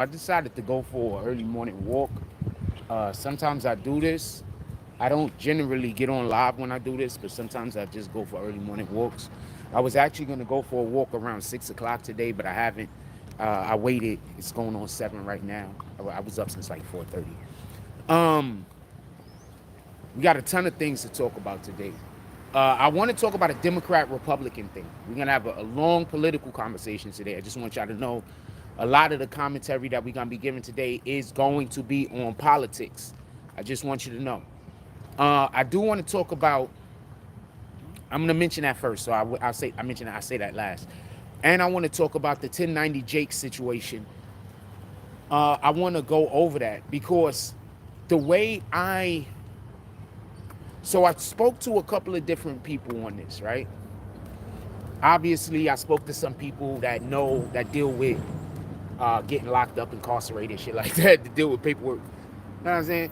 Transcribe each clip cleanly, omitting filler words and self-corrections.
I decided to go for an early morning walk. Sometimes I do this. I don't generally get on live when I do this, but sometimes I just go for early morning walks. I was actually going to go for a walk around 6 o'clock today, but I haven't. I waited. It's going on 7 right now. I was up since like 4:30. Um, we got a ton of things to talk about today. I want to talk about a Democrat Republican thing. We're going to have a long political conversation today. I just want y'all to know a lot of the commentary that we're going to be giving today is going to be on politics. I just want you to know. I do want to talk about, I'm going to mention that first. So I say that last. And I want to talk about the 1090 Jake situation. I want to go over that because the way so I spoke to a couple of different people on this, right? Obviously, I spoke to some people that deal with getting locked up, incarcerated, shit like that, to deal with paperwork. You know what I'm saying?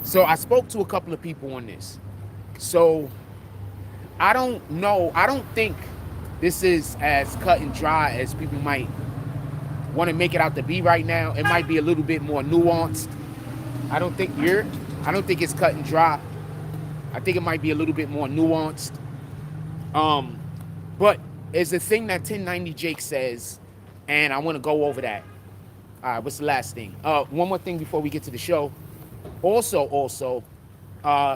So I spoke to a couple of people on this. So I don't know. I don't think this is as cut and dry as people might want to make it out to be right now. It might be a little bit more nuanced. I don't think it's cut and dry. I think it might be a little bit more nuanced. But it's a thing that 1090 Jake says, and I want to go over that. All right, what's the last thing? One more thing before we get to the show. Also,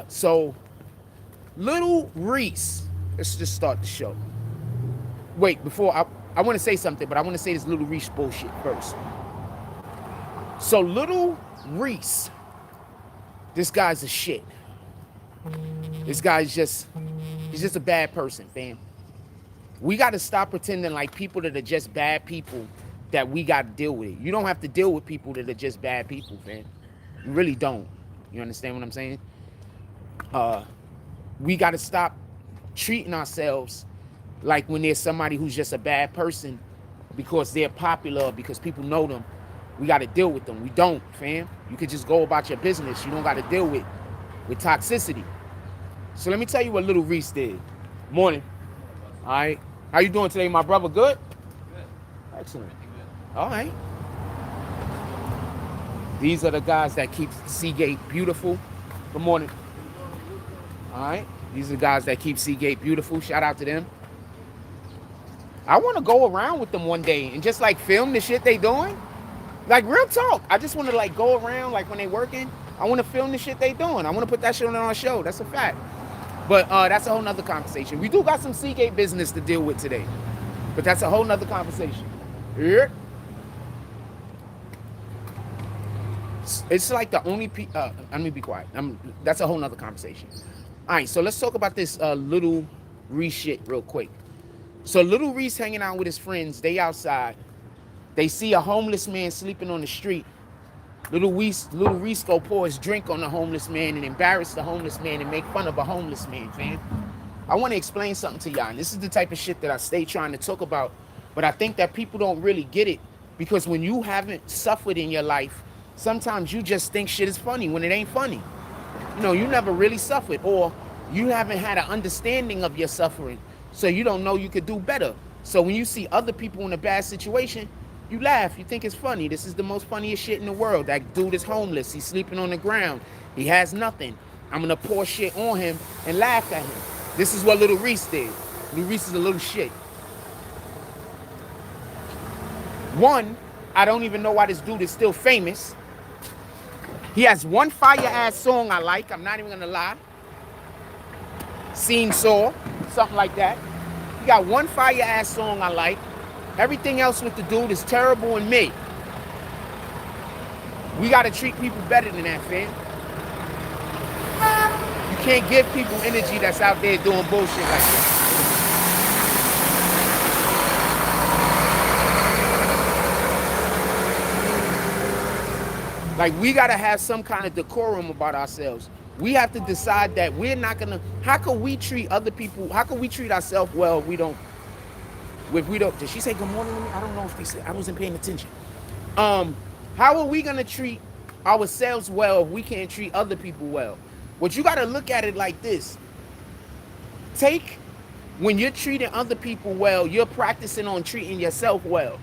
so little Reese. Let's just start the show. Wait, before I want to say something, but I want to say this little Reese bullshit first. So little Reese, this guy's a shit. This guy's he's just a bad person, fam. We got to stop pretending like people that are just bad people that we got to deal with it. You don't have to deal with people that are just bad people, fam. You really don't. You understand what I'm saying? We got to stop treating ourselves like when there's somebody who's just a bad person because they're popular, because people know them. We got to deal with them. We don't, fam. You could just go about your business. You don't got to deal with toxicity. So let me tell you what little Reese did. Morning. All right. How you doing today, my brother? Good? Good. Excellent. All right. These are the guys that keep Seagate beautiful. Good morning. All right. These are the guys that keep Seagate beautiful. Shout out to them. I want to go around with them one day and just like film the shit they doing. Like real talk. I just want to like go around like when they working. I want to film the shit they doing. I want to put that shit on our show. That's a fact. But that's a whole nother conversation. We do got some Seagate business to deal with today. But that's a whole nother conversation. Yeah. It's like the only let me be quiet. That's a whole nother conversation. All right, so let's talk about this little Reese shit real quick. So little Reese hanging out with his friends. They outside. They see a homeless man sleeping on the street. Little Reese go pour his drink on the homeless man and embarrass the homeless man and make fun of a homeless man, fam. I want to explain something to y'all. And this is the type of shit that I stay trying to talk about. But I think that people don't really get it. Because when you haven't suffered in your life, sometimes you just think shit is funny when it ain't funny. You know, you never really suffered. Or you haven't had an understanding of your suffering. So you don't know you could do better. So when you see other people in a bad situation, you laugh. You think it's funny. This is the most funniest shit in the world. That dude is homeless. He's sleeping on the ground. He has nothing. I'm going to pour shit on him and laugh at him. This is what little Reese did. Little Reese is a little shit. One, I don't even know why this dude is still famous. He has one fire-ass song I like. I'm not even going to lie. Scene Saw. Something like that. He got one fire-ass song I like. Everything else with the dude is terrible and me. We got to treat people better than that, fam. You can't give people energy that's out there doing bullshit like that. Like, we got to have some kind of decorum about ourselves. We have to decide that we're not going to... How can we treat other people... How can we treat ourselves well if we don't... Did she say good morning to me? I don't know if she said. I wasn't paying attention. How are we going to treat ourselves well if we can't treat other people well? But you got to look at it like this. When you're treating other people well, you're practicing on treating yourself well.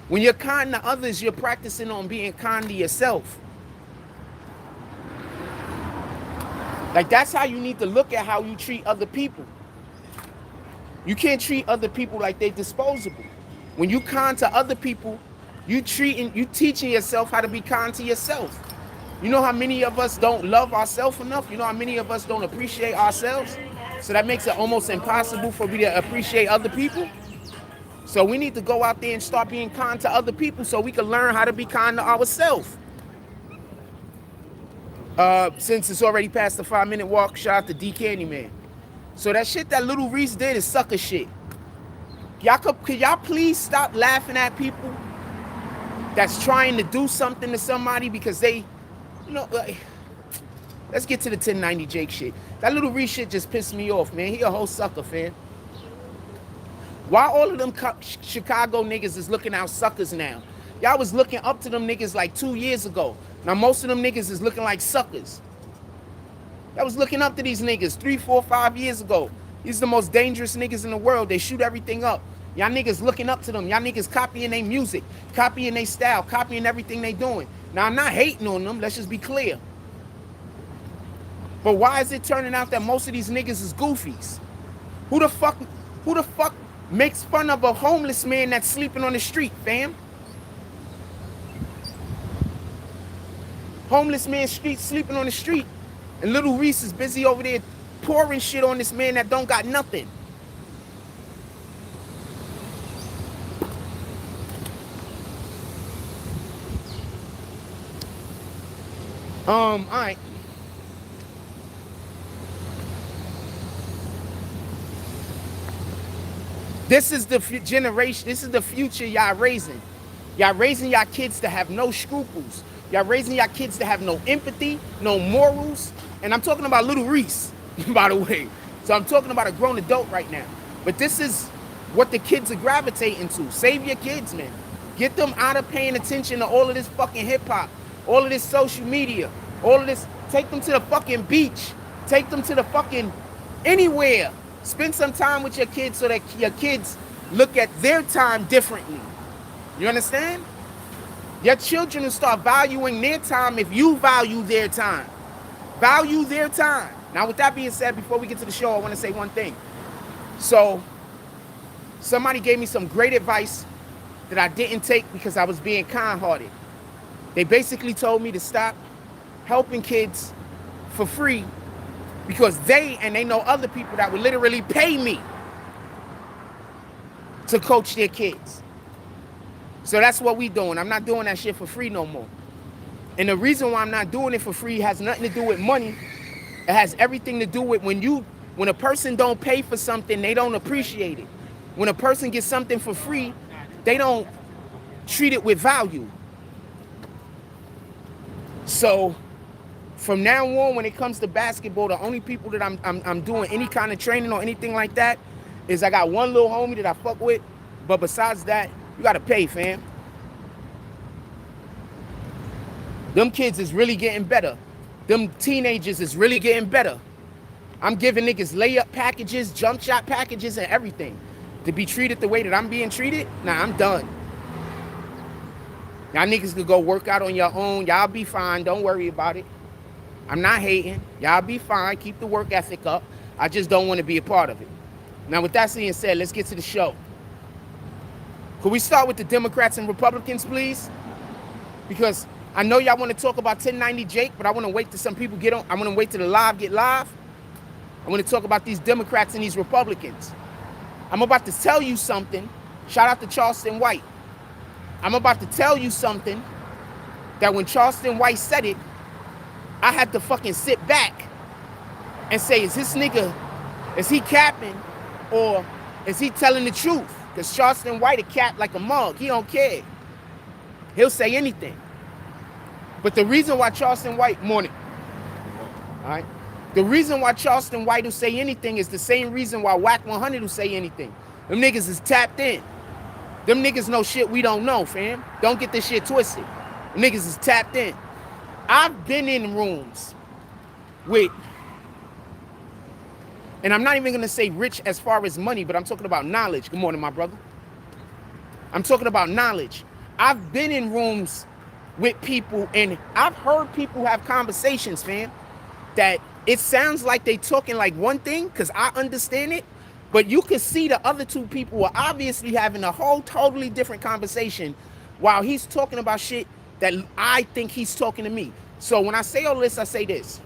When you're kind to others, you're practicing on being kind to yourself. Like, that's how you need to look at how you treat other people. You can't treat other people like they're disposable. When you kind to other people, you teaching yourself how to be kind to yourself. You know how many of us don't love ourselves enough? You know how many of us don't appreciate ourselves? So that makes it almost impossible for me to appreciate other people. So we need to go out there and start being kind to other people so we can learn how to be kind to ourselves. Since it's already past the 5-minute walk, shout out to D Candyman. So that shit that little Reese did is sucker shit. Could y'all please stop laughing at people that's trying to do something to somebody because they, you know, like, let's get to the 1090 Jake shit. That little Reese shit just pissed me off, man. He a whole sucker, fam. Why all of them Chicago niggas is looking out suckers now? Y'all was looking up to them niggas like 2 years ago. Now most of them niggas is looking like suckers. Y'all was looking up to these niggas 3, 4, 5 years ago. These are the most dangerous niggas in the world. They shoot everything up. Y'all niggas looking up to them. Y'all niggas copying their music, copying their style, copying everything they doing. Now I'm not hating on them. Let's just be clear. But why is it turning out that most of these niggas is goofies? Who the fuck makes fun of a homeless man that's sleeping on the street, fam? Homeless man sleeping on the street. And little Reese is busy over there pouring shit on this man that don't got nothing. All right. This is the generation, this is the future y'all raising. Y'all raising y'all kids to have no scruples. Y'all raising y'all kids to have no empathy, no morals. And I'm talking about little Reese, by the way. So I'm talking about a grown adult right now. But this is what the kids are gravitating to. Save your kids, man. Get them out of paying attention to all of this fucking hip hop, all of this social media, all of this. Take them to the fucking beach. Take them to the fucking anywhere. Spend some time with your kids so that your kids look at their time differently. You understand? Your children will start valuing their time if you value their time. Value their time. Now, with that being said, before we get to the show, I want to say one thing. So, somebody gave me some great advice that I didn't take because I was being kind-hearted. They basically told me to stop helping kids for free because they know other people that would literally pay me to coach their kids. So that's what we doing. I'm not doing that shit for free no more. And the reason why I'm not doing it for free has nothing to do with money. It has everything to do with when a person don't pay for something, they don't appreciate it. When a person gets something for free, they don't treat it with value. So from now on, when it comes to basketball, the only people that I'm doing any kind of training or anything like that is I got one little homie that I fuck with. But besides that, you gotta pay, fam. Them kids is really getting better. Them teenagers is really getting better. I'm giving niggas layup packages, jump shot packages, and everything. To be treated the way that I'm being treated, nah, I'm done. Y'all niggas could go work out on your own. Y'all be fine. Don't worry about it. I'm not hating. Y'all be fine. Keep the work ethic up. I just don't want to be a part of it. Now, with that being said, let's get to the show. Could we start with the Democrats and Republicans, please? Because I know y'all want to talk about 1090 Jake, but I want to wait till some people get on. I want to wait till the live get live. I want to talk about these Democrats and these Republicans. I'm about to tell you something. Shout out to Charleston White. I'm about to tell you something that when Charleston White said it, I had to fucking sit back and say, is this nigga, is he capping or is he telling the truth? Because Charleston White a cap like a mug. He don't care. He'll say anything. But the reason why Charleston White, morning, all right? The reason why Charleston White will say anything is the same reason why Whack 100 will say anything. Them niggas is tapped in. Them niggas know shit we don't know, fam. Don't get this shit twisted. Them niggas is tapped in. I've been in rooms with, and I'm not even going to say rich as far as money, but I'm talking about knowledge. Good morning, my brother. I'm talking about knowledge. I've been in rooms with people and I've heard people have conversations, fam, that it sounds like they talking like one thing because I understand it, but you can see the other two people are obviously having a whole totally different conversation while he's talking about shit that I think he's talking to me. So when I say all this, I say this.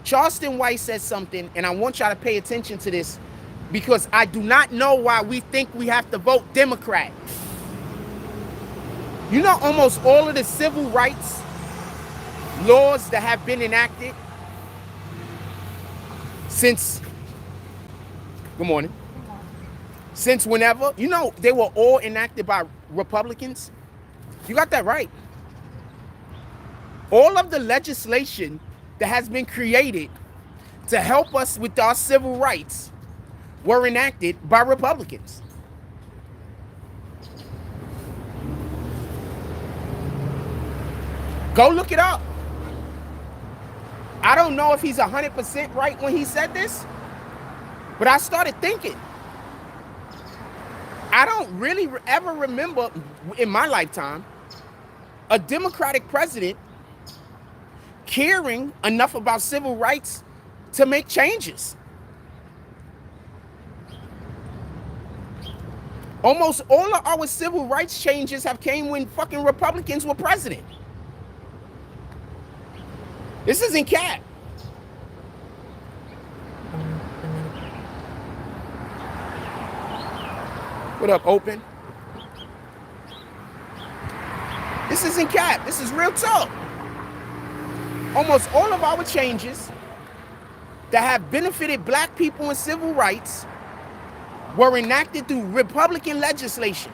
Charleston White said something, and I want y'all to pay attention to this because I do not know why we think we have to vote Democrat. You know, almost all of the civil rights laws that have been enacted since, good morning, since whenever, you know, they were all enacted by Republicans. You got that right. All of the legislation that has been created to help us with our civil rights were enacted by Republicans. Go look it up. I don't know if he's 100% right when he said this, but I started thinking. I don't really ever remember in my lifetime a Democratic president caring enough about civil rights to make changes. Almost all of our civil rights changes have came when fucking Republicans were president. This isn't cap. What up, Open? This isn't cap. This is real talk. Almost all of our changes that have benefited black people and civil rights were enacted through Republican legislation.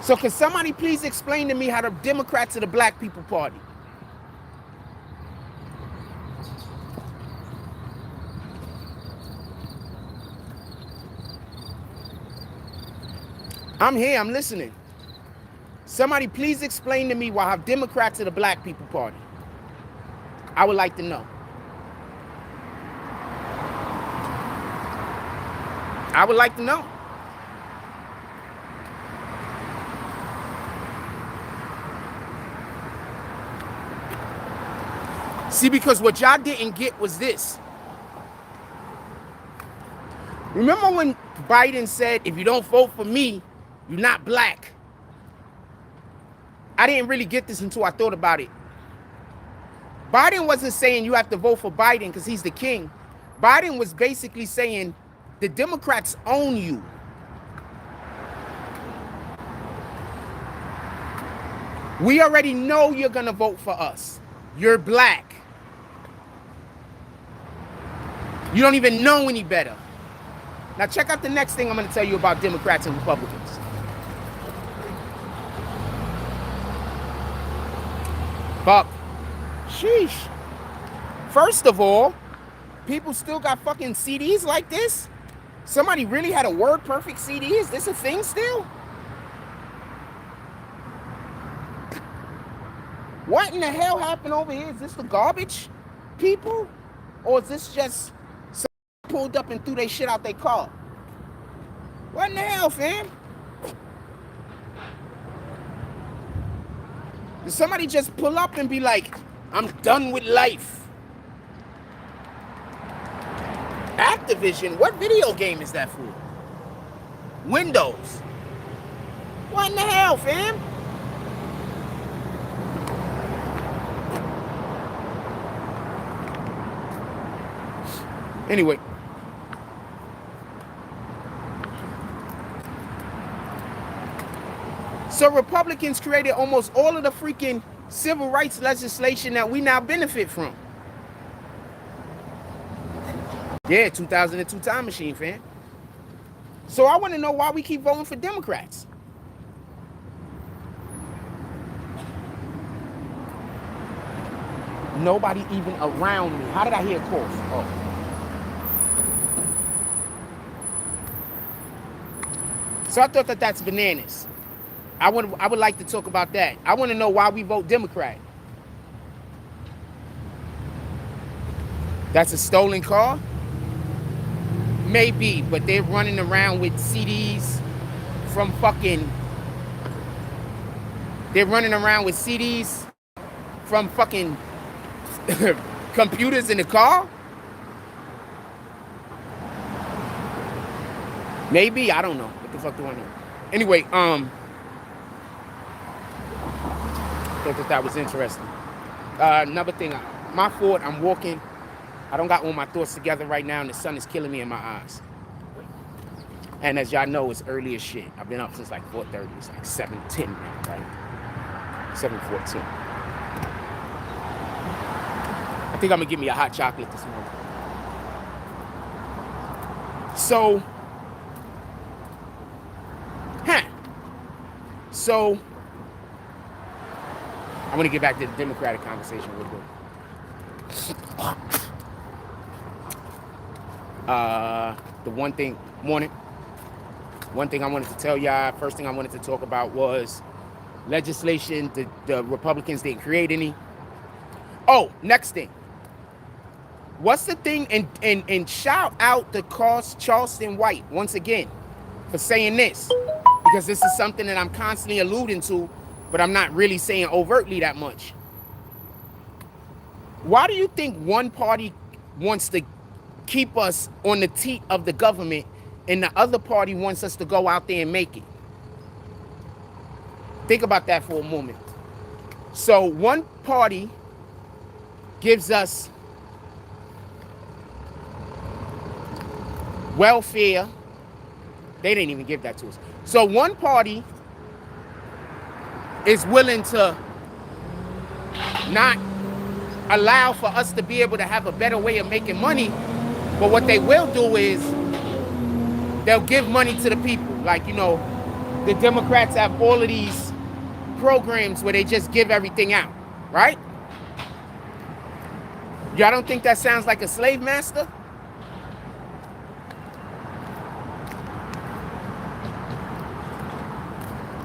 So can somebody please explain to me how the Democrats are the Black People Party? I'm here, I'm listening. Somebody please explain to me why Democrats are the Black People Party. I would like to know. I would like to know. See, because what y'all didn't get was this. Remember when Biden said, if you don't vote for me, you're not black? I didn't really get this until I thought about it. Biden wasn't saying you have to vote for Biden because he's the king. Biden was basically saying the Democrats own you. We already know you're going to vote for us. You're black. You don't even know any better. Now check out the next thing I'm going to tell you about Democrats and Republicans. Fuck. Sheesh. First of all, people still got fucking CDs like this? Somebody really had a word perfect CD? Is this a thing still? What in the hell happened over here? Is this the garbage people? Or is this just somebody pulled up and threw their shit out their car? What in the hell, fam? Did somebody just pull up and be like, I'm done with life? Activision? What video game is that for? Windows? What in the hell, fam? Anyway. So Republicans created almost all of the freaking civil rights legislation that we now benefit from. Yeah, 2002 time machine, fam. So I want to know why we keep voting for Democrats. Nobody even around me. How did I hear a cough? Oh. So I thought that that's bananas. I would like to talk about that. I want to know why we vote Democrat. That's a stolen car? Maybe, but they're running around with CDs from fucking They're running around with CDs from fucking computers in the car. Maybe, I don't know. What the fuck do I know? Anyway, thought that was interesting. Another thing, my fault, I'm walking. I don't got all my thoughts together right now, and the sun is killing me in my eyes. And as y'all know, it's early as shit. I've been up since like 4:30. It's like 7:10 now, right? 7:14. I think I'm gonna give me a hot chocolate this morning. So, So, I'm gonna get back to the Democratic conversation real quick. The one thing I wanted to tell y'all, first thing I wanted to talk about was legislation. The Republicans didn't create any. Oh, next thing. What's the thing? And shout out to Charleston White once again for saying this, because this is something that I'm constantly alluding to, but I'm not really saying overtly that much. Why do you think one party wants to keep us on the teat of the government and the other party wants us to go out there and make it? Think about that for a moment. So one party gives us welfare. They didn't even give that to us. So one party is willing to not allow for us to be able to have a better way of making money, but what they will do is they'll give money to the people. Like, you know, the Democrats have all of these programs where they just give everything out, right? Y'all don't think that sounds like a slave master?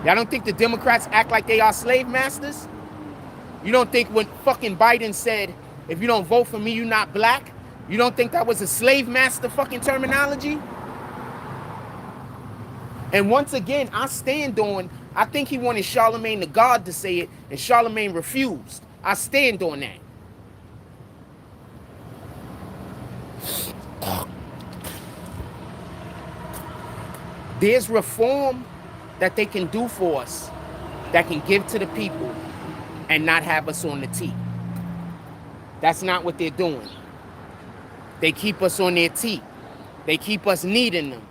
Y'all don't think the Democrats act like they are slave masters? You don't think when fucking Biden said, if you don't vote for me, you're not black? You don't think that was a slave master fucking terminology? And once again, I stand on, I think he wanted Charlemagne the God to say it, and Charlemagne refused. I stand on that. There's reform that they can do for us, that can give to the people and not have us on the teat. That's not what they're doing. They keep us on their teat. They keep us needing them.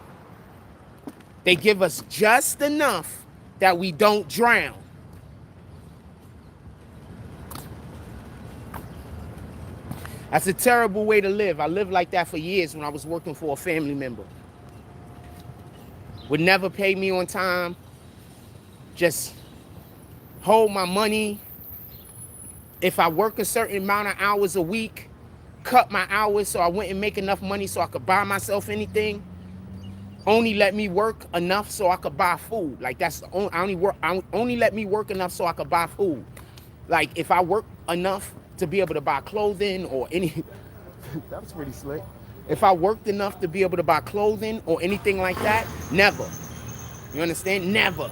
They give us just enough that we don't drown. That's a terrible way to live. I lived like that for years when I was working for a family member. Would never pay me on time. Just hold my money. If I work a certain amount of hours a week, cut my hours so I wouldn't make enough money so I could buy myself anything. Only let me work enough so I could buy food. Like that's the only let me work enough so I could buy food. Like if I work enough to be able to buy clothing or any that was pretty slick. If I worked enough to be able to buy clothing or anything like that, never. You understand? Never.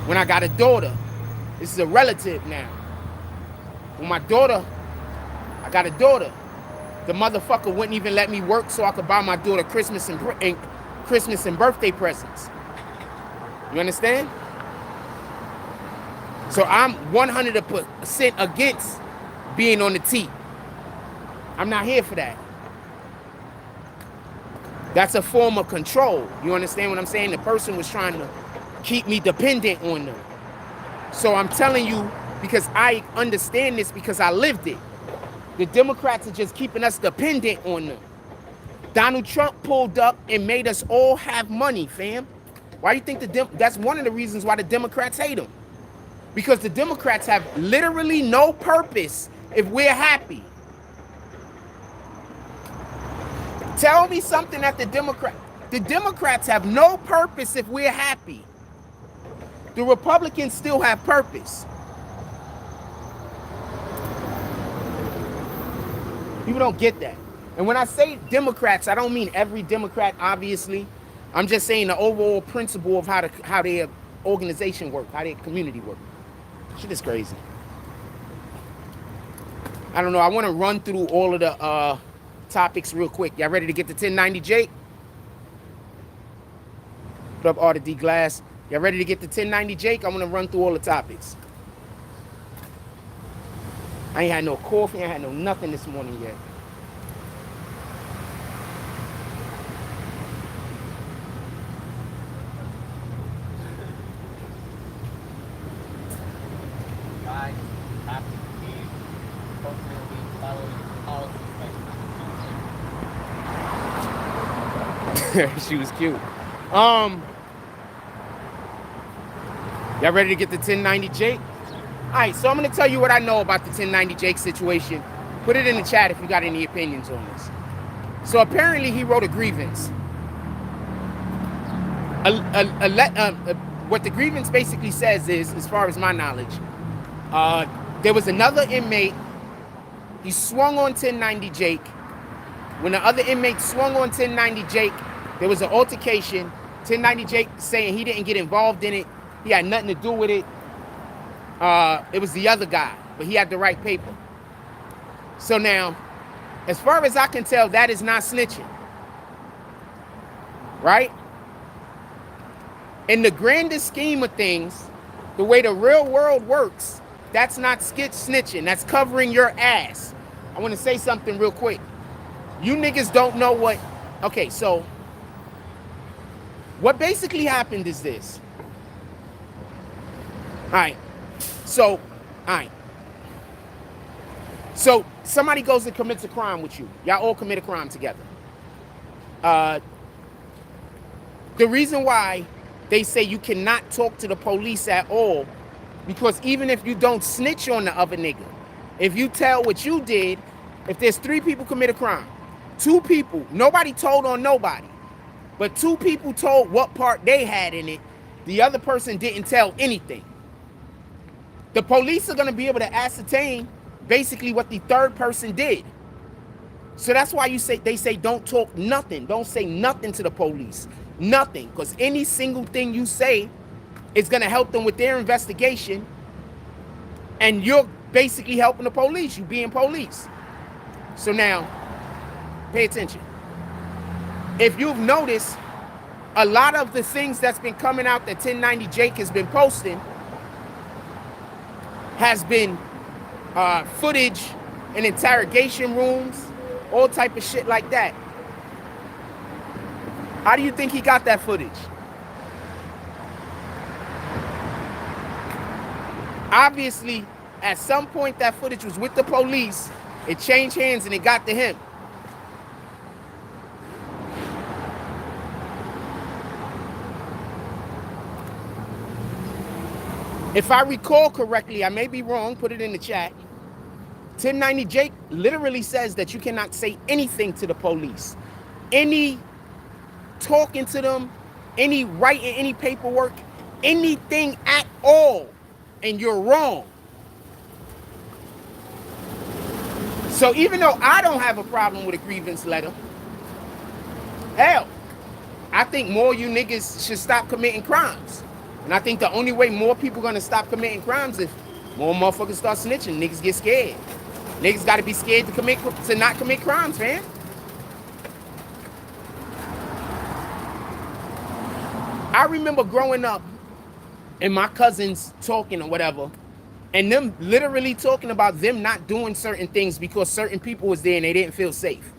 When I got a daughter, this is a relative now. When my daughter, I got a daughter, the motherfucker wouldn't even let me work so I could buy my daughter Christmas and birthday presents. You understand? So I'm 100% against being on the teat. I'm not here for that. That's a form of control. You understand what I'm saying? The person was trying to keep me dependent on them. So I'm telling you, because I understand this because I lived it. The Democrats are just keeping us dependent on them. Donald Trump pulled up and made us all have money, fam. Why do you think that's one of the reasons why the Democrats hate him? Because the Democrats have literally no purpose if we're happy. Tell me something that the Democrats have no purpose if we're happy. The Republicans still have purpose. People don't get that. And when I say Democrats, I don't mean every Democrat, obviously. I'm just saying the overall principle of how their organization work, how their community work. Shit is crazy. I don't know. I want to run through all of the topics real quick. Y'all ready to get to 1090 Jake? Put up Arthur D. Glass. Y'all ready to get to 1090 Jake? I want to run through all the topics. I ain't had no coffee. I ain't had no nothing this morning yet. She was cute. Y'all ready to get the 1090 Jake? All right, so I'm going to tell you what I know about the 1090 Jake situation. Put it in the chat if you got any opinions on this. So apparently he wrote a grievance. What the grievance basically says is, as far as my knowledge, there was another inmate. He swung on 1090 Jake. When the other inmate swung on 1090 Jake, there was an altercation. 1090 Jake saying he didn't get involved in it. He had nothing to do with it. It was the other guy, but he had the right paper. So now, as far as I can tell, that is not snitching. Right? In the grandest scheme of things, the way the real world works, that's not snitching. That's covering your ass. I want to say something real quick. You niggas don't know what... Okay, so... what basically happened is this. Alright. So, alright. So, somebody goes and commits a crime with you. Y'all all commit a crime together. The reason why they say you cannot talk to the police at all, because even if you don't snitch on the other nigga, if you tell what you did, if there's 3 people commit a crime, 2 people, nobody told on nobody, but 2 people told what part they had in it, the other person didn't tell anything. The police are going to be able to ascertain basically what the 3rd person did. So that's why they say don't talk nothing. Don't say nothing to the police. Nothing. Because any single thing you say is going to help them with their investigation. And you're basically helping the police. You being police. So now, pay attention. If you've noticed, a lot of the things that's been coming out that 1090 Jake has been posting has been footage in interrogation rooms, all type of shit like that. How do you think he got that footage? Obviously, at some point that footage was with the police, it changed hands and it got to him. If I recall correctly, I may be wrong, put it in the chat. 1090 Jake literally says that you cannot say anything to the police. Any talking to them, any writing, any paperwork, anything at all, and you're wrong. So even though I don't have a problem with a grievance letter, hell, I think more of you niggas should stop committing crimes. And I think the only way more people gonna stop committing crimes is more motherfuckers start snitching. Niggas get scared. Niggas gotta be scared to not commit crimes, man. I remember growing up and my cousins talking or whatever, and them literally talking about them not doing certain things because certain people was there and they didn't feel safe.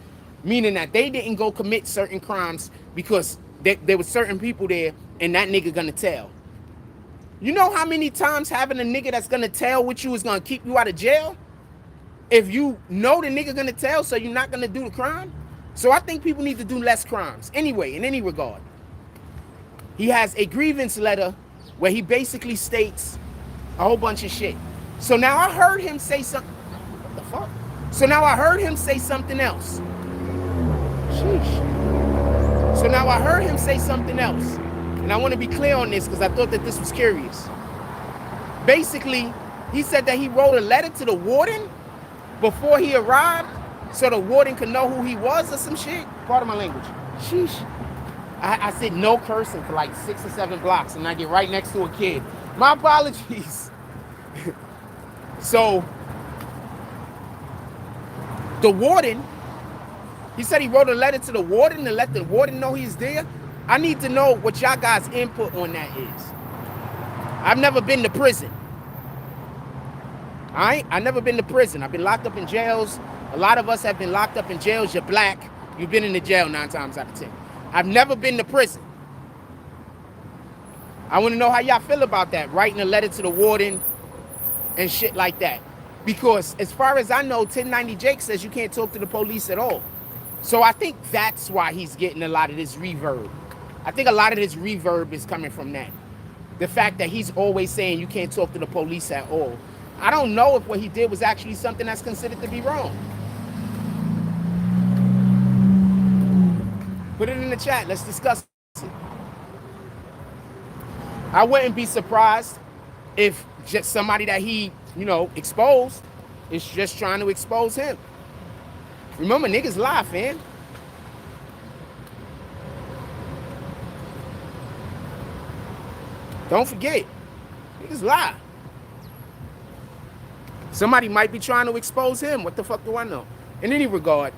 Meaning that they didn't go commit certain crimes because there were certain people there and that nigga gonna tell. You know how many times having a nigga that's gonna tell what you is gonna keep you out of jail? If you know the nigga gonna tell, so you're not gonna do the crime? So I think people need to do less crimes. Anyway, in any regard. He has a grievance letter where he basically states a whole bunch of shit. So now I heard him say something. What the fuck? So now I heard him say something else. Sheesh. So now I heard him say something else. And I want to be clear on this because I thought that this was curious. Basically, he said that he wrote a letter to the warden before he arrived so the warden could know who he was or some shit. Pardon my language. Sheesh. I said no cursing for like 6 or 7 blocks, and I get right next to a kid. My apologies. So the warden, he said he wrote a letter to the warden to let the warden know he's there. I need to know what y'all guys' input on that is. I've never been to prison. All right? I've never been to prison. I've been locked up in jails. A lot of us have been locked up in jails. You're black. You've been in the jail 9 times out of 10. I've never been to prison. I want to know how y'all feel about that, writing a letter to the warden and shit like that. Because as far as I know, 1090 Jake says you can't talk to the police at all. So I think that's why he's getting a lot of this reverb. I think a lot of this reverb is coming from that. The fact that he's always saying you can't talk to the police at all. I don't know if what he did was actually something that's considered to be wrong. Put it in the chat. Let's discuss it. I wouldn't be surprised if just somebody that he, exposed is just trying to expose him. Remember, niggas lie, fam. Don't forget, niggas lie. Somebody might be trying to expose him. What the fuck do I know? In any regard,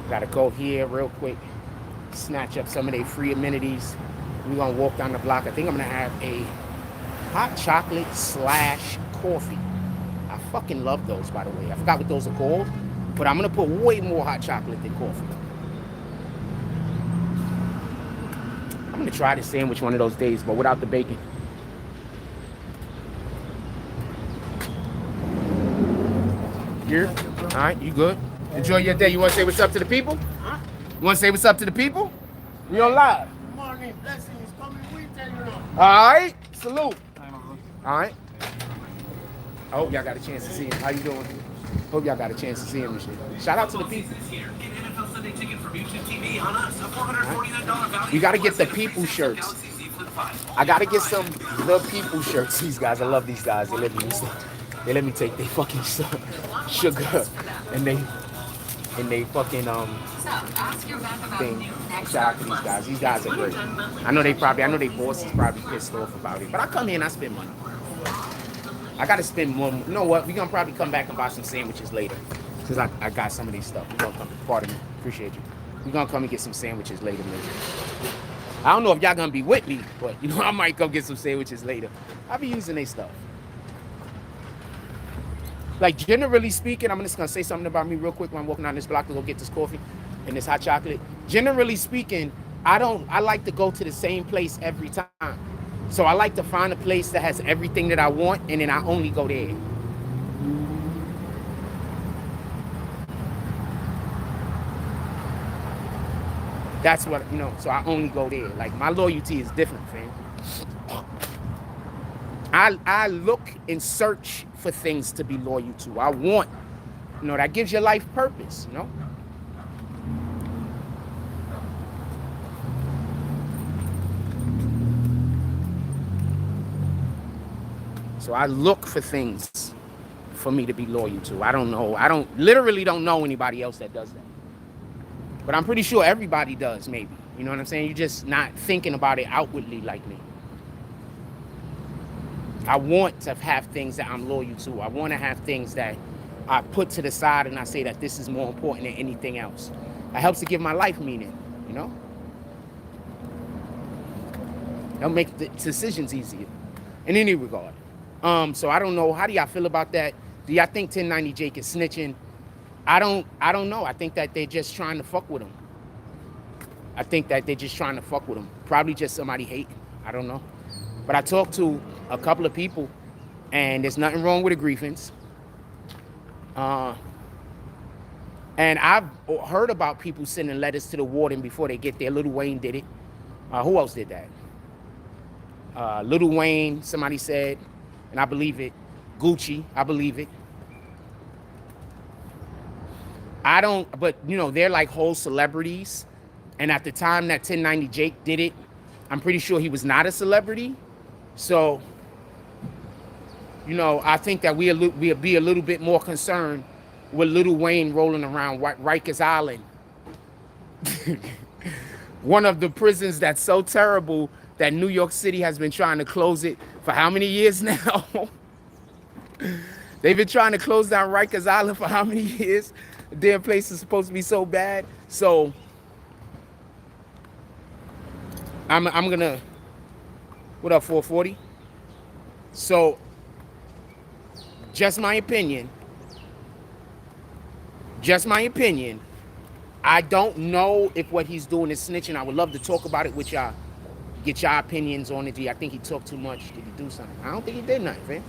gotta go here real quick, snatch up some of their free amenities. We're gonna walk down the block. I think I'm gonna have a hot chocolate / coffee. I fucking love those, by the way. I forgot what those are called, but I'm gonna put way more hot chocolate than coffee. I'm gonna try the sandwich one of those days, but without the bacon. Here, all right, you good? Enjoy your day. You wanna say what's up to the people? Huh? You wanna say what's up to the people? We on live. Good morning, blessings, coming with you. All right, salute. All right. I hope y'all got a chance to see him. How you doing? Hope y'all got a chance to see him and shit. Shout out to the people. We got to get the people shirts. I got to get some the people shirts. These guys, I love these guys. They let me take their fucking sugar and they fucking thing. Shout out to these guys. These guys are great. I know their boss is probably pissed off about it. But I come here and I spend money. I gotta spend more. You know what? We're gonna probably come back and buy some sandwiches later. Cause I got some of these stuff. We're gonna come. Pardon me. Appreciate you. We're gonna come and get some sandwiches later. I don't know if y'all gonna be with me, but I might go get some sandwiches later. I'll be using their stuff. Like, generally speaking, I'm just gonna say something about me real quick when I'm walking down this block to go get this coffee and this hot chocolate. Generally speaking, I like to go to the same place every time. So I like to find a place that has everything that I want, and then I only go there. That's what, so I only go there. Like, my loyalty is different, fam. I look and search for things to be loyal to. I want, that gives your life purpose, So I look for things for me to be loyal to. I literally don't know anybody else that does that. But I'm pretty sure everybody does, maybe. You know what I'm saying? You're just not thinking about it outwardly like me. I want to have things that I'm loyal to. I want to have things that I put to the side and I say that this is more important than anything else. It helps to give my life meaning, It'll make the decisions easier in any regard. So I don't know. How do y'all feel about that? Do y'all think 1090 Jake is snitching? I don't know. I think that they're just trying to fuck with him. Probably just somebody hating. I don't know. But I talked to a couple of people, and there's nothing wrong with a grievance. And I've heard about people sending letters to the warden before they get there. Lil Wayne did it. Who else did that? Lil Wayne, somebody said, and I believe it. Gucci, I believe it. But they're like whole celebrities. And at the time that 1090 Jake did it, I'm pretty sure he was not a celebrity. So, I think that we'll be a little bit more concerned with Lil Wayne rolling around Rikers Island. One of the prisons that's so terrible that New York City has been trying to close it for how many years now? They've been trying to close down Rikers Island for how many years? The damn place is supposed to be so bad. So I'm gonna, what up, 440? So just my opinion. I don't know if what he's doing is snitching. I would love to talk about it with y'all. Get y'all opinions on it. I think he talked too much. Did he do something? I don't think he did nothing, man.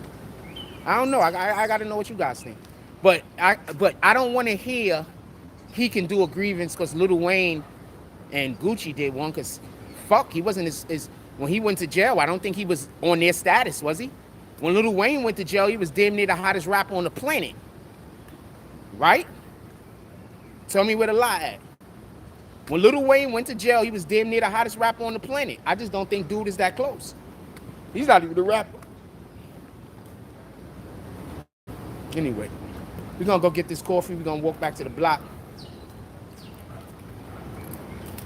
I don't know. I got to know what you guys think. But I don't want to hear he can do a grievance because Lil Wayne and Gucci did one. Because fuck, he wasn't when he went to jail. I don't think he was on their status, was he? When Lil Wayne went to jail, he was damn near the hottest rapper on the planet, right? Tell me where the lie at. When Lil Wayne went to jail, he was damn near the hottest rapper on the planet. I just don't think dude is that close. He's not even the rapper. Anyway, we're going to go get this coffee. We're going to walk back to the block.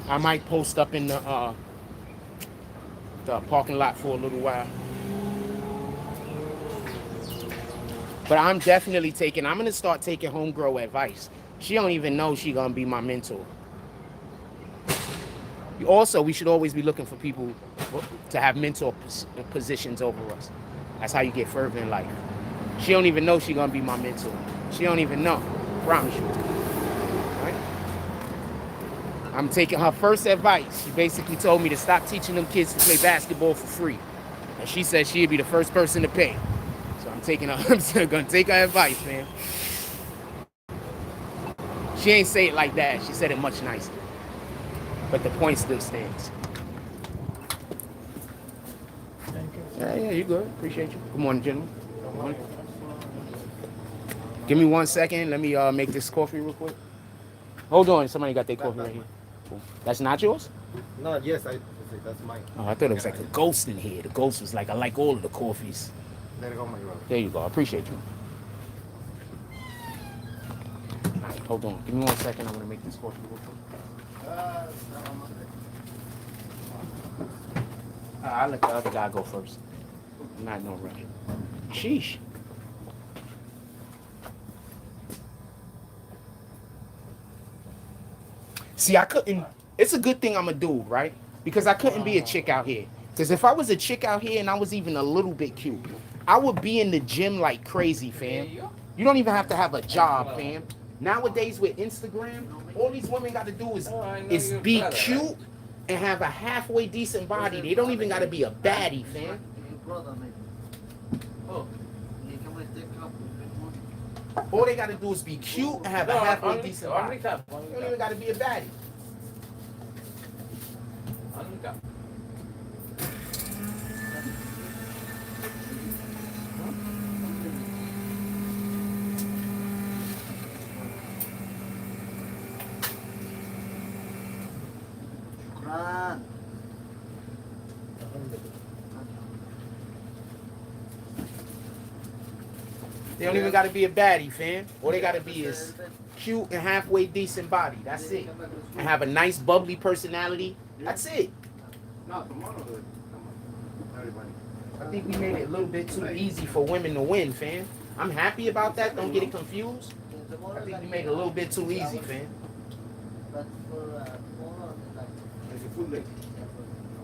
I might post up in the parking lot for a little while. But I'm definitely I'm going to start taking homegirl advice. She don't even know she going to be my mentor. Also, we should always be looking for people to have mentor positions over us. That's how you get further in life. She don't even know she going to be my mentor. She don't even know. I promise you. Right? I'm taking her first advice. She basically told me to stop teaching them kids to play basketball for free. And she said she'd be the first person to pay. So I'm going to take her advice, man. She ain't say it like that. She said it much nicer. But the point still stands. Thank you. Yeah, you good. Appreciate you. Good morning, gentlemen. Good morning. Give me 1 second. Let me make this coffee real quick. Hold on. Somebody got their coffee right here. Cool. That's not yours? No, yes, that's mine. Oh, I thought it was like a ghost in here. The ghost was like, I like all of the coffees. Let it go, my brother. There you go. I appreciate you. All right, hold on. Give me 1 second. I'm going to make this coffee real quick. I'll let the other guy go first. I'm not in no rush. Sheesh. See, I couldn't. It's a good thing I'm a dude, right? Because I couldn't be a chick out here. Because if I was a chick out here and I was even a little bit cute, I would be in the gym like crazy, fam. You don't even have to have a job, fam. Nowadays with Instagram, all these women got to do is be cute and have a halfway decent body. They don't even got to be a baddie, fam. All they got to do is be cute and have a halfway decent body. They don't even got to be a baddie. They don't even got to be a baddie, fam. All they got to be is cute and halfway decent body. That's it. And have a nice bubbly personality. That's it. I think we made it a little bit too easy for women to win, fam. I'm happy about that. Don't get it confused. I think we made it a little bit too easy, fam.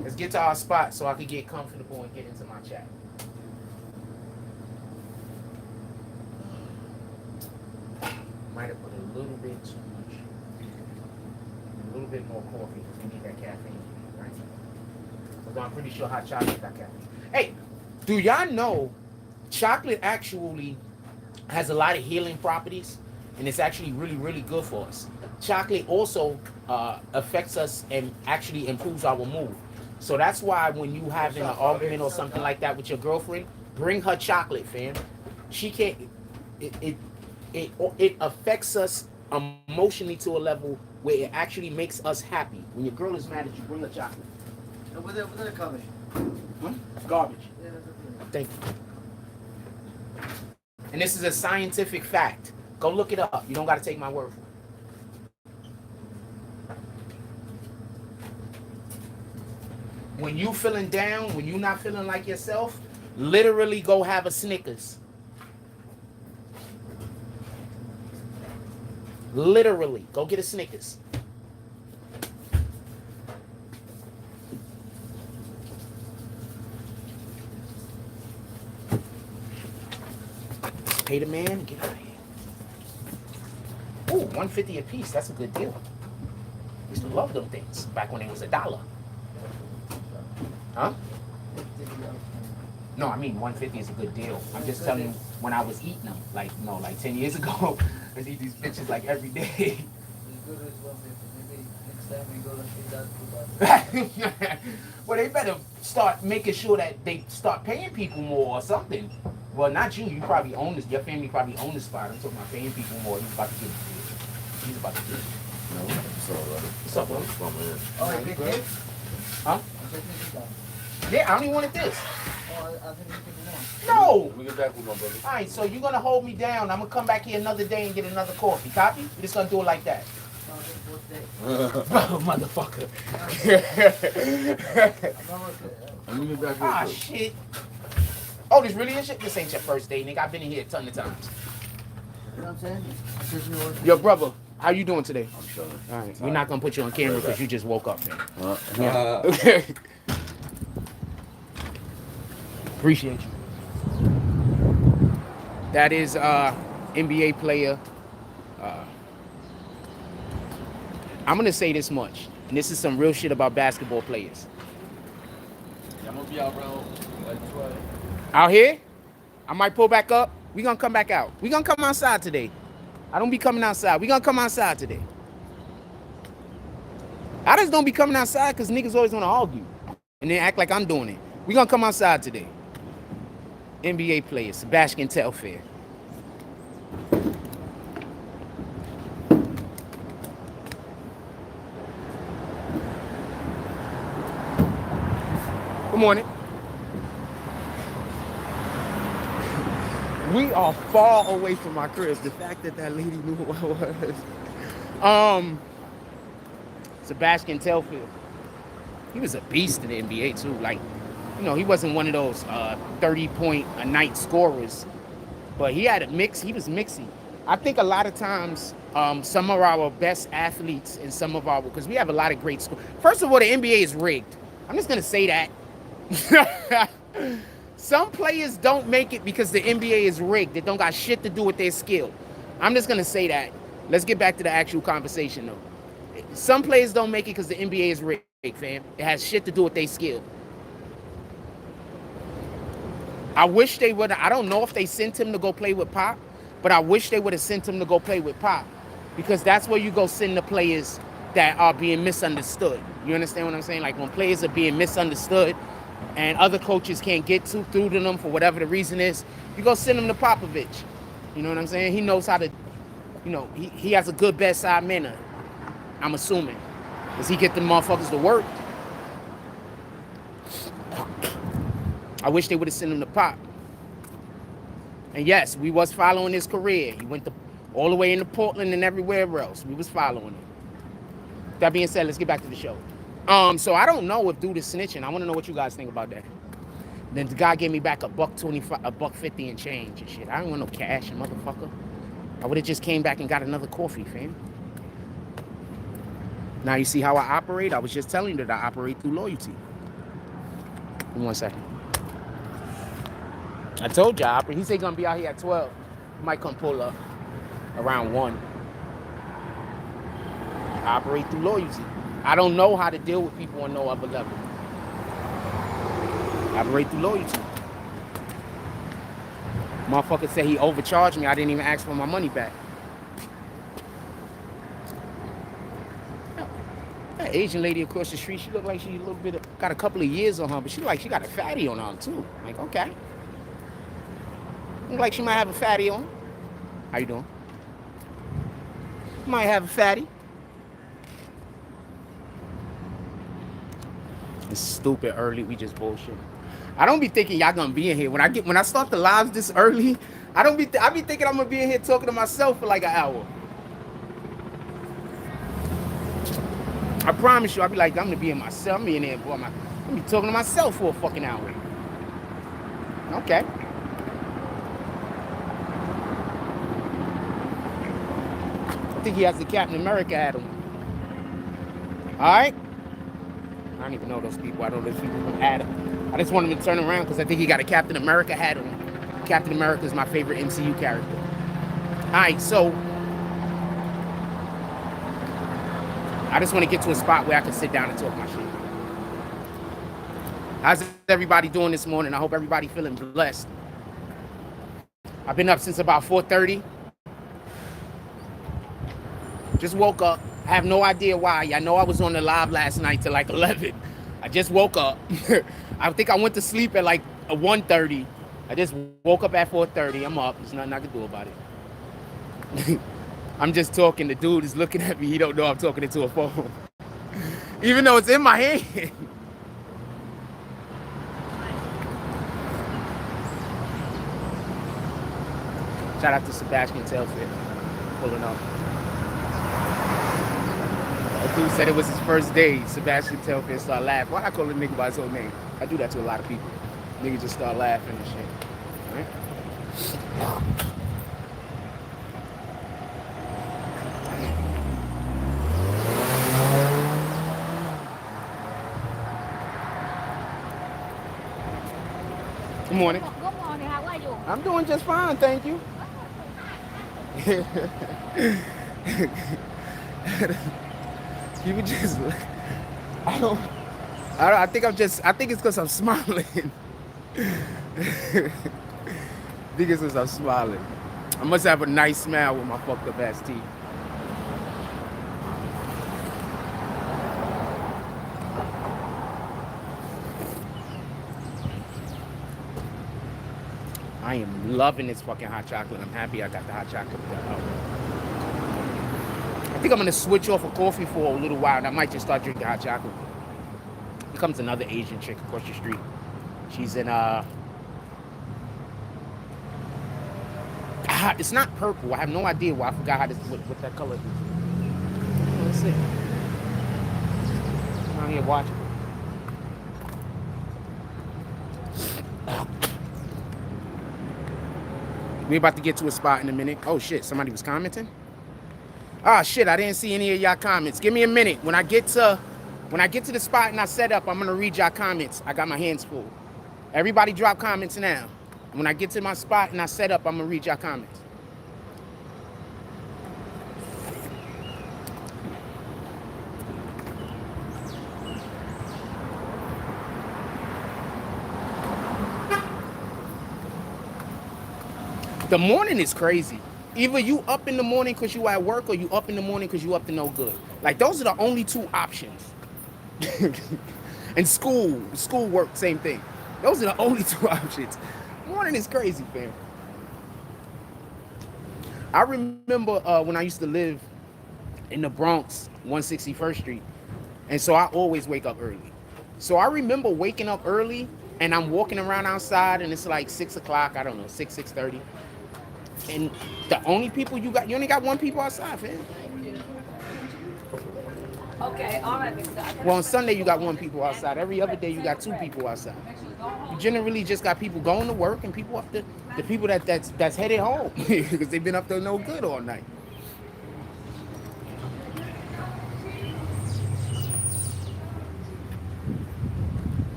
Let's get to our spot so I can get comfortable and get into my chat. Might have put a little bit too much. A little bit more coffee because we need that caffeine, right? Although I'm pretty sure hot chocolate got caffeine. Hey, do y'all know chocolate actually has a lot of healing properties, and it's actually really, really good for us. Chocolate also affects us and actually improves our mood. So that's why when you having an argument or something like that with your girlfriend, bring her chocolate, fam. She can't. It affects us emotionally to a level where it actually makes us happy. When your girl is mad at you, bring her chocolate. What's that garbage? Huh? Garbage. Yeah, that's okay. Thank you. And this is a scientific fact. Go look it up. You don't got to take my word for it. When you feeling down, when you not feeling like yourself, literally go have a Snickers. Literally, go get a Snickers. Pay the man, get out of here. Ooh, $1.50 a piece. That's a good deal. Used to love them things back when it was $1. Huh? No, I mean $1.50 is a good deal. I'm just telling you when I was eating them, like 10 years ago, I eat these bitches like every day. It's good as well. Maybe next time we go and see that. Well, they better start making sure that they start paying people more or something. Well, not you. You probably own this. Your family probably own the spot. I'm talking about paying people more. He's about to get it. He's about to get it. No, it's all right. What's up, bro? Oh, you get it? Huh? Yeah, I only wanted this. Oh, I think you can more. No. Let me get back with my brother. All right, so you're gonna hold me down. I'm gonna come back here another day and get another coffee. Copy? We're just gonna do it like that. No, this fourth day. Motherfucker. Let me get back Ah, with you. shit. Oh, this really is shit? This ain't your first day, nigga. I've been in here a ton of times. You know what I'm saying? Since you were- Yo, brother, how you doing today? I'm chilling. All right, we're not gonna put you on camera because you just woke up, man. Yeah. Okay. Appreciate you. That is NBA player. I'm gonna say this much, and this is some real shit about basketball players. I'm gonna be out around like 12. Out here, I might pull back up. We gonna come back out. We gonna come outside today. I don't be coming outside. We gonna come outside today. I just don't be coming outside because niggas always wanna argue and then act like I'm doing it. We gonna come outside today. NBA player, Sebastian Telfair. Good morning. We are far away from my crib. The fact that that lady knew who I was. Sebastian Telfair. He was a beast in the NBA too. Like, you know, he wasn't one of those 30-point-a-night scorers, but he had a mix. He was mixy. I think a lot of times some of our best athletes and some of our, because we have a lot of great scores. First of all, the NBA is rigged. I'm just going to say that. Some players don't make it because the NBA is rigged. It don't got shit to do with their skill. I'm just going to say that. Let's get back to the actual conversation, though. Some players don't make it because the NBA is rigged, fam. It has shit to do with their skill. I wish they would. I don't know if they sent him to go play with Pop, but I wish they would have sent him to go play with Pop, because that's where you go send the players that are being misunderstood. You understand what I'm saying? Like when players are being misunderstood and other coaches can't get through to them for whatever the reason is, you go send them to Popovich. You know what I'm saying? He knows how to, you know, he has a good bedside manner, I'm assuming. Does he get the motherfuckers to work? I wish they would have sent him to Pop. And yes, we was following his career. He went all the way into Portland and everywhere else. We was following him. That being said, let's get back to the show. So I don't know if dude is snitching. I want to know what you guys think about that. Then the guy gave me back $1.25, $1.50 and change and shit. I don't want no cash, motherfucker. I would have just came back and got another coffee, fam. Now you see how I operate? I was just telling you that I operate through loyalty. Give me 1 second. I told you I operate. He said he's gonna be out here at 12. He might come pull up around 1. I operate through loyalty. I don't know how to deal with people on no other level. I operate through loyalty. Motherfucker said he overcharged me. I didn't even ask for my money back. That Asian lady across the street, she looked like she got a couple of years on her, but she looked like she got a fatty on her too. Like, okay. Look like she might have a fatty on. How you doing? Might have a fatty. It's stupid early. We just bullshit. I don't be thinking y'all gonna be in here. When I start the lives this early, I be thinking I'm gonna be in here talking to myself for like an hour. I promise you, I'll be like, I'm gonna be in myself. I'm be in there, boy. I'm be talking to myself for a fucking hour. Okay. I think he has the Captain America hat on. All right. I don't even know those people. I don't know those people from Adam. I just want him to turn around because I think he got a Captain America hat on. Captain America is my favorite MCU character. All right, so I just want to get to a spot where I can sit down and talk my shit. How's everybody doing this morning? I hope everybody feeling blessed. I've been up since about 4:30. Just woke up. I have no idea why. I know I was on the live last night till like 11. I just woke up. I think I went to sleep at like 1:30. I just woke up at 4:30. I'm up. There's nothing I can do about it. I'm just talking. The dude is looking at me. He don't know I'm talking into a phone. Even though it's in my hand. Shout out to Sebastian Telfair pulling up. A dude said it was his first day. Sebastian Telfair started laughing. Why I call a nigga by his whole name? I do that to a lot of people. Niggas just start laughing and shit. Right? Good morning. Good morning. How are you? I'm doing just fine, thank you. People just, I think it's because I'm smiling. I think it's because I'm smiling. I must have a nice smile with my fucked up ass teeth. I am loving this fucking hot chocolate. I'm happy I got the hot chocolate. I think I'm gonna switch off of coffee for a little while and I might just start drinking hot chocolate. Here comes another Asian chick across the street. She's in it's not purple. I have no idea why. I forgot how this what that color is. Let's see. I'm out here watching. We about to get to a spot in a minute. Oh shit, somebody was commenting? Ah shit, I didn't see any of y'all comments. Give me a minute. When I get to the spot and I set up, I'm gonna read y'all comments. I got my hands full. Everybody drop comments now. When I get to my spot and I set up, I'm gonna read y'all comments. The morning is crazy. Either you up in the morning because you at work or you up in the morning because you up to no good. Like, those are the only two options. And school work, same thing. Those are the only two options. Morning is crazy, fam. I remember when I used to live in the Bronx, 161st Street. And so I always wake up early. So I remember waking up early and I'm walking around outside and it's like 6 o'clock, I don't know, 6:30. And the only people you only got one people outside, fam. Okay, all right. Well, on Sunday you got one people outside. Every other day you got two people outside. You generally just got people going to work and people up the people that's headed home because they've been up there no good all night.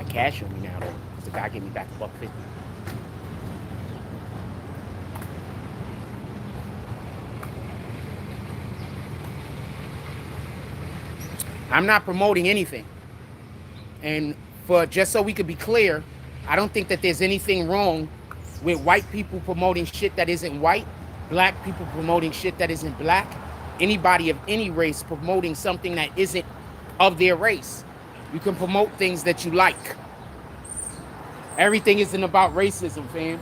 Cash on me now though. The guy gave me back $1.50. I'm not promoting anything. And just so we could be clear, I don't think that there's anything wrong with white people promoting shit that isn't white, black people promoting shit that isn't black, anybody of any race promoting something that isn't of their race. You can promote things that you like. Everything isn't about racism, fam.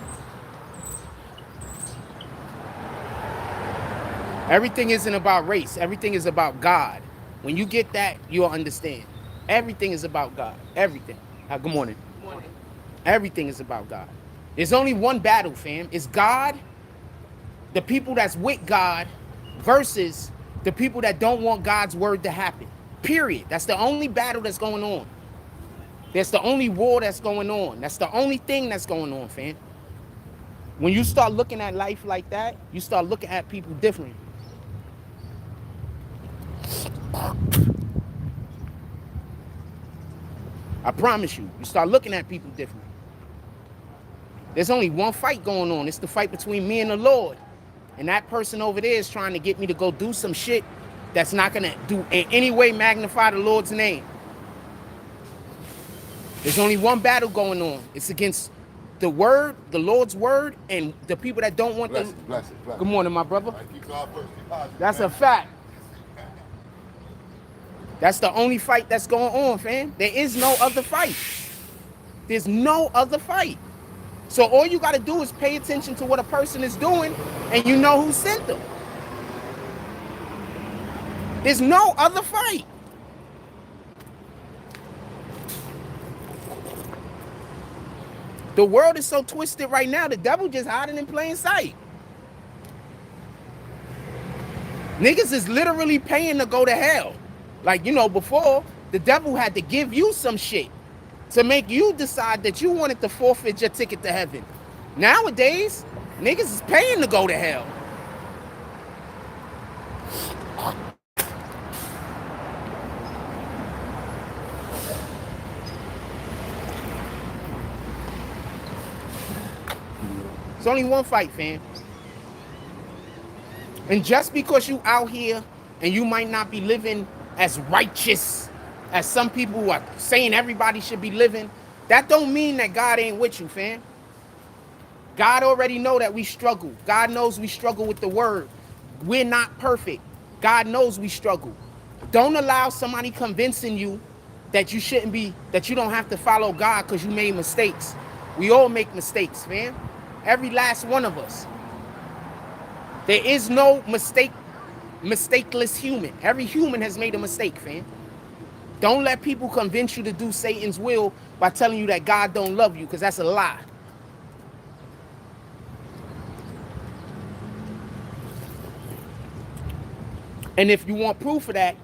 Everything isn't about race. Everything is about God. When you get that, you'll understand. Everything is about God. Everything. Good morning. Morning. Everything is about God. There's only one battle, fam. It's God, the people that's with God, versus the people that don't want God's word to happen. Period. That's the only battle that's going on. That's the only war that's going on. That's the only thing that's going on, fam. When you start looking at life like that, you start looking at people different. I promise you, you start looking at people different. There's only one fight going on. It's the fight between me and the Lord. And that person over there is trying to get me to go do some shit that's not going to do in any way magnify the Lord's name. There's only one battle going on. It's against the word, the Lord's word, and the people that don't want Bless them. it, bless it, bless it. Good morning, my brother. All right, keep God first, keep positive, That's man. a fact. That's the only fight that's going on, fam. There is no other fight. There's no other fight. So all you got to do is pay attention to what a person is doing, and you know who sent them. There's no other fight. The world is so twisted right now, the devil just hiding in plain sight. Niggas is literally paying to go to hell. Like, you know, before, the devil had to give you some shit to make you decide that you wanted to forfeit your ticket to heaven. Nowadays, niggas is paying to go to hell. It's only one fight, fam. And just because you out here and you might not be living as righteous as some people are saying everybody should be living, that don't mean that God ain't with you, fam. God already know that we struggle. God knows we struggle with the word. We're not perfect. God knows we struggle. Don't allow somebody convincing you that you shouldn't be, that you don't have to follow God because you made mistakes. We all make mistakes, fam. Every last one of us. There is no mistakeless human. Every human has made a mistake, fam. Don't let people convince you to do Satan's will by telling you that God don't love you, because that's a lie. And if you want proof of that,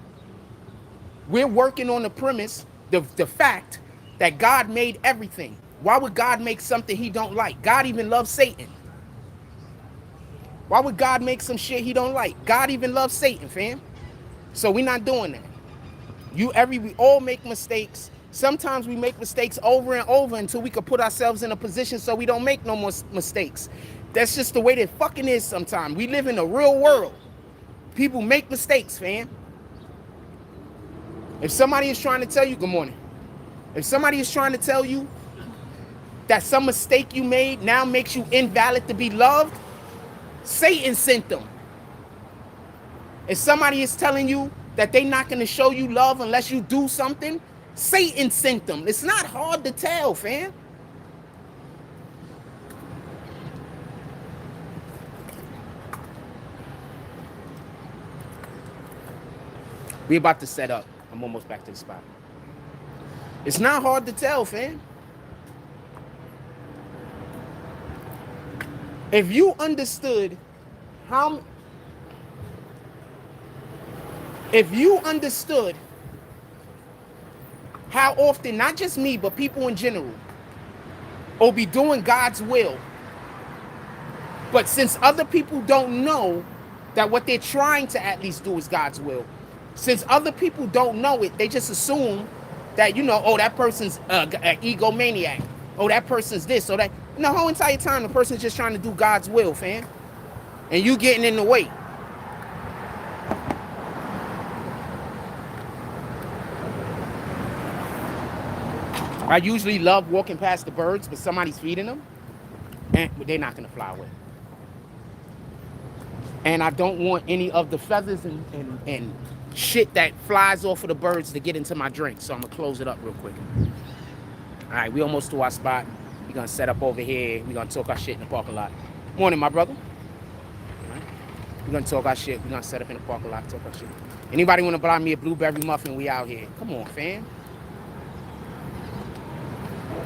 we're working on the premise, the fact that God made everything. Why would God make something he don't like? God even loves Satan. Why would God make some shit he don't like? God even loves Satan, fam. So we're not doing that. We all make mistakes. Sometimes we make mistakes over and over until we can put ourselves in a position so we don't make no more mistakes. That's just the way that fucking is sometimes. We live in a real world. People make mistakes, fam. If somebody is trying to tell you, good morning. If somebody is trying to tell you that some mistake you made now makes you invalid to be loved, Satan sent them. If somebody is telling you that they're not going to show you love unless you do something, Satan sent them. It's not hard to tell, fam. We about to set up. I'm almost back to the spot. It's not hard to tell, fam. If you understood how often, not just me, but people in general, will be doing God's will, but since other people don't know that what they're trying to at least do is God's will, since other people don't know it, they just assume that, you know, oh, that person's an egomaniac. Oh, that person's this or that. And the whole entire time, the person's just trying to do God's will, fam. And you getting in the way. I usually love walking past the birds, but somebody's feeding them, and they're not going to fly away. And I don't want any of the feathers and shit that flies off of the birds to get into my drink, so I'm going to close it up real quick. All right, we almost to our spot. We're going to set up over here. We're going to talk our shit in the parking lot. Morning, my brother. All right. We're gonna talk our shit. We're gonna set up in the parking lot, talk our shit. Anybody wanna buy me a blueberry muffin? We out here. Come on, fam.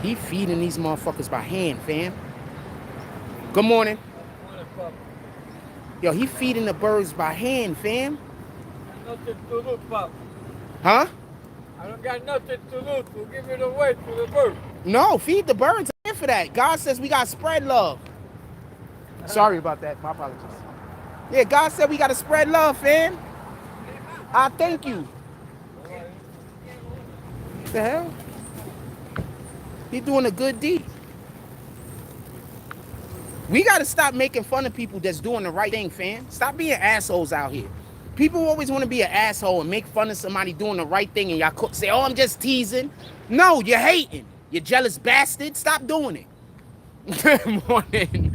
He feeding these motherfuckers by hand, fam. Good morning. Yo, he feeding the birds by hand, fam. Nothing to do, Pop. Huh? I don't got nothing to do to give it away to the bird. No, feed the birds. I'm here for that. God says we gotta spread love. Sorry about that. My apologies. Yeah, God said we gotta spread love, fam. I thank you. What the hell? He doing a good deed. We gotta stop making fun of people that's doing the right thing, fam. Stop being assholes out here. People always want to be an asshole and make fun of somebody doing the right thing, and y'all say, "Oh, I'm just teasing." No, you're hating. You jealous bastard. Stop doing it. Good morning.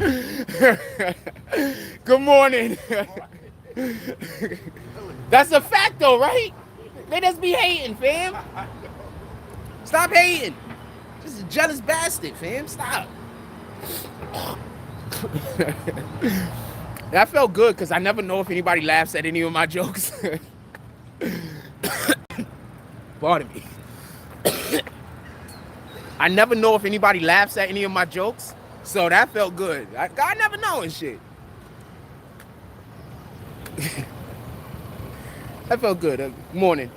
Good morning. That's a fact, though, right? They just be hating, fam. Stop hating. Just a jealous bastard, fam. Stop. That felt good because I never know if anybody laughs at any of my jokes. Pardon me. I never know if anybody laughs at any of my jokes, so that felt good. I never know and shit. That felt good. Morning.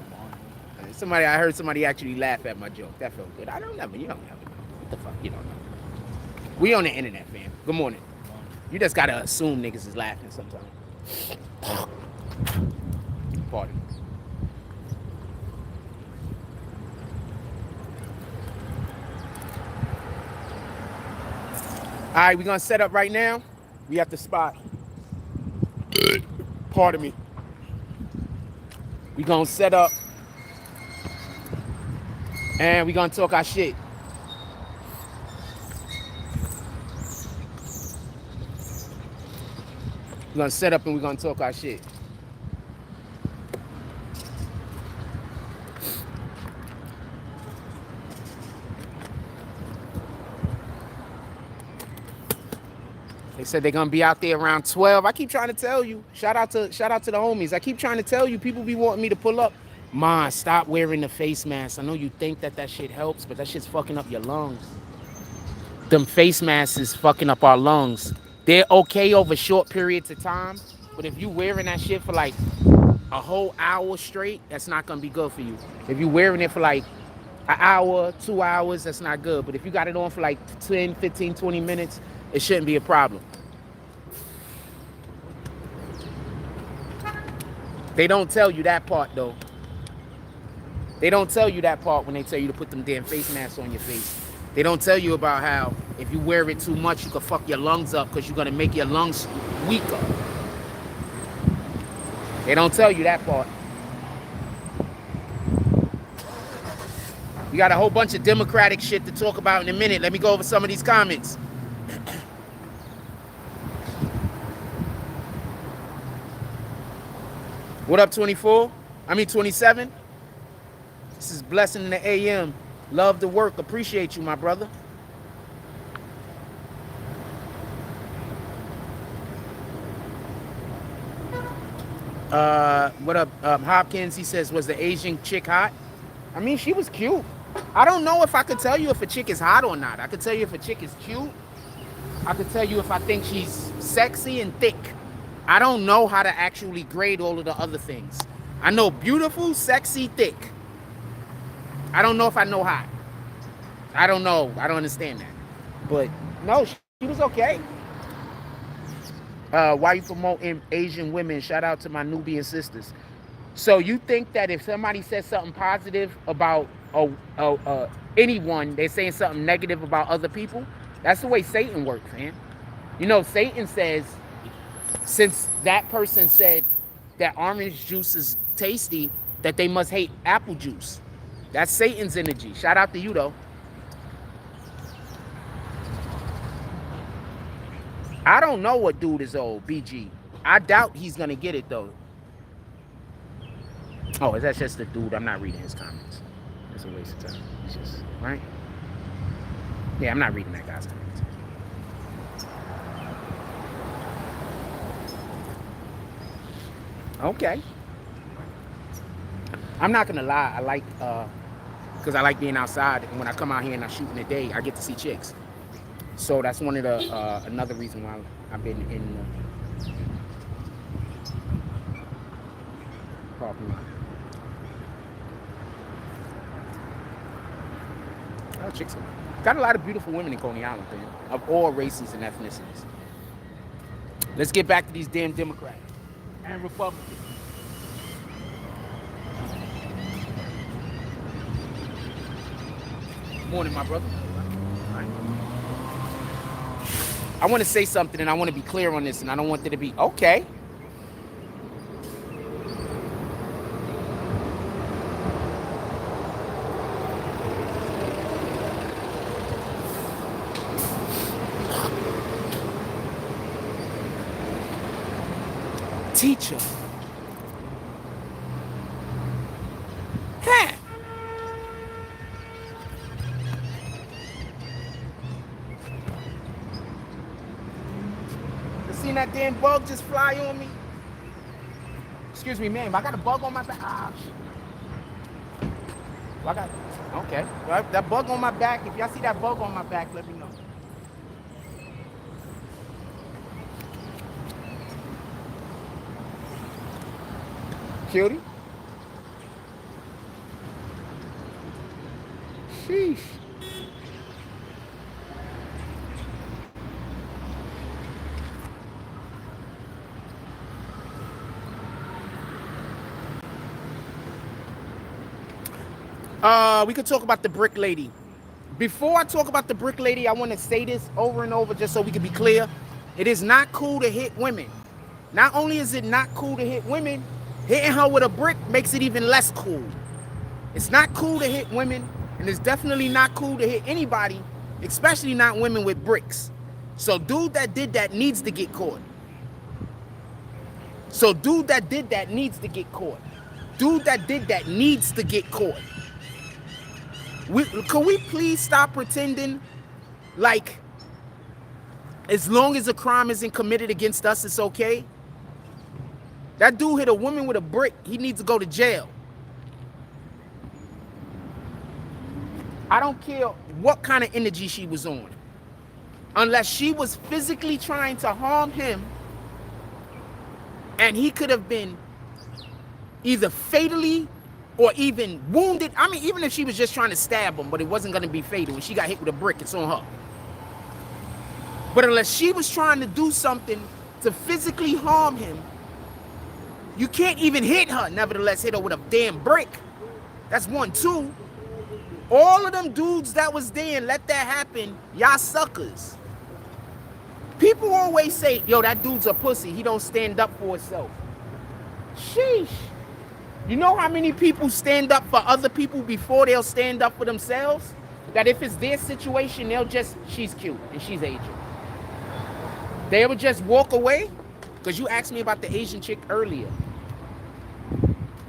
I heard somebody actually laugh at my joke. That felt good. You don't never know. What the fuck? You don't know. We on the internet, fam. Good morning. You just gotta assume niggas is laughing sometimes. Pardon. All right, we're gonna set up right now. We at the spot. Pardon me. We gonna set up and we gonna talk our shit. We're gonna set up and we're gonna talk our shit. They said they're gonna be out there around 12. I keep trying to tell you. Shout out to the homies. I keep trying to tell you. People be wanting me to pull up. Ma, stop wearing the face mask. I know you think that shit helps, but that shit's fucking up your lungs. Them face masks is fucking up our lungs. They're okay over short periods of time, but if you wearing that shit for like a whole hour straight, that's not gonna be good for you. If you wearing it for like an hour, 2 hours, that's not good. But if you got it on for like 10, 15, 20 minutes, it shouldn't be a problem. They don't tell you that part though. They don't tell you that part when they tell you to put them damn face masks on your face. They don't tell you about how if you wear it too much, you can fuck your lungs up because you're gonna make your lungs weaker. They don't tell you that part. We got a whole bunch of Democratic shit to talk about in a minute. Let me go over some of these comments. What up, 24? 27? This is Blessing in the AM. Love the work. Appreciate you, my brother. What up, Hopkins? He says, was the Asian chick hot? I mean, she was cute. I don't know if I could tell you if a chick is hot or not. I could tell you if a chick is cute. I could tell you if I think she's sexy and thick. I don't know how to actually grade all of the other things. I know beautiful, sexy, thick. I don't know if I know hot. I don't know. I don't understand that. But no, she was okay. Why you promoting Asian women? Shout out to my Nubian sisters. So you think that if somebody says something positive about anyone, they're saying something negative about other people? That's the way Satan works, man. You know, Satan says, since that person said that orange juice is tasty, that they must hate apple juice. That's Satan's energy. Shout out to you, though. I don't know what dude is old, BG. I doubt he's going to get it, though. Oh, that's just the dude. I'm not reading his comments. It's a waste of time. It's just, right? Yeah, I'm not reading that guy's comments. Okay. I'm not gonna lie. I like because I like being outside, and when I come out here and I shoot in the day, I get to see chicks. So that's one of the another reason why I've been in the parking lot. Oh, chicks. Got a lot of beautiful women in Coney Island, man, of all races and ethnicities. Let's get back to these damn Democrats and Republicans. Morning, my brother. I want to say something, and I want to be clear on this, and I don't want there to be, okay. Teacher. Huh. You seen that damn bug just fly on me? Excuse me, ma'am. I got a bug on my back. Ah, shit. Well, I got. Okay. Well, that bug on my back. If y'all see that bug on my back, let me know. Cutie? Sheesh. We could talk about the brick lady. Before I talk about the brick lady, I want to say this over and over just so we can be clear. It is not cool to hit women. Not only is it not cool to hit women, hitting her with a brick makes it even less cool. It's not cool to hit women, and it's definitely not cool to hit anybody, especially not women with bricks. So dude that did that needs to get caught. Dude that did that needs to get caught. Could we please stop pretending like as long as a crime isn't committed against us, it's okay? That dude hit a woman with a brick. He needs to go to jail. I don't care what kind of energy she was on. Unless she was physically trying to harm him, and he could have been either fatally or even wounded. I mean, even if she was just trying to stab him, but it wasn't going to be fatal, and she got hit with a brick, it's on her. But unless she was trying to do something to physically harm him, you can't even hit her, nevertheless hit her with a damn brick. That's 1, 2. All of them dudes that was there and let that happen, y'all suckers. People always say, yo, that dude's a pussy. He don't stand up for himself. Sheesh. You know how many people stand up for other people before they'll stand up for themselves? That if it's their situation, they'll just, she's cute and she's Asian. They would just walk away? Because you asked me about the Asian chick earlier.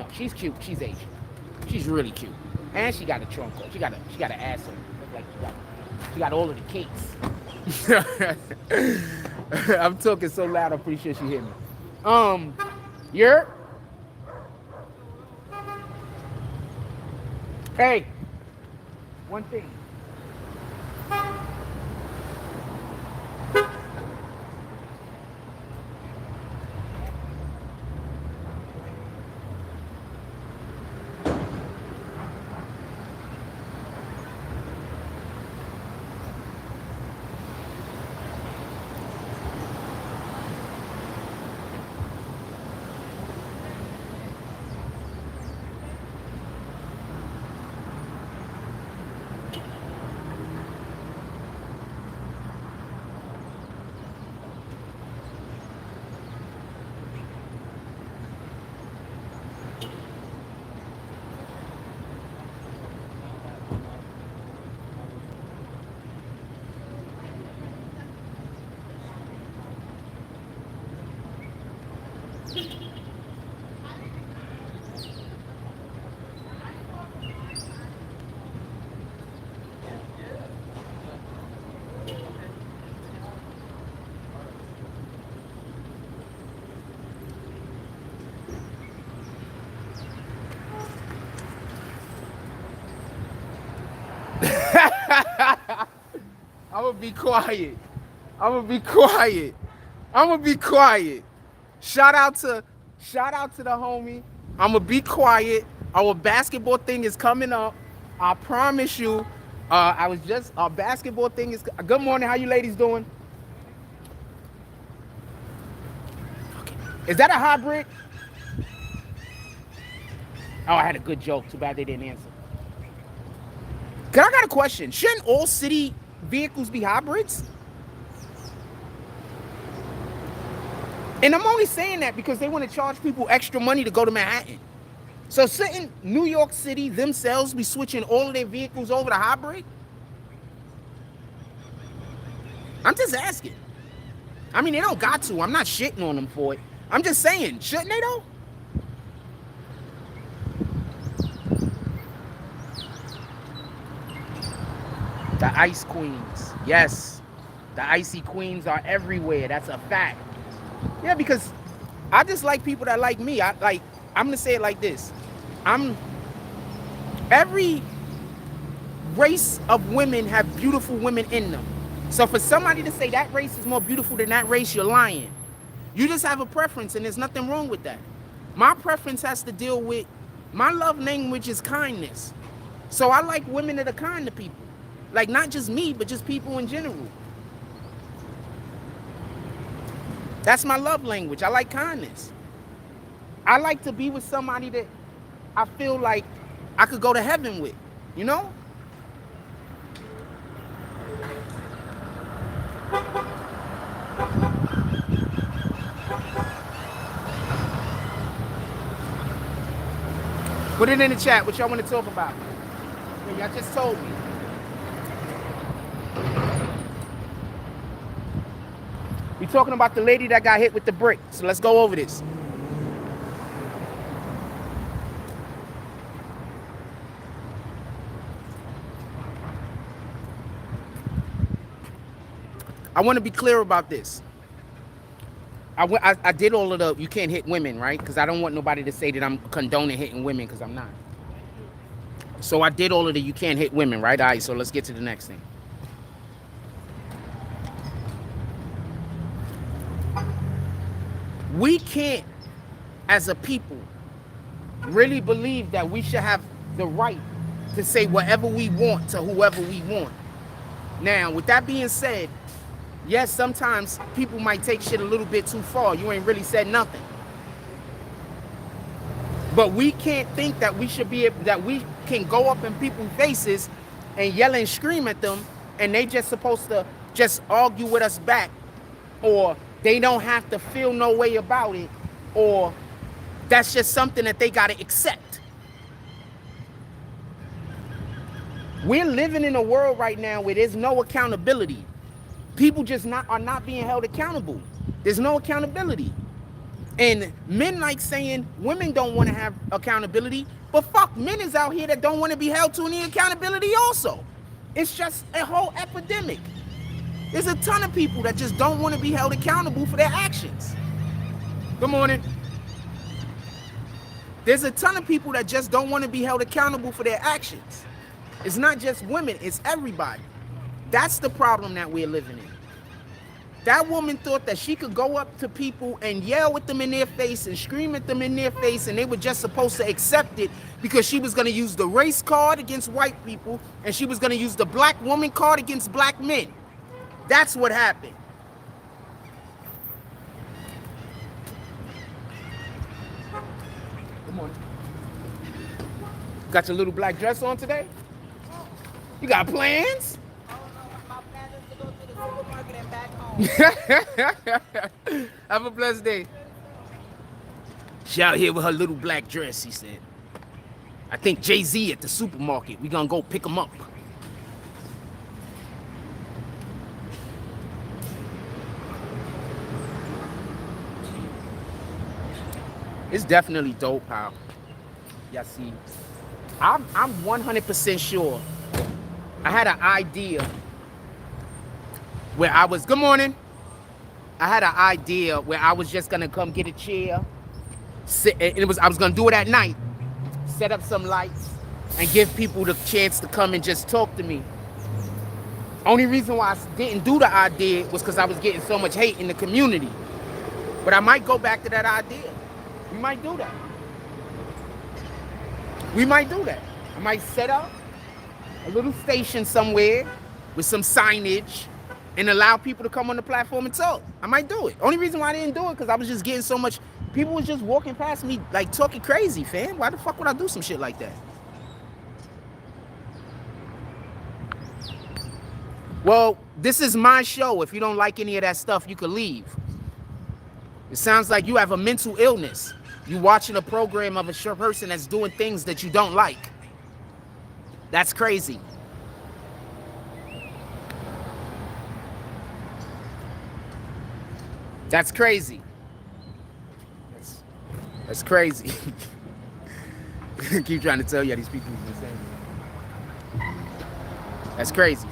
No, she's cute. She's Asian. She's really cute. And she got a trunk on. She got an ass on. Look like she got all of the cakes. I'm talking so loud, I'm pretty sure she hear me. You're? Hey, one thing. I'm gonna be quiet. I'm gonna be quiet. I'm gonna be quiet. Shout out to the homie. I'm gonna be quiet. Our basketball thing is coming up. I promise you. Our basketball thing is. Good morning. How you ladies doing? Okay. Is that a hybrid? Oh, I had a good joke. Too bad they didn't answer. I got a question. Shouldn't all city vehicles be hybrids? And I'm only saying that because they want to charge people extra money to go to Manhattan. So shouldn't New York City themselves be switching all of their vehicles over to hybrid? I'm just asking. I mean, they don't got to. I'm not shitting on them for it. I'm just saying, shouldn't they though? The ice queens. Yes. The icy queens are everywhere. That's a fact. Yeah, because I just like people that like me. I'm gonna say it like this. Every race of women have beautiful women in them. So for somebody to say that race is more beautiful than that race, you're lying. You just have a preference, and there's nothing wrong with that. My preference has to deal with, my love language is kindness. So I like women that are kind to people. Like, not just me, but just people in general. That's my love language. I like kindness. I like to be with somebody that I feel like I could go to heaven with, you know? Put it in the chat what y'all want to talk about. Yeah, y'all just told me. We're talking about the lady that got hit with the brick. So let's go over this. I want to be clear about this. I did all of the you can't hit women, right? Because I don't want nobody to say that I'm condoning hitting women, because I'm not. So I did all of the you can't hit women, right? All right, so let's get to the next thing. We can't, as a people, really believe that we should have the right to say whatever we want to whoever we want. Now, with that being said, yes, sometimes people might take shit a little bit too far. You ain't really said nothing. But we can't think that we should be able, that we can go up in people's faces and yell and scream at them, and they just supposed to just argue with us back, or they don't have to feel no way about it, or that's just something that they got to accept. We're living in a world right now where there's no accountability. People just are not being held accountable. There's no accountability. And men like saying women don't want to have accountability, but fuck, men is out here that don't want to be held to any accountability also. It's just a whole epidemic. There's a ton of people that just don't want to be held accountable for their actions. Good morning. There's a ton of people that just don't want to be held accountable for their actions. It's not just women, it's everybody. That's the problem that we're living in. That woman thought that she could go up to people and yell at them in their face and scream at them in their face, and they were just supposed to accept it because she was going to use the race card against white people, and she was going to use the black woman card against black men. That's what happened. Good morning. Got your little black dress on today? You got plans? My plan is to go to the supermarket and back home. Have a blessed day. She out here with her little black dress, he said. I think Jay-Z at the supermarket. We gonna go pick him up. It's definitely dope how y'all see. I'm 100% sure. I had an idea where I was, good morning. I had an idea where I was just gonna come get a chair, sit, and I was gonna do it at night, set up some lights, and give people the chance to come and just talk to me. Only reason why I didn't do the idea was because I was getting so much hate in the community. But I might go back to that idea. We might do that. We might do that. I might set up a little station somewhere with some signage and allow people to come on the platform and talk. I might do it. Only reason why I didn't do it because I was just getting so much. People was just walking past me like talking crazy, fam. Why the fuck would I do some shit like that? Well, this is my show. If you don't like any of that stuff, you could leave. It sounds like you have a mental illness. You watching a program of a sure person that's doing things that you don't like. That's crazy. That's crazy. That's crazy. I keep trying to tell you these people are insane. That's crazy.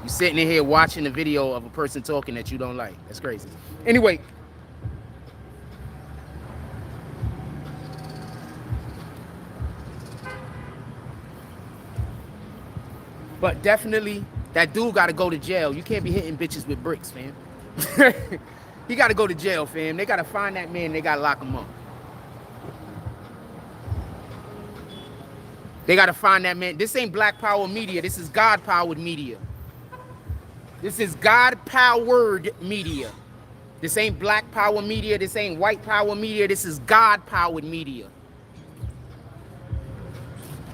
You sitting in here watching a video of a person talking that you don't like. That's crazy. Anyway. But definitely, that dude got to go to jail. You can't be hitting bitches with bricks, fam. He got to go to jail, fam. They got to find that man. They got to lock him up. They got to find that man. This ain't Black Power Media. This is God-powered media. This is God-powered media. This ain't Black Power Media. This ain't White Power Media. This is God-powered media.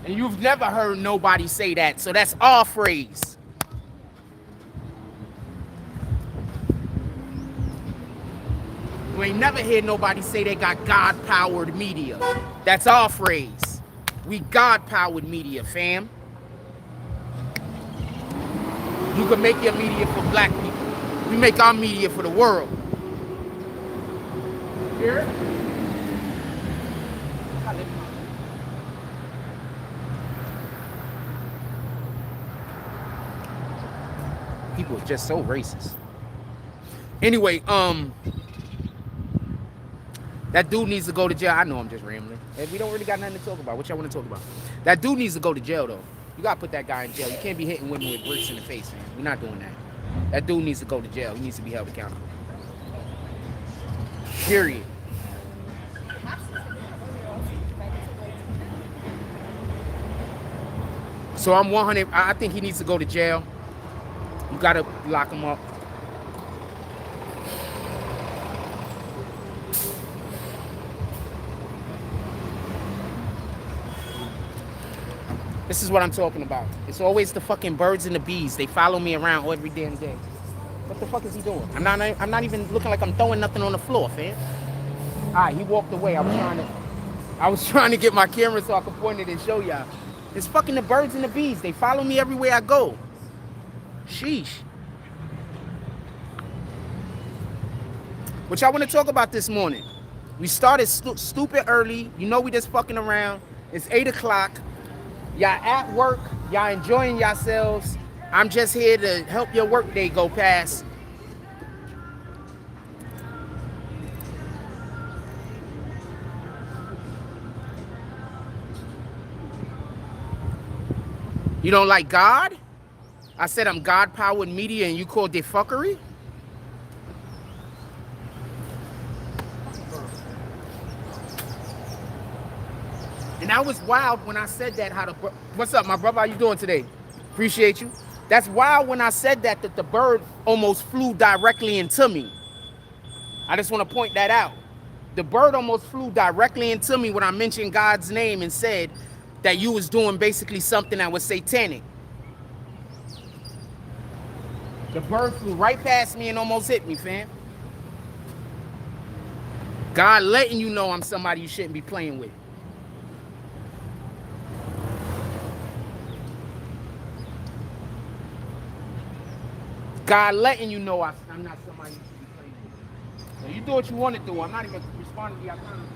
And you've never heard nobody say that, so that's our phrase. You ain't never heard nobody say they got God-powered media. That's our phrase. We God-powered media, fam. You can make your media for black people. We make our media for the world. Hear it? People are just so racist. Anyway, that dude needs to go to jail. I know I'm just rambling. And we don't really got nothing to talk about. What y'all want to talk about? That dude needs to go to jail, though. You got to put that guy in jail. You can't be hitting women with bricks in the face, man. We're not doing that. That dude needs to go to jail. He needs to be held accountable. Period. So I'm 100. I think he needs to go to jail. You got to lock him up. This is what I'm talking about. It's always the fucking birds and the bees. They follow me around every damn day. What the fuck is he doing? I'm not even looking like I'm throwing nothing on the floor, fam. All right, he walked away. I was trying to get my camera so I could point it and show y'all. It's fucking the birds and the bees. They follow me everywhere I go. Sheesh. What y'all want to talk about this morning? We started stupid early. You know we just fucking around. It's 8 o'clock. Y'all at work. Y'all enjoying yourselves. I'm just here to help your work day go past. You don't like God? I said I'm God-powered media and you called it fuckery? And that was wild when I said that. What's up, my brother? How you doing today? Appreciate you. That's wild when I said that the bird almost flew directly into me. I just want to point that out. The bird almost flew directly into me when I mentioned God's name and said that you was doing basically something that was satanic. The bird flew right past me and almost hit me, fam. God letting you know I'm somebody you shouldn't be playing with. God letting you know I'm not somebody you should be playing with. So you do what you want to do. I'm not even responding to your comments.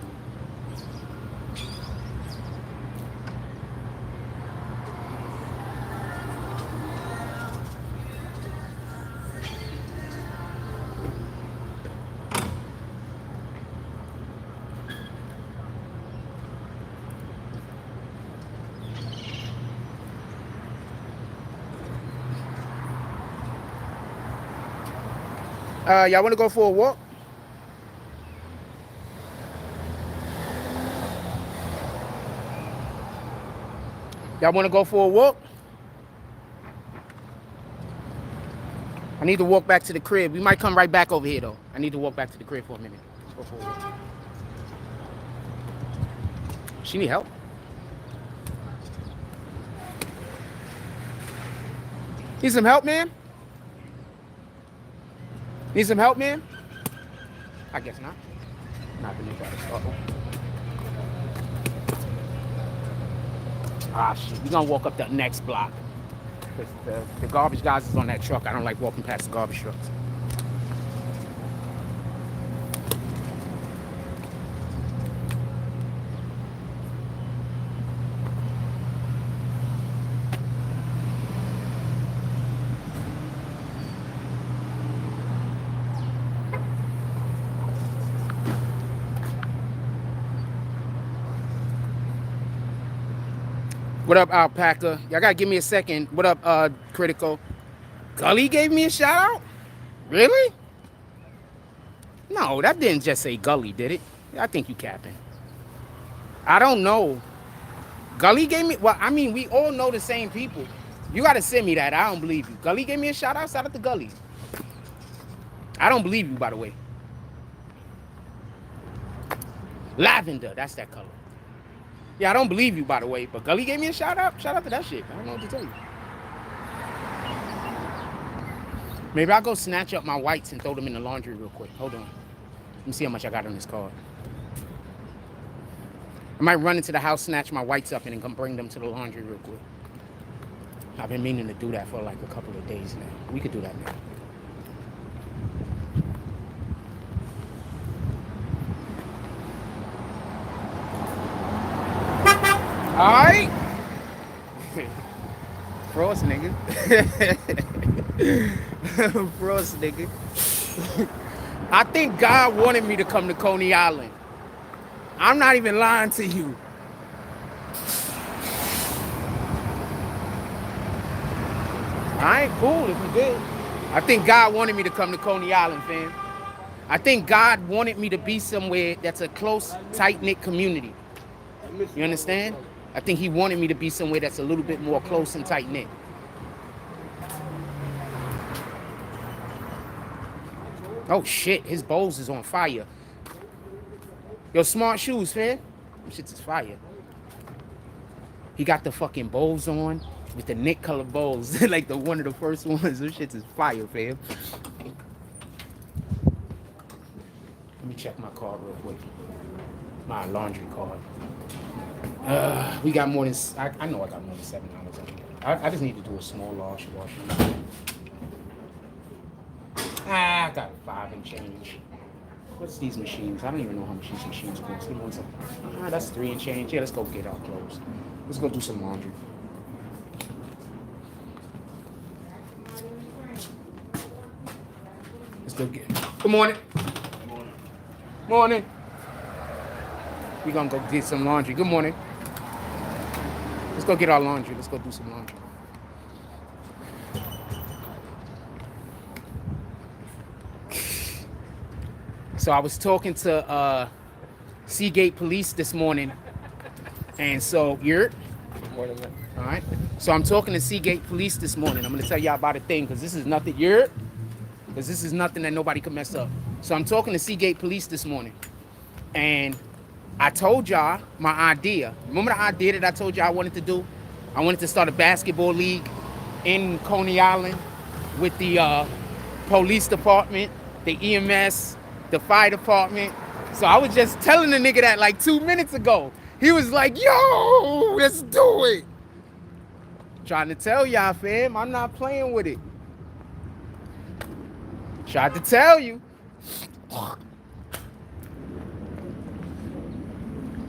Y'all want to go for a walk? Y'all want to go for a walk? I need to walk back to the crib. We might come right back over here, though. I need to walk back to the crib for a minute. Let's go for a walk. She need help? Need some help, man? Need some help, man? I guess not. Not the new product. Uh-oh. Ah, shit. We're gonna walk up the next block. Because the garbage guys is on that truck. I don't like walking past the garbage trucks. What up, Alpaca? Y'all gotta give me a second. What up, Critical? Gully gave me a shout out? Really? No, that didn't just say Gully, did it? I think you capping. I don't know. Gully gave me, well, I mean, we all know the same people. You gotta send me that. I don't believe you. Gully gave me a shout out. Shout out to Gully. I don't believe you, by the way. Lavender, that's that color. Yeah, I don't believe you, by the way, but Gully gave me a shout out. Shout out to that shit. I don't know what to tell you. Maybe I'll go snatch up my whites and throw them in the laundry real quick. Hold on. Let me see how much I got on this card. I might run into the house, snatch my whites up, and then come bring them to the laundry real quick. I've been meaning to do that for like a couple of days now. We could do that now. Alright. Frost nigga. Frost nigga. I think God wanted me to come to Coney Island. I'm not even lying to you. Alright, cool if you did. I think God wanted me to come to Coney Island, fam. I think God wanted me to be somewhere that's a close, tight-knit community. You understand? I think he wanted me to be somewhere that's a little bit more close and tight-knit. Oh, shit. His bowls is on fire. Yo, smart shoes, fam. Them shits is fire. He got the fucking bowls on with the Nick color bowls. Like the one of the first ones. Them shits is fire, fam. Let me check my card real quick. My laundry card. We got more than, I know I got more than $7 on here. I just need to do a small wash. I got 5 and change. What's these machines? I don't even know how much these machines cost. Give me one second. That's 3 and change. Yeah, let's go get our clothes. Let's go do some laundry. Let's go get. Good morning. Morning. We're gonna go get some laundry. Good morning. Let's go get our laundry. Let's go do some laundry. So I was talking to Seagate Police this morning. And so, you're... All right. So I'm talking to Seagate Police this morning. I'm going to tell y'all about a thing because this is nothing. Because this is nothing that nobody can mess up. So I'm talking to Seagate Police this morning. And I told y'all my idea. Remember the idea that I told y'all I wanted to do? I wanted to start a basketball league in Coney Island with the police department, the EMS, the fire department. So I was just telling the nigga that like 2 minutes ago. He was like, yo, let's do it. Trying to tell y'all, fam, I'm not playing with it. Tried to tell you.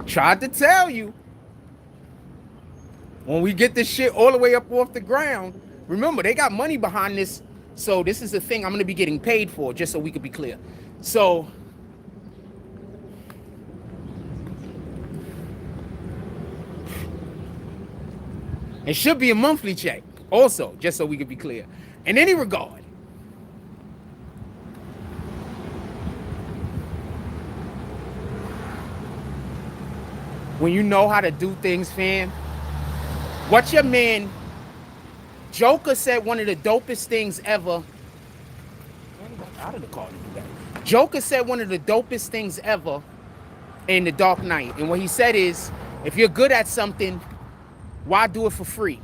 Tried to tell you. When we get this shit all the way up off the ground, remember, they got money behind this. So this is the thing I'm going to be getting paid for, just so we could be clear. So it should be a monthly check also, just so we could be clear. In any regard, when you know how to do things, fam. What your man Joker said one of the dopest things ever. Out of the car to do that. Joker said one of the dopest things ever in The Dark Knight. And what he said is, if you're good at something, why do it for free?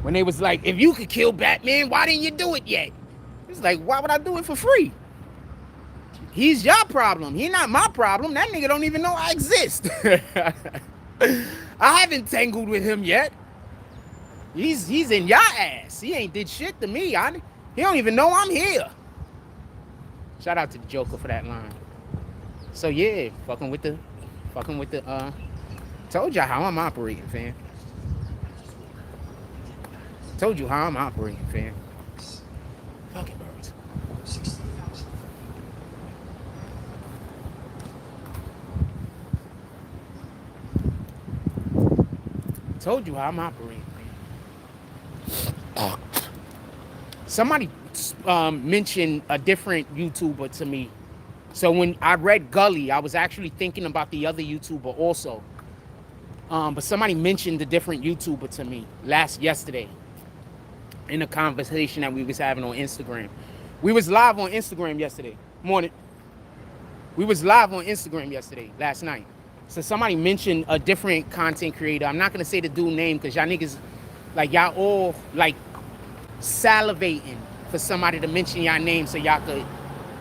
When they was like, if you could kill Batman, why didn't you do it yet? It's like, why would I do it for free? He's your problem. He not my problem. That nigga don't even know I exist. I haven't tangled with him yet. He's in your ass. He ain't did shit to me. He don't even know I'm here. Shout out to the Joker for that line. So yeah, fucking with the told y'all how I'm operating, fam. Told you how I'm operating, fam. Fucking birds. Told you how I'm operating, man. Somebody mentioned a different YouTuber to me. So when I read Gully, I was actually thinking about the other YouTuber also. But somebody mentioned a different YouTuber to me yesterday in a conversation that we was having on Instagram. We was live on Instagram yesterday morning. We was live on Instagram yesterday, last night. So somebody mentioned a different content creator. I'm not gonna say the dude's name because y'all niggas, like y'all all like salivating for somebody to mention y'all name so y'all could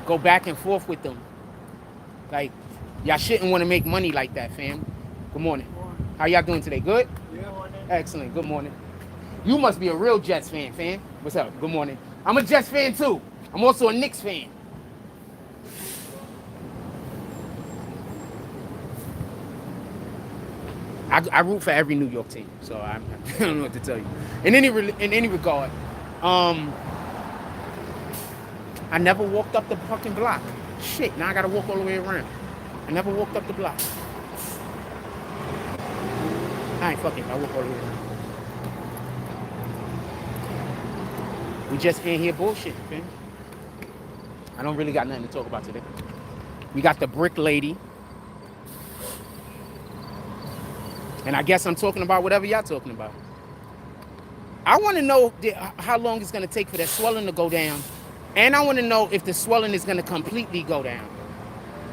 go back and forth with them. Like, y'all shouldn't want to make money like that, fam. Good morning. How y'all doing today? Good? Good morning. Excellent. Good morning. You must be a real Jets fan, fam. What's up? Good morning. I'm a Jets fan too. I'm also a Knicks fan. I root for every New York team, so I don't know what to tell you. In any regard, I never walked up the fucking block. Shit, now I gotta walk all the way around. I never walked up the block. I ain't fucking. I walk all the way around. We just in here bullshit, man. I don't really got nothing to talk about today. We got the brick lady. And I guess I'm talking about whatever y'all talking about. I want to know how long it's going to take for that swelling to go down. And I want to know if the swelling is going to completely go down.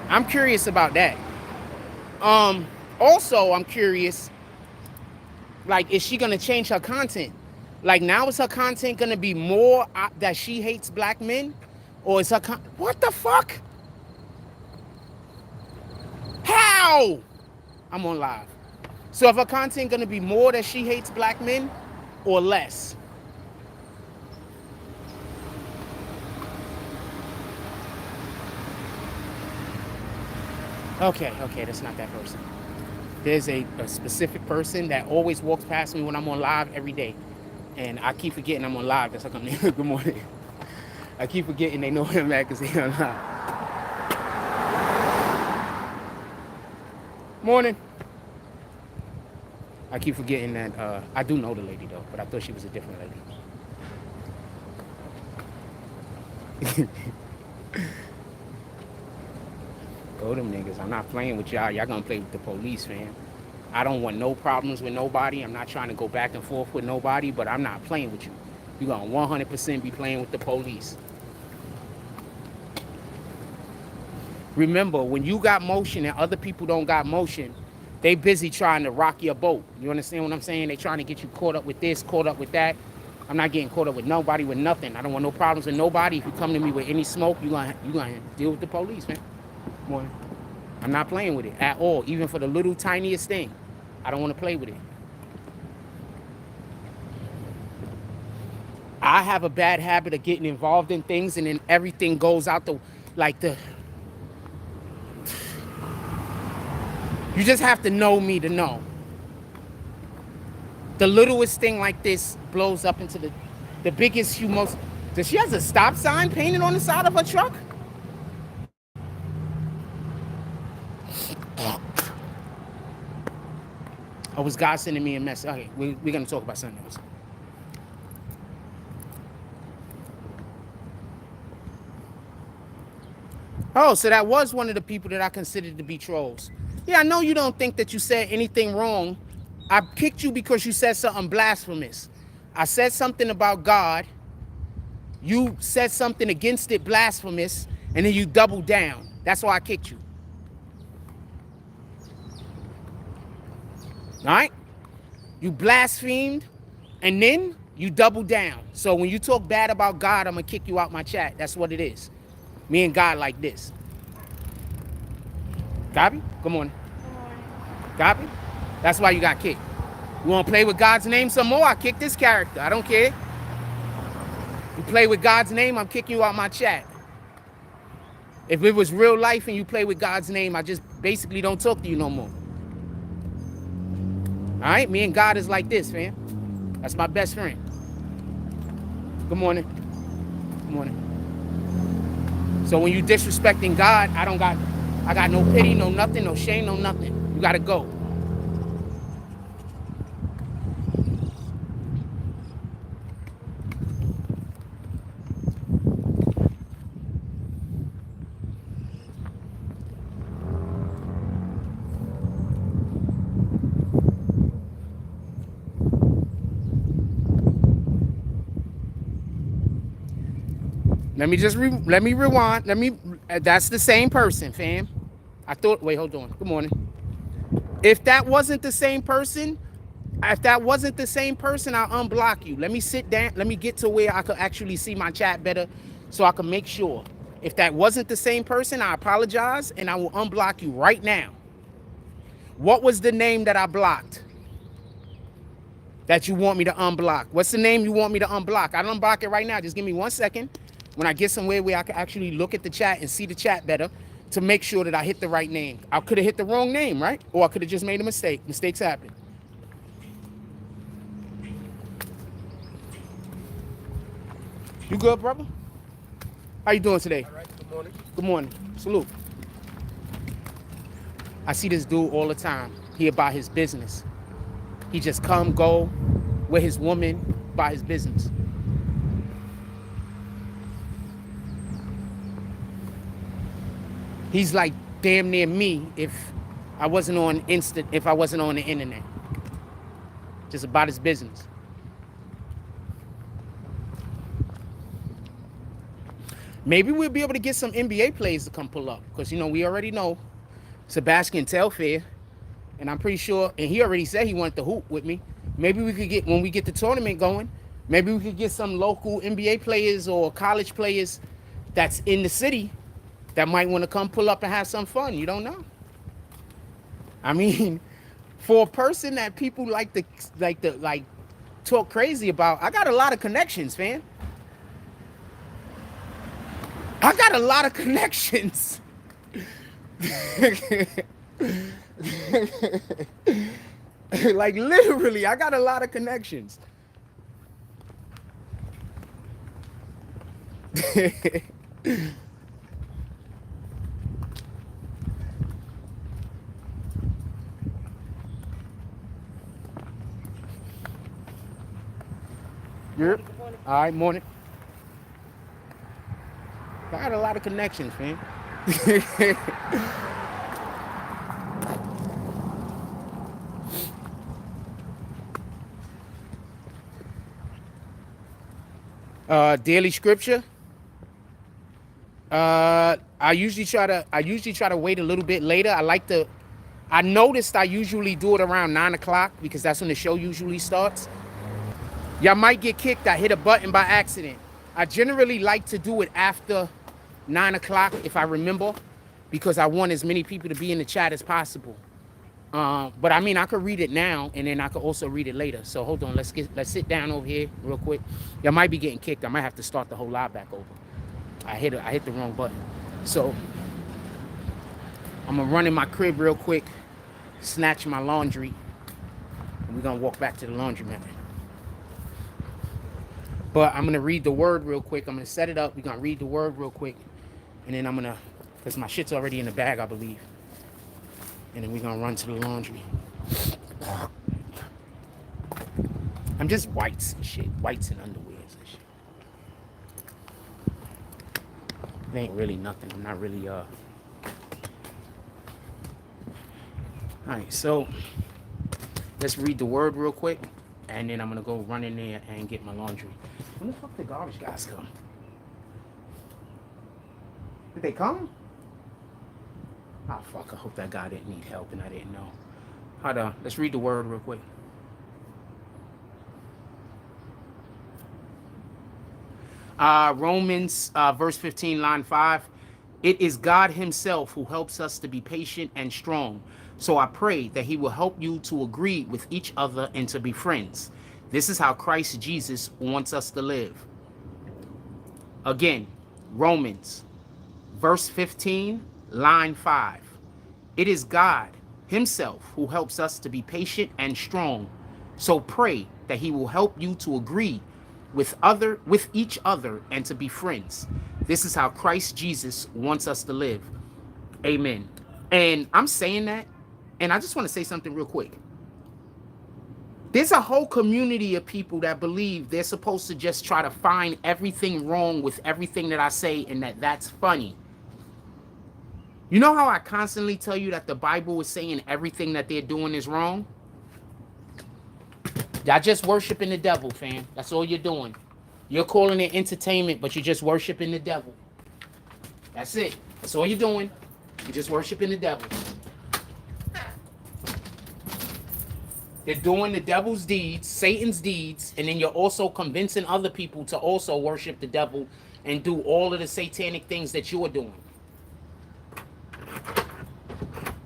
I'm curious about that. Also, I'm curious, like, is she going to change her content? Like, now is her content going to be more that she hates black men? Or is her what the fuck? How? I'm on live. So if her content gonna be more that she hates black men or less? Okay, that's not that person. There's a specific person that always walks past me when I'm on live every day. And I keep forgetting I'm on live. That's how come they good morning. I keep forgetting they know him at because they're on live. Morning. I keep forgetting that I do know the lady though, but I thought she was a different lady. Go them niggas. I'm not playing with y'all. Y'all gonna play with the police, fam. I don't want no problems with nobody. I'm not trying to go back and forth with nobody, but I'm not playing with you. You're gonna 100% be playing with the police. Remember, when you got motion and other people don't got motion, they busy trying to rock your boat. You understand what I'm saying? They trying to get you caught up with this, caught up with that. I'm not getting caught up with nobody, with nothing. I don't want no problems with nobody. If you come to me with any smoke, you gonna deal with the police, man. Morning. I'm not playing with it at all, even for the little tiniest thing. I don't want to play with it. I have a bad habit of getting involved in things and then everything goes out you just have to know me to know. The littlest thing like this blows up into the biggest, most. Does she has a stop sign painted on the side of her truck? Oh, was God sending me a message? Okay, we're going to talk about something else. Oh, so that was one of the people that I considered to be trolls. Yeah, I know you don't think that you said anything wrong. I kicked you because you said something blasphemous. I said something about God. You said something against it blasphemous, and then you doubled down. That's why I kicked you. All right? You blasphemed, and then you doubled down. So when you talk bad about God, I'm going to kick you out my chat. That's what it is. Me and God like this. Copy? Good morning. Copy? That's why you got kicked. You want to play with God's name some more? I kick this character. I don't care. You play with God's name, I'm kicking you out my chat. If it was real life and you play with God's name, I just basically don't talk to you no more. All right? Me and God is like this, fam. That's my best friend. Good morning. Good morning. So when you disrespecting God, I got no pity, no nothing, no shame, no nothing. You got to go. Let me rewind. That's the same person, fam. Wait, hold on. Good morning. If that wasn't the same person, I'll unblock you. Let me sit down. Let me get to where I could actually see my chat better so I can make sure. If that wasn't the same person, I apologize and I will unblock you right now. What was the name that I blocked that you want me to unblock? What's the name you want me to unblock? I'll unblock it right now. Just give me 1 second. When I get somewhere where I can actually look at the chat and see the chat better to make sure that I hit the right name. I could have hit the wrong name, right? Or I could have just made a mistake. Mistakes happen. You good, brother? How you doing today? All right, good morning. Good morning. Salute. I see this dude all the time. He about his business. He just come, go with his woman, by his business. He's like damn near me if I wasn't on the internet. Just about his business. Maybe we'll be able to get some NBA players to come pull up. Because, we already know Sebastian Telfair. And I'm pretty sure, and he already said he wanted to hoop with me. Maybe we could get, when we get the tournament going, maybe we could get some local NBA players or college players that's in the city that might want to come pull up and have some fun. You don't know. I mean, for a person that people like talk crazy about, I got a lot of connections, fam. I got a lot of connections. Like literally, I got a lot of connections. Yep. All right, morning. I got a lot of connections, fam. Daily scripture. I usually try to wait a little bit later. I noticed I usually do it around 9 o'clock because that's when the show usually starts. Y'all might get kicked. I hit a button by accident. I generally like to do it after 9 o'clock if I remember, because I want as many people to be in the chat as possible. But I mean, I could read it now and then I could also read it later. So hold on, let's sit down over here real quick. Y'all might be getting kicked. I might have to start the whole live back over. I hit the wrong button. So I'm gonna run in my crib real quick, snatch my laundry, and we're gonna walk back to the laundromat. But I'm gonna read the word real quick. I'm gonna set it up. We're gonna read the word real quick, and then because my shit's already in the bag, I believe. And then we're gonna run to the laundry. I'm just whites and shit. Whites and underwears and shit. It ain't really nothing. I'm not really All right, so let's read the word real quick, and then I'm gonna go run in there and get my laundry. When the fuck did garbage guys come? Did they come? Oh fuck, I hope that guy didn't need help and I didn't know. Hold on, let's read the word real quick. Romans verse 15, line 5. It is God himself who helps us to be patient and strong. So I pray that he will help you to agree with each other and to be friends. This is how Christ Jesus wants us to live. Again, Romans verse 15, line 5. It is God himself who helps us to be patient and strong. So pray that he will help you to agree with each other and to be friends. This is how Christ Jesus wants us to live. Amen. And I'm saying that, and I just want to say something real quick. There's a whole community of people that believe they're supposed to just try to find everything wrong with everything that I say, and that's funny. You know how I constantly tell you that the Bible is saying everything that they're doing is wrong? Y'all just worshiping the devil, fam. That's all you're doing. You're calling it entertainment, but you're just worshiping the devil. That's it. That's all you're doing. You're just worshiping the devil. They're doing the devil's deeds, Satan's deeds, and then you're also convincing other people to also worship the devil and do all of the satanic things that you're doing.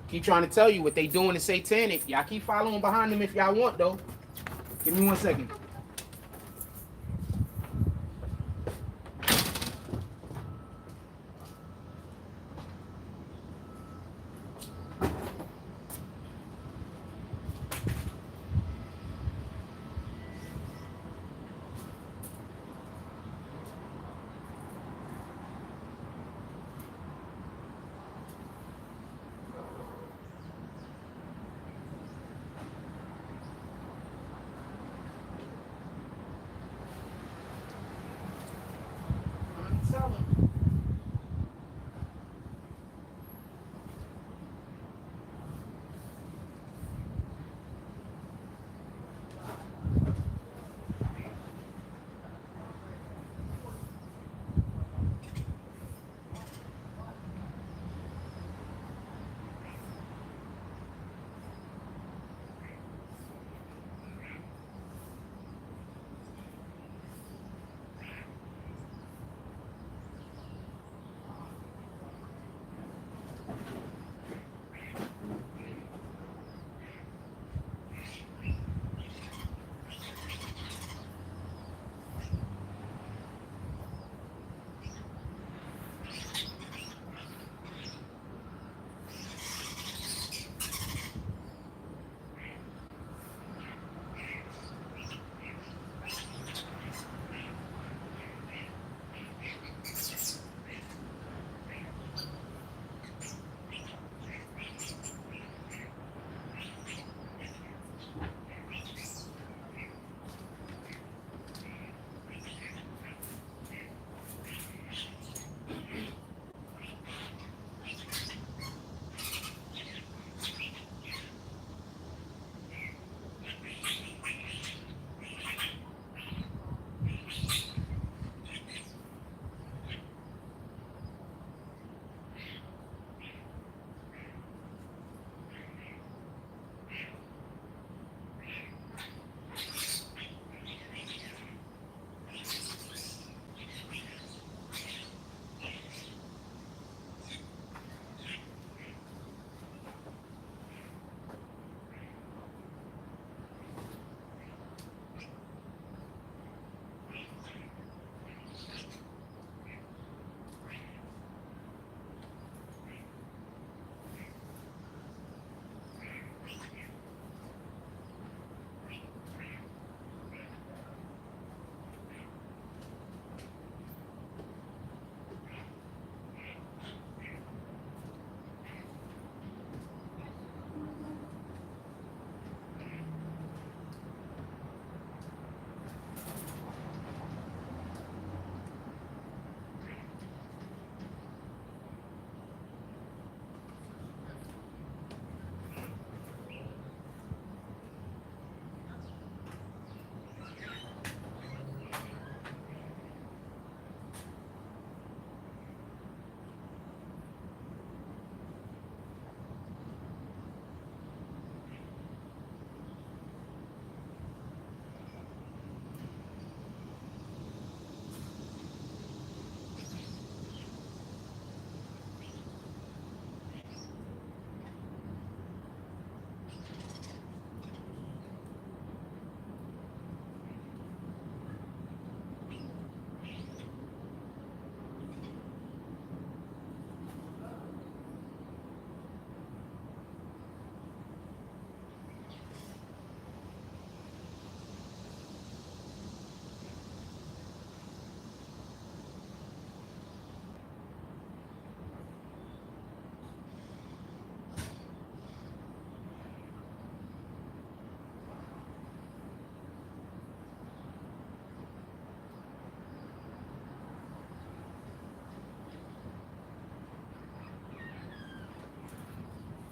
Keep trying to tell you what they doing is satanic. Y'all keep following behind them if y'all want, though. Give me 1 second.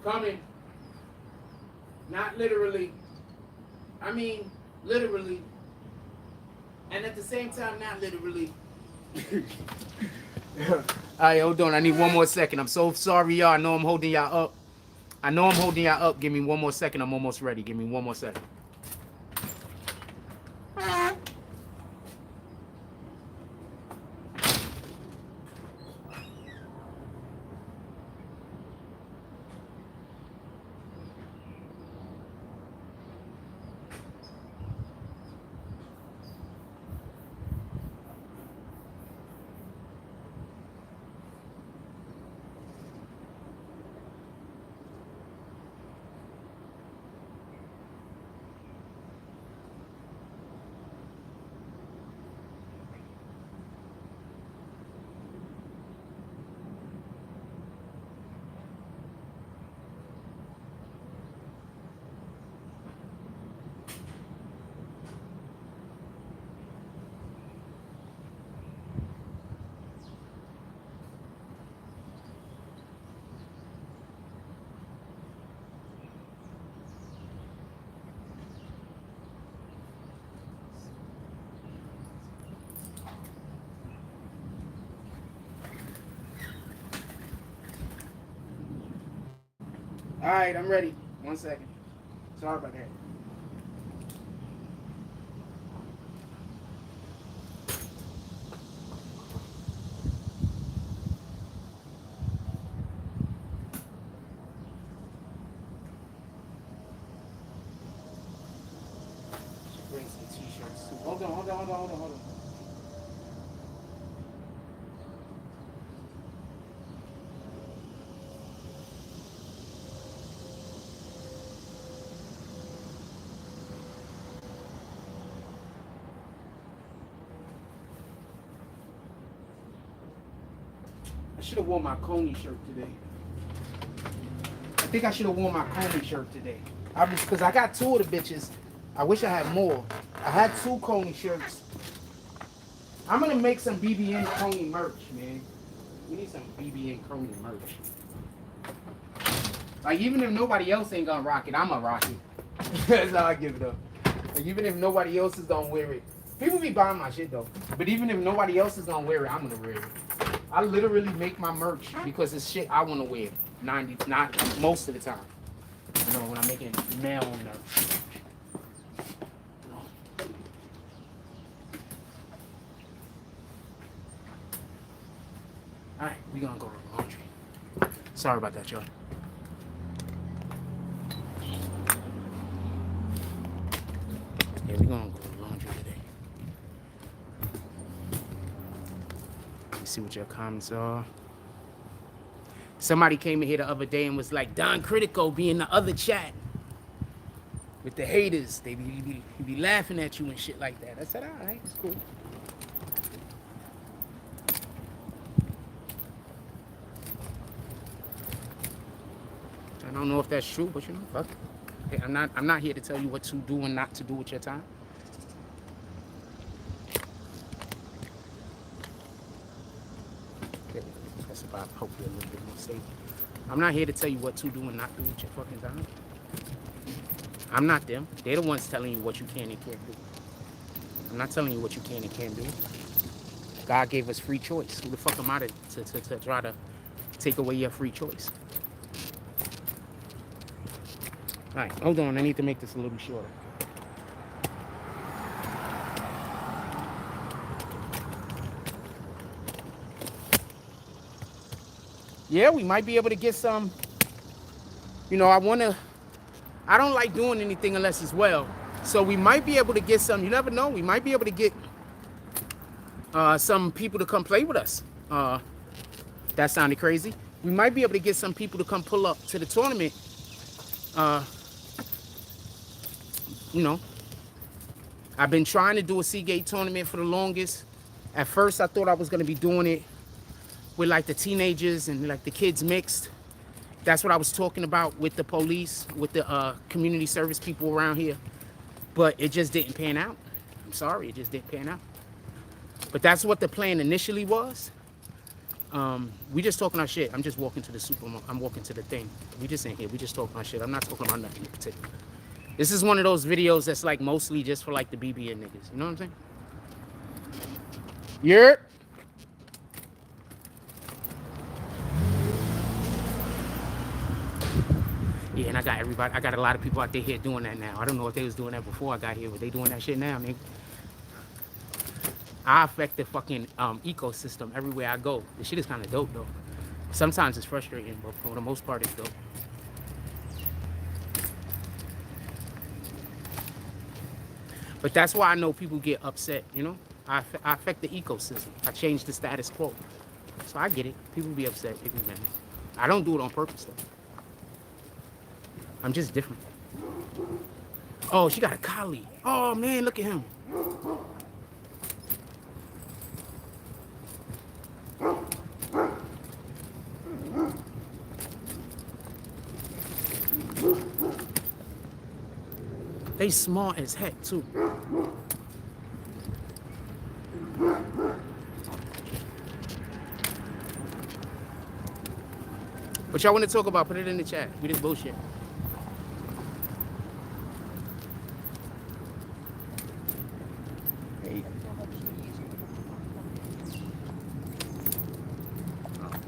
Coming. Not literally. I mean, literally. And at the same time, not literally. All right, hold on. I need one more second. I'm so sorry, y'all. I know I'm holding y'all up. Give me one more second. I'm almost ready. Give me one more second. All right, I'm ready. 1 second. Sorry about that. Bring some t-shirts too. Hold on. I should have worn my Coney shirt today. I think I should have worn my Coney shirt today. Because I got 2 of the bitches. I wish I had more. I had 2 Coney shirts. I'm going to make some BBN Coney merch, man. We need some BBN Coney merch. Like, even if nobody else ain't going to rock it, I'm going to rock it. That's how I give it up. Like, even if nobody else is going to wear it. People be buying my shit, though. But even if nobody else is going to wear it, I'm going to wear it. I literally make my merch because it's shit I want to wear. Not most of the time. You know, when I'm making male merch. Alright, we gonna go to the laundry. Sorry about that, y'all. Yeah, we gonna go to the laundry today. Let's see what your comments are. Somebody came in here the other day and was like, Don Critico be in the other chat with the haters. They be laughing at you and shit like that. I said, all right, it's cool. I don't know if that's true, but you know, fuck it. I'm not here to tell you what to do and not to do with your time. Okay, that's about hopefully a little bit more safe. I'm not here to tell you what to do and not do with your fucking time. I'm not them. They're the ones telling you what you can and can't do. I'm not telling you what you can and can't do. God gave us free choice. Who the fuck am I to try to take away your free choice? All right, hold on. I need to make this a little shorter. Yeah, we might be able to get some. You know, I don't like doing anything unless it's well. So we might be able to get some. You never know. We might be able to get some people to come play with us. That sounded crazy. We might be able to get some people to come pull up to the tournament. You know, I've been trying to do a Seagate tournament for the longest. At first, I thought I was going to be doing it with like the teenagers and like the kids mixed. That's what I was talking about with the police, with the community service people around here. But it just didn't pan out. I'm sorry, it just didn't pan out. But that's what the plan initially was. We just talking our shit. I'm just walking to the supermarket. I'm walking to the thing. We just in here. We just talking our shit. I'm not talking about nothing in particular. This is one of those videos that's like mostly just for like the BBN niggas. You know what I'm saying? Yep. Yeah, and I got everybody. I got a lot of people out there here doing that now. I don't know if they was doing that before I got here, but they doing that shit now, nigga. I affect the fucking ecosystem everywhere I go. The shit is kind of dope though. Sometimes it's frustrating, but for the most part, it's dope. But that's why I know people get upset, you know? I affect the ecosystem. I change the status quo. So I get it. People be upset. People mad. I don't do it on purpose, though. I'm just different. Oh, she got a collie. Oh, man, look at him. They smart as heck, too. What y'all want to talk about? Put it in the chat. We just bullshit. Hey.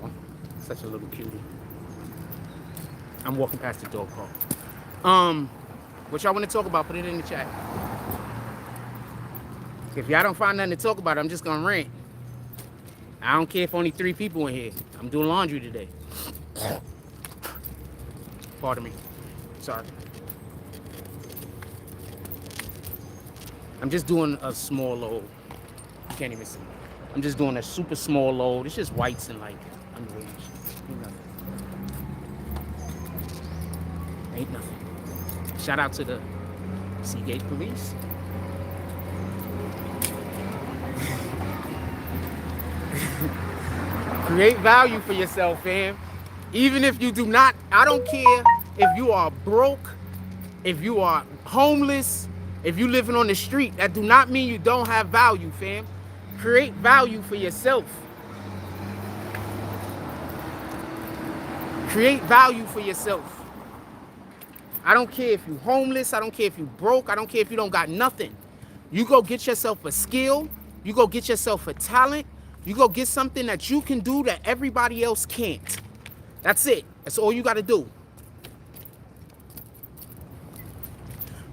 Oh, such a little cutie. I'm walking past the dog park. What y'all want to talk about? Put it in the chat. If y'all don't find nothing to talk about, I'm just gonna rant. I don't care if only 3 people in here. I'm doing laundry today. Pardon me. Sorry. I'm just doing a small load. You can't even see. I'm just doing a super small load. It's just whites and like underage. Ain't nothing. Ain't nothing. Shout out to the Seagate police. Create value for yourself, fam. Even if you do not, I don't care if you are broke, if you are homeless, if you living on the street. That do not mean you don't have value, fam. Create value for yourself. Create value for yourself. I don't care if you're homeless. I don't care if you're broke. I don't care if you don't got nothing. You go get yourself a skill. You go get yourself a talent. You go get something that you can do that everybody else can't. That's it. That's all you got to do.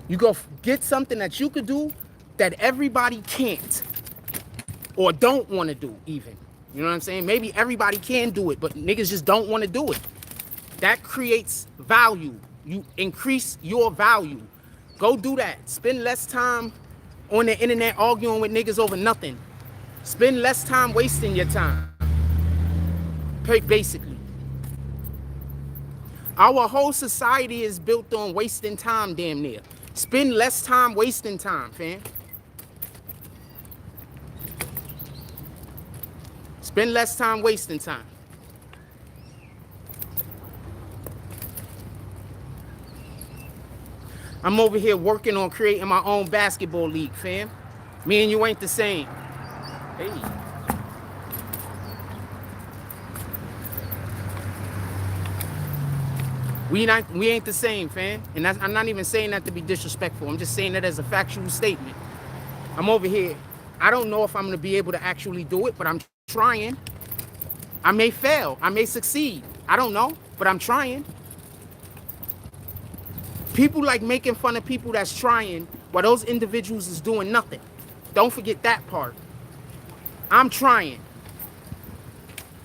You go get something that you could do that everybody can't or don't want to do even. You know what I'm saying? Maybe everybody can do it, but niggas just don't want to do it. That creates value. You increase your value. Go do that. Spend less time on the internet arguing with niggas over nothing. Spend less time wasting your time. Basically. Our whole society is built on wasting time damn near. Spend less time wasting time, fam. Spend less time wasting time. I'm over here working on creating my own basketball league, fam. Me and you ain't the same. Hey. We ain't the same, fam. And that's, I'm not even saying that to be disrespectful. I'm just saying that as a factual statement. I'm over here. I don't know if I'm gonna be able to actually do it, but I'm trying. I may fail. I may succeed. I don't know, but I'm trying. People like making fun of people that's trying while those individuals is doing nothing. Don't forget that part. I'm trying.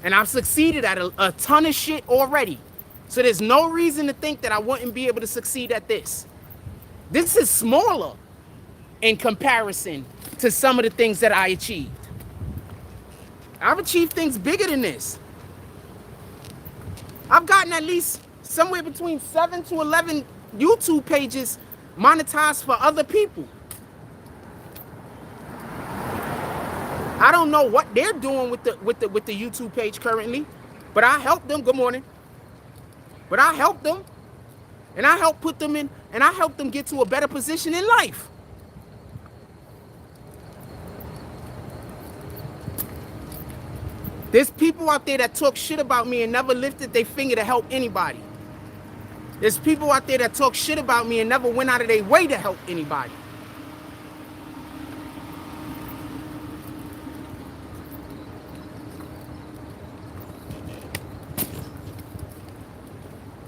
And I've succeeded at a ton of shit already. So there's no reason to think that I wouldn't be able to succeed at this. This is smaller in comparison to some of the things that I achieved. I've achieved things bigger than this. I've gotten at least somewhere between 7 to 11 YouTube pages monetized for other people. I don't know what they're doing with the YouTube page currently, but I helped them. Good morning. But I helped them, and I helped put them in, and I helped them get to a better position in life. There's people out there that talk shit about me and never lifted their finger to help anybody. There's people out there that talk shit about me and never went out of their way to help anybody.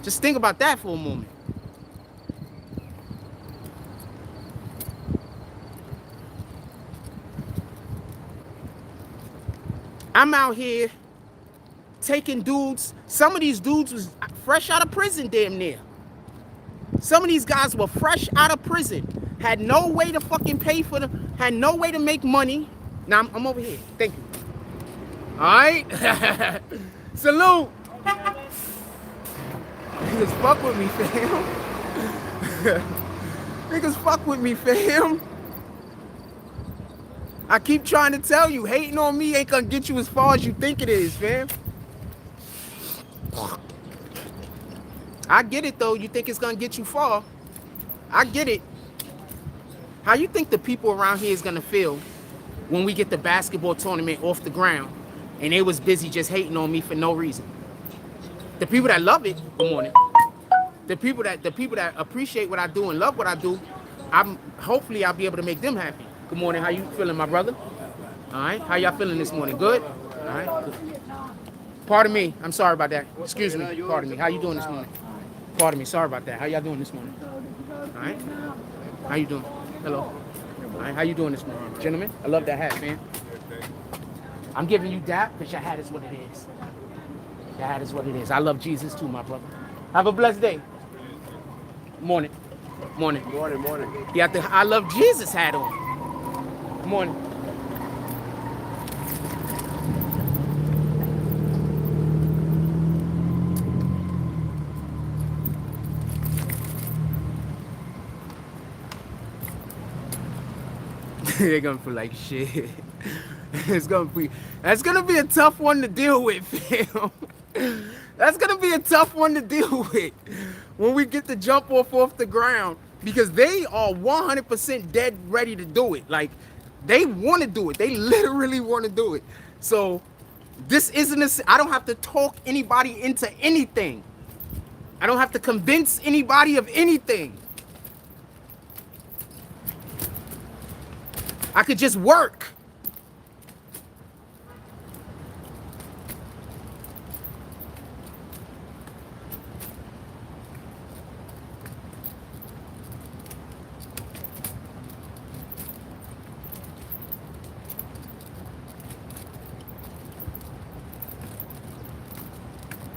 Just think about that for a moment. I'm out here taking dudes. Some of these dudes was fresh out of prison damn near. Some of these guys were fresh out of prison. Had no way to fucking pay for them. Had no way to make money. Now I'm over here. Thank you. All right. Salute. Niggas fuck with me, fam. Niggas fuck with me, fam. I keep trying to tell you, hating on me ain't gonna get you as far as you think it is, fam. I get it, though. You think it's gonna get you far. I get it. How you think the people around here is gonna feel when we get the basketball tournament off the ground and they was busy just hating on me for no reason? The people that love it, good morning. The people that appreciate what I do and love what I do, hopefully I'll be able to make them happy. Good morning. How you feeling, my brother? All right. How y'all feeling this morning? Good? All right. Good. Pardon me. I'm sorry about that. Excuse me. Pardon me. How you doing this morning? Pardon me. Sorry about that. How y'all doing this morning? All right. How you doing? Hello. All right. How you doing this morning? Gentlemen, I love that hat, man. I'm giving you that because your hat is what it is. Your hat is what it is. I love Jesus too, my brother. Have a blessed day. Morning. Morning. Morning, morning. You have the I love Jesus hat on. Morning. They're gonna feel like shit. That's gonna be a tough one to deal with, fam. That's gonna be a tough one to deal with when we get the jump off the ground, because they are 100% dead ready to do it. Like, they want to do it. They literally want to do it. So this isn't I don't have to talk anybody into anything. I don't have to convince anybody of anything. I could just work.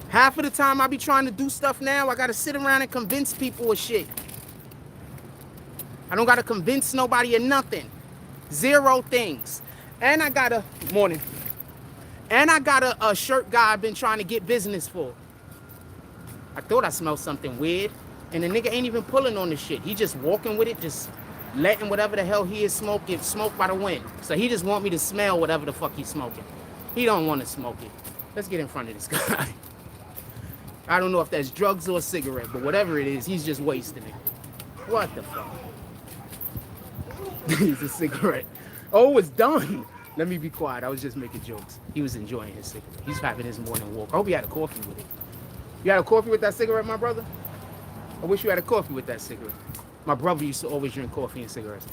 Half of the time I be trying to do stuff now, I gotta sit around and convince people of shit. I don't gotta convince nobody of nothing. Zero things. And I got a shirt guy I've been trying to get business for. I thought I smelled something weird, and the nigga ain't even pulling on the shit. He just walking with it, just letting whatever the hell he is smoke get smoked by the wind. So he just want me to smell whatever the fuck he's smoking. He don't want to smoke it. Let's get in front of this guy. I don't know if that's drugs or a cigarette, but whatever it is, he's just wasting it. What the fuck? He's a cigarette. Oh, it's done. Let me be quiet. I was just making jokes. He was enjoying his cigarette. He's having his morning walk. I hope he had a coffee with it. You had a coffee with that cigarette, my brother? I wish you had a coffee with that cigarette. My brother used to always drink coffee and cigarettes.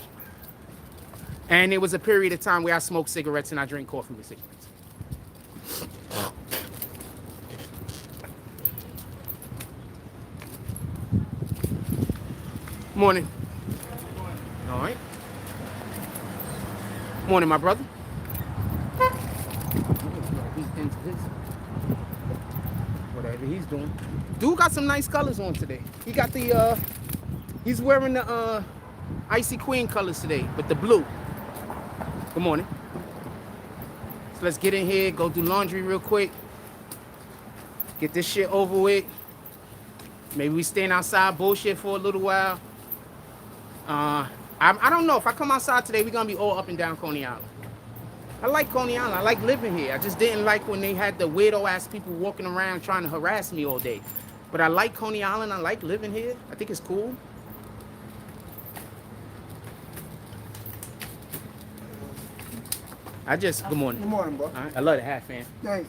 And there was a period of time where I smoked cigarettes and I drank coffee with cigarettes. Morning. All right. Morning, my brother. He's into this. Whatever he's doing. Dude got some nice colors on today. He got the, he's wearing the Icy Queen colors today, with the blue. Good morning. So let's get in here, go do laundry real quick. Get this shit over with. Maybe we stand outside bullshit for a little while. I don't know. If I come outside today, we're going to be all up and down Coney Island. I like Coney Island. I like living here. I just didn't like when they had the weirdo-ass people walking around trying to harass me all day. But I like Coney Island. I like living here. I think it's cool. Good morning. Good morning, boy. All right. I love the hat, fam. Thanks.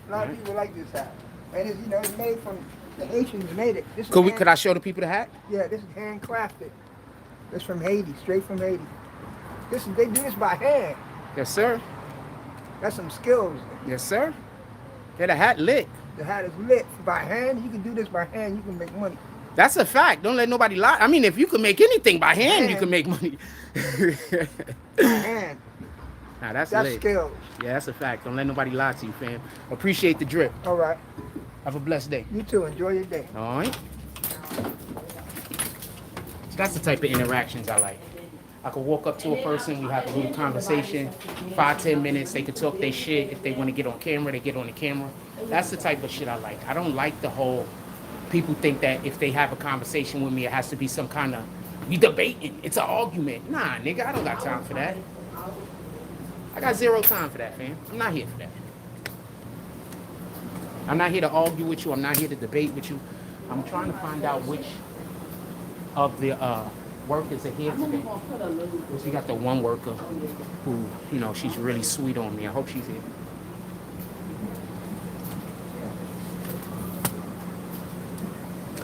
A lot of people like this hat. And it's, it's made from, the Haitians made it. This is Could I show the people the hat? Yeah, this is handcrafted. It's from Haiti, straight from Haiti. They do this by hand. Yes, sir. That's some skills. Yes, sir. Get a hat lit. The hat is lit by hand. You can do this by hand. You can make money. That's a fact. Don't let nobody lie. I mean, if you can make anything by hand, you can make money. By hand. Nah, that's That's lit. skills. Yeah, that's a fact. Don't let nobody lie to you, fam. Appreciate the drip. All right. Have a blessed day. You too. Enjoy your day. All right. So that's the type of interactions I like. I could walk up to a person, we have a little conversation, 5-10 minutes, they could talk their shit. If they want to get on camera, they get on the camera. That's the type of shit I like. I don't like the whole, people think that if they have a conversation with me, it has to be some kind of, we debating, it's an argument. Nah, nigga, I don't got time for that. I got zero time for that, fam. I'm not here for that. I'm not here to argue with you. I'm not here to debate with you. I'm trying to find out which of the workers are here today. We got the one worker who, she's really sweet on me. I hope she's here.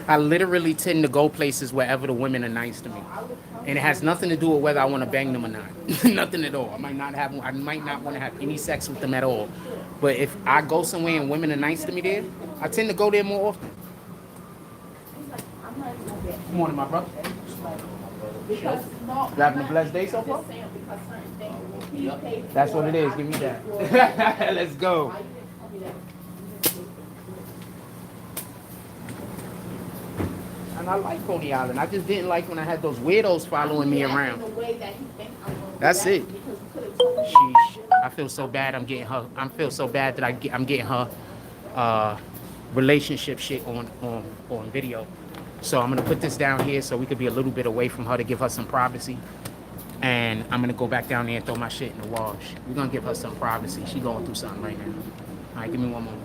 I literally tend to go places wherever the women are nice to me. And it has nothing to do with whether I want to bang them or not. Nothing at all. I might not want to have any sex with them at all. But if I go somewhere and women are nice to me there, I tend to go there more often. Good morning, my brother. You having a blessed day so far? That's what it is. Give me that. Let's go. And I like Coney Island. I just didn't like when I had those weirdos following me around. That's it. Sheesh. I feel so bad. I'm getting her. I feel so bad that I'm getting her relationship shit on video. So I'm gonna put this down here so we could be a little bit away from her to give her some privacy. And I'm gonna go back down there and throw my shit in the wash. We're gonna give her some privacy. She going through something right now. All right, give me one moment.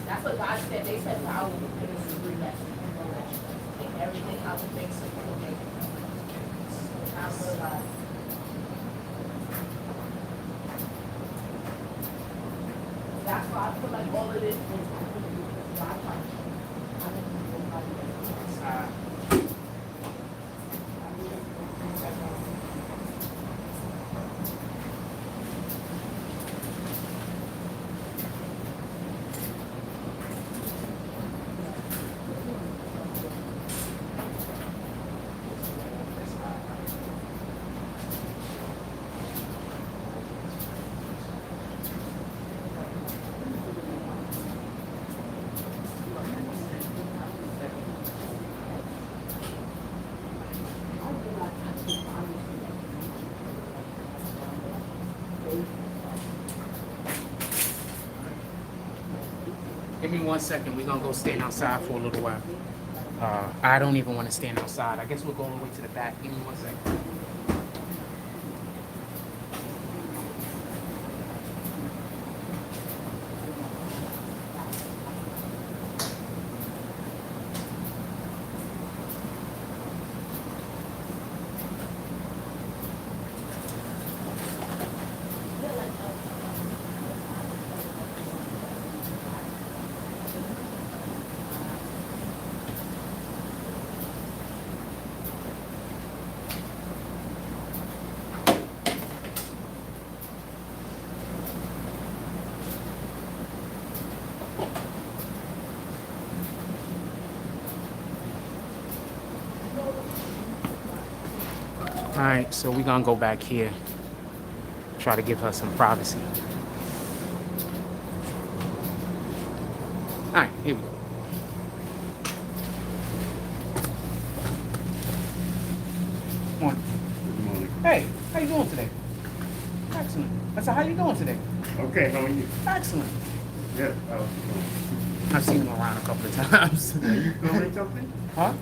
That's what God said. They said, I will put us in relapse and everything I would think so. I realized. That's why I feel like all of this is God touch. Give me 1 second. We're going to go stand outside for a little while. I don't even want to stand outside. I guess we'll go all the way to the back. Give me 1 second. Alright, so we're gonna go back here. Try to give her some privacy. Alright, here we go. Morning. Good morning. Hey, how you doing today? Excellent. I said, how you doing today? Okay, how are you? Excellent. Yes. I've seen him around a couple of times. Are you filming something? Huh?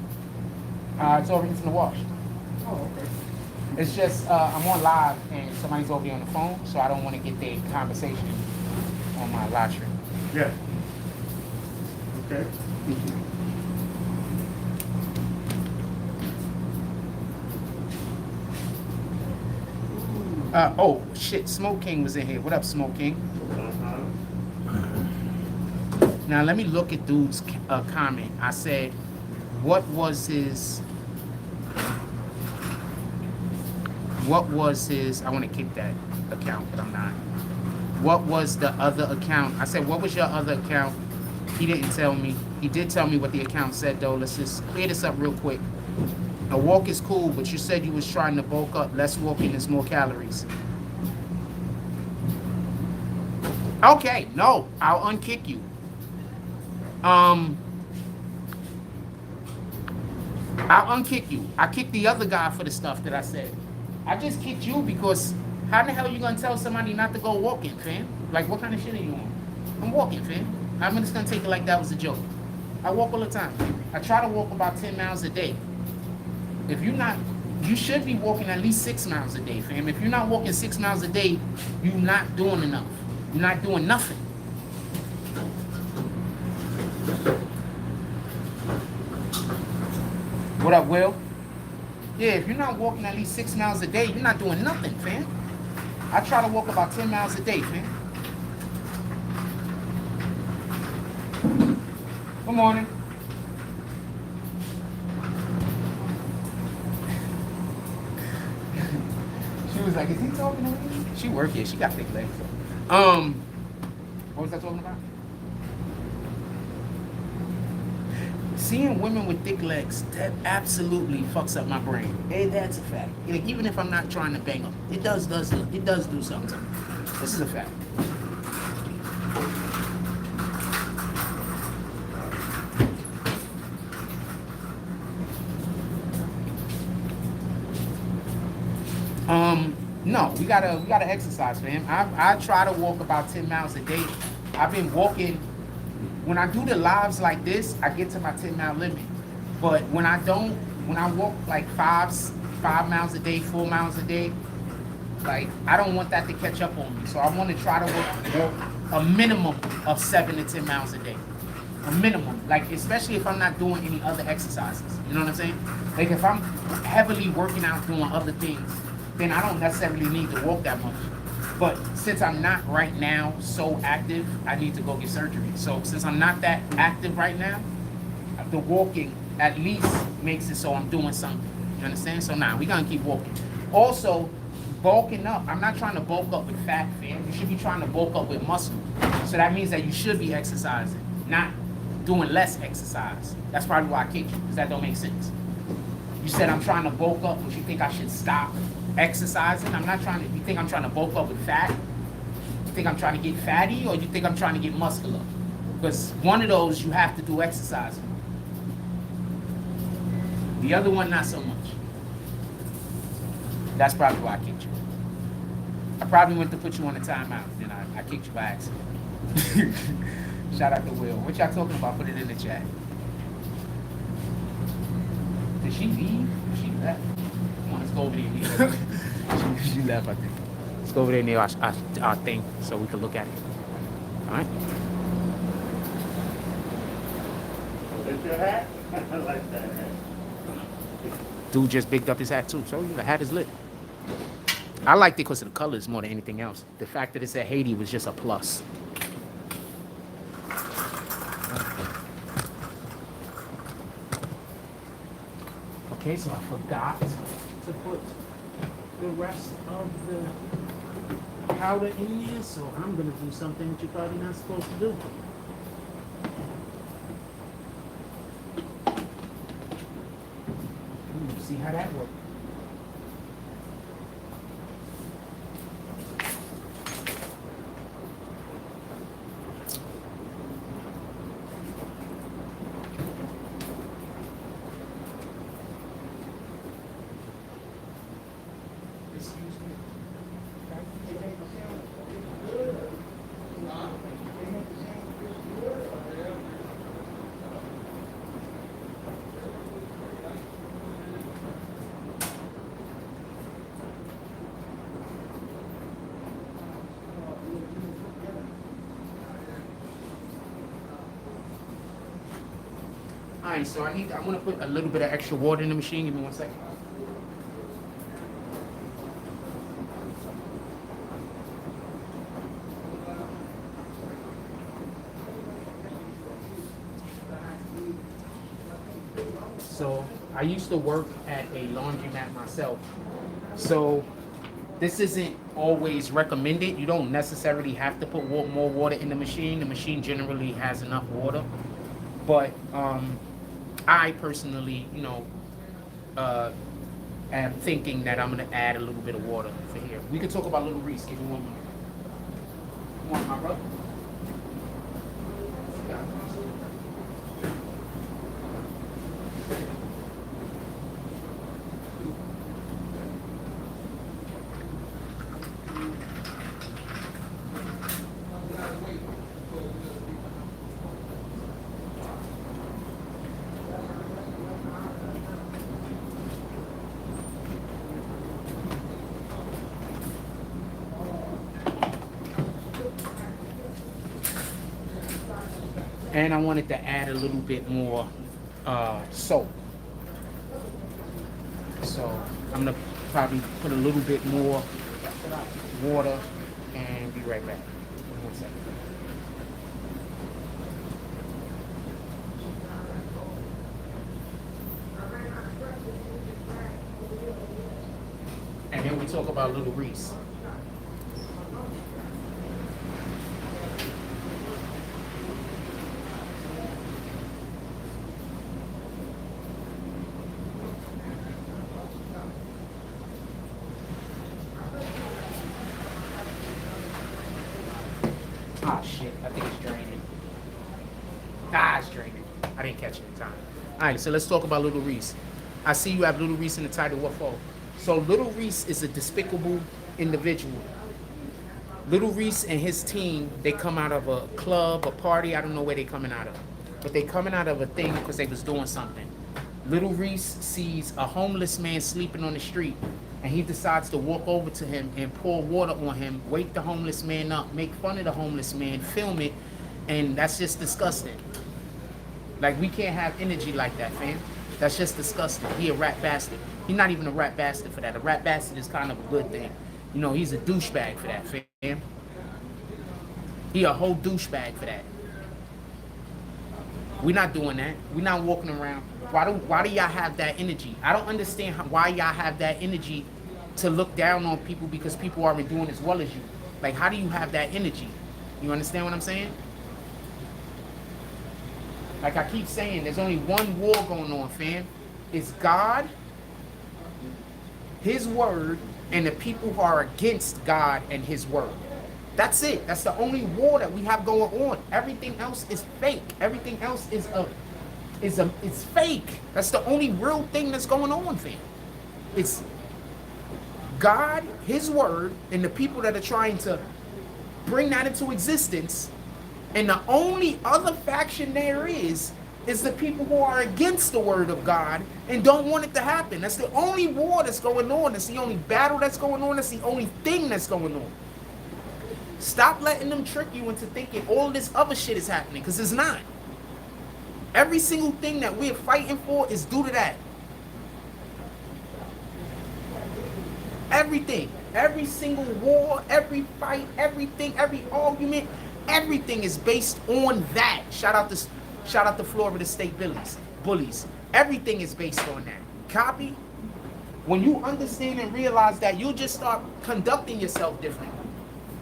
It's over in the wash. Oh, okay. It's just I'm on live and somebody's over there on the phone, so I don't want to get their conversation on my live stream. Yes. Okay. Oh shit, Smoke King was in here. What up, Smoke King? Now let me look at dude's comment. I said, what was his? I want to kick that account, but I'm not. What was the other account? I said, what was your other account? He didn't tell me. He did tell me what the account said, though. Let's just clear this up real quick. A walk is cool, but you said you was trying to bulk up. Less walking is more calories. Okay, no, I'll unkick you. I'll unkick you. I kicked the other guy for the stuff that I said. I just kicked you because how the hell are you gonna tell somebody not to go walking, fam? Like, what kind of shit are you on? I'm walking, fam. I'm just gonna take it like that was a joke. I walk all the time. I try to walk about 10 miles a day. If you're not, you should be walking at least 6 miles a day, fam. If you're not walking 6 miles a day, you're not doing enough. You're not doing nothing. What up, Will? Yeah, if you're not walking at least 6 miles a day, you're not doing nothing, fam. I try to walk about 10 miles a day, fam. Good morning. She was like, is he talking to me? She work here. She got thick legs. What was I talking about? Seeing women with thick legs, that absolutely fucks up my brain. Hey, that's a fact. Like, even if I'm not trying to bang them, it does do something to me. This is a fact. No, we gotta exercise, fam. I try to walk about 10 miles a day. I've been walking. When I do the lives like this, I get to my 10-mile limit. But when I walk like 5 miles a day, 4 miles a day, like, I don't want that to catch up on me. So I want to try to walk a minimum of 7 to 10 miles a day. A minimum, like, especially if I'm not doing any other exercises. You know what I'm saying? Like, if I'm heavily working out doing other things, then I don't necessarily need to walk that much. But since I'm not right now so active, I need to go get surgery. So since I'm not that active right now, the walking at least makes it so I'm doing something. You understand? So now we gonna keep walking. Also, bulking up. I'm not trying to bulk up with fat, fam. You should be trying to bulk up with muscle. So that means that you should be exercising, not doing less exercise. That's probably why I kicked you, because that don't make sense. You said I'm trying to bulk up, but you think I should stop exercising? I'm not trying to. You think I'm trying to bulk up with fat? You think I'm trying to get fatty, or you think I'm trying to get muscular? Because one of those you have to do exercising. The other one, not so much. That's probably why I kicked you. I probably went to put you on a timeout, then I kicked you by accident. Shout out to Will. What y'all talking about? Put it in the chat. Did she leave? She left. Come on, let's go over there and she left, I think. Let's go over there and near our thing so we can look at it. All right? That's your hat? I like that hat. Dude just bigged up his hat too, so the hat is lit. I liked it because of the colors more than anything else. The fact that it said Haiti was just a plus. Okay, so I forgot to put the rest of the powder in there, so I'm gonna do something that you're probably not supposed to do. See how that works. All right, so I'm gonna put a little bit of extra water in the machine. Give me 1 second. So I used to work at a laundromat myself. So this isn't always recommended. You don't necessarily have to put more water in the machine. The machine generally has enough water. But I personally, am thinking that I'm gonna add a little bit of water for here. We could talk about little Reese. Give me 1 minute. Come on, my brother. And I wanted to add a little bit more salt. So I'm gonna probably put a little bit more water and be right back. 1 second. And then we talk about little Reese. Ah, shit. I think it's draining. It's draining. I didn't catch it in time. All right, so let's talk about Little Reese. I see you have Little Reese in the title. What for? So Little Reese is a despicable individual. Little Reese and his team, they come out of a club, a party. I don't know where they coming out of. But they coming out of a thing because they was doing something. Little Reese sees a homeless man sleeping on the street, and he decides to walk over to him and pour water on him, wake the homeless man up, make fun of the homeless man, film it, and that's just disgusting. Like, we can't have energy like that, fam. That's just disgusting. He a rat bastard. He's not even a rat bastard for that. A rat bastard is kind of a good thing. You know, he's a douchebag for that, fam. He a whole douchebag for that. We're not doing that. We're not walking around. Why do y'all have that energy? I don't understand why y'all have that energy to look down on people because people aren't doing as well as you. Like, how do you have that energy? You understand what I'm saying? Like I keep saying, there's only one war going on, fam. It's God, His word, and the people who are against God and His word. That's it. That's the only war that we have going on. Everything else is fake. Everything else is fake. That's the only real thing that's going on, fam. It's God, His word, and the people that are trying to bring that into existence. And the only other faction there is the people who are against the word of God and don't want it to happen. That's the only war that's going on. That's the only battle that's going on. That's the only thing that's going on. Stop letting them trick you into thinking all this other shit is happening, because it's not. Every single thing that we're fighting for is due to that. Everything. Every single war, every fight, everything, every argument, everything is based on that. Shout out to Florida State bullies. Everything is based on that. Copy? When you understand and realize that, you'll just start conducting yourself differently.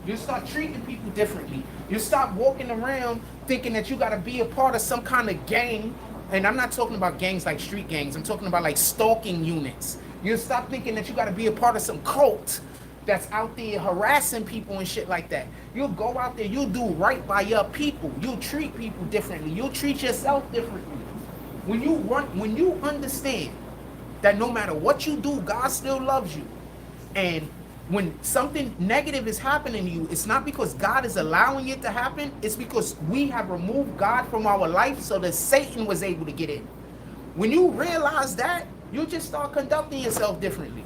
You'll start treating people differently. You'll stop walking around thinking that you got to be a part of some kind of gang. And I'm not talking about gangs like street gangs. I'm talking about like stalking units. You'll stop thinking that you got to be a part of some cult that's out there harassing people and shit like that. You'll go out there, you'll do right by your people. You'll treat people differently. You'll treat yourself differently. When you understand that no matter what you do, God still loves you. And when something negative is happening to you, it's not because God is allowing it to happen. It's because we have removed God from our life so that Satan was able to get in. When you realize that, you just start conducting yourself differently.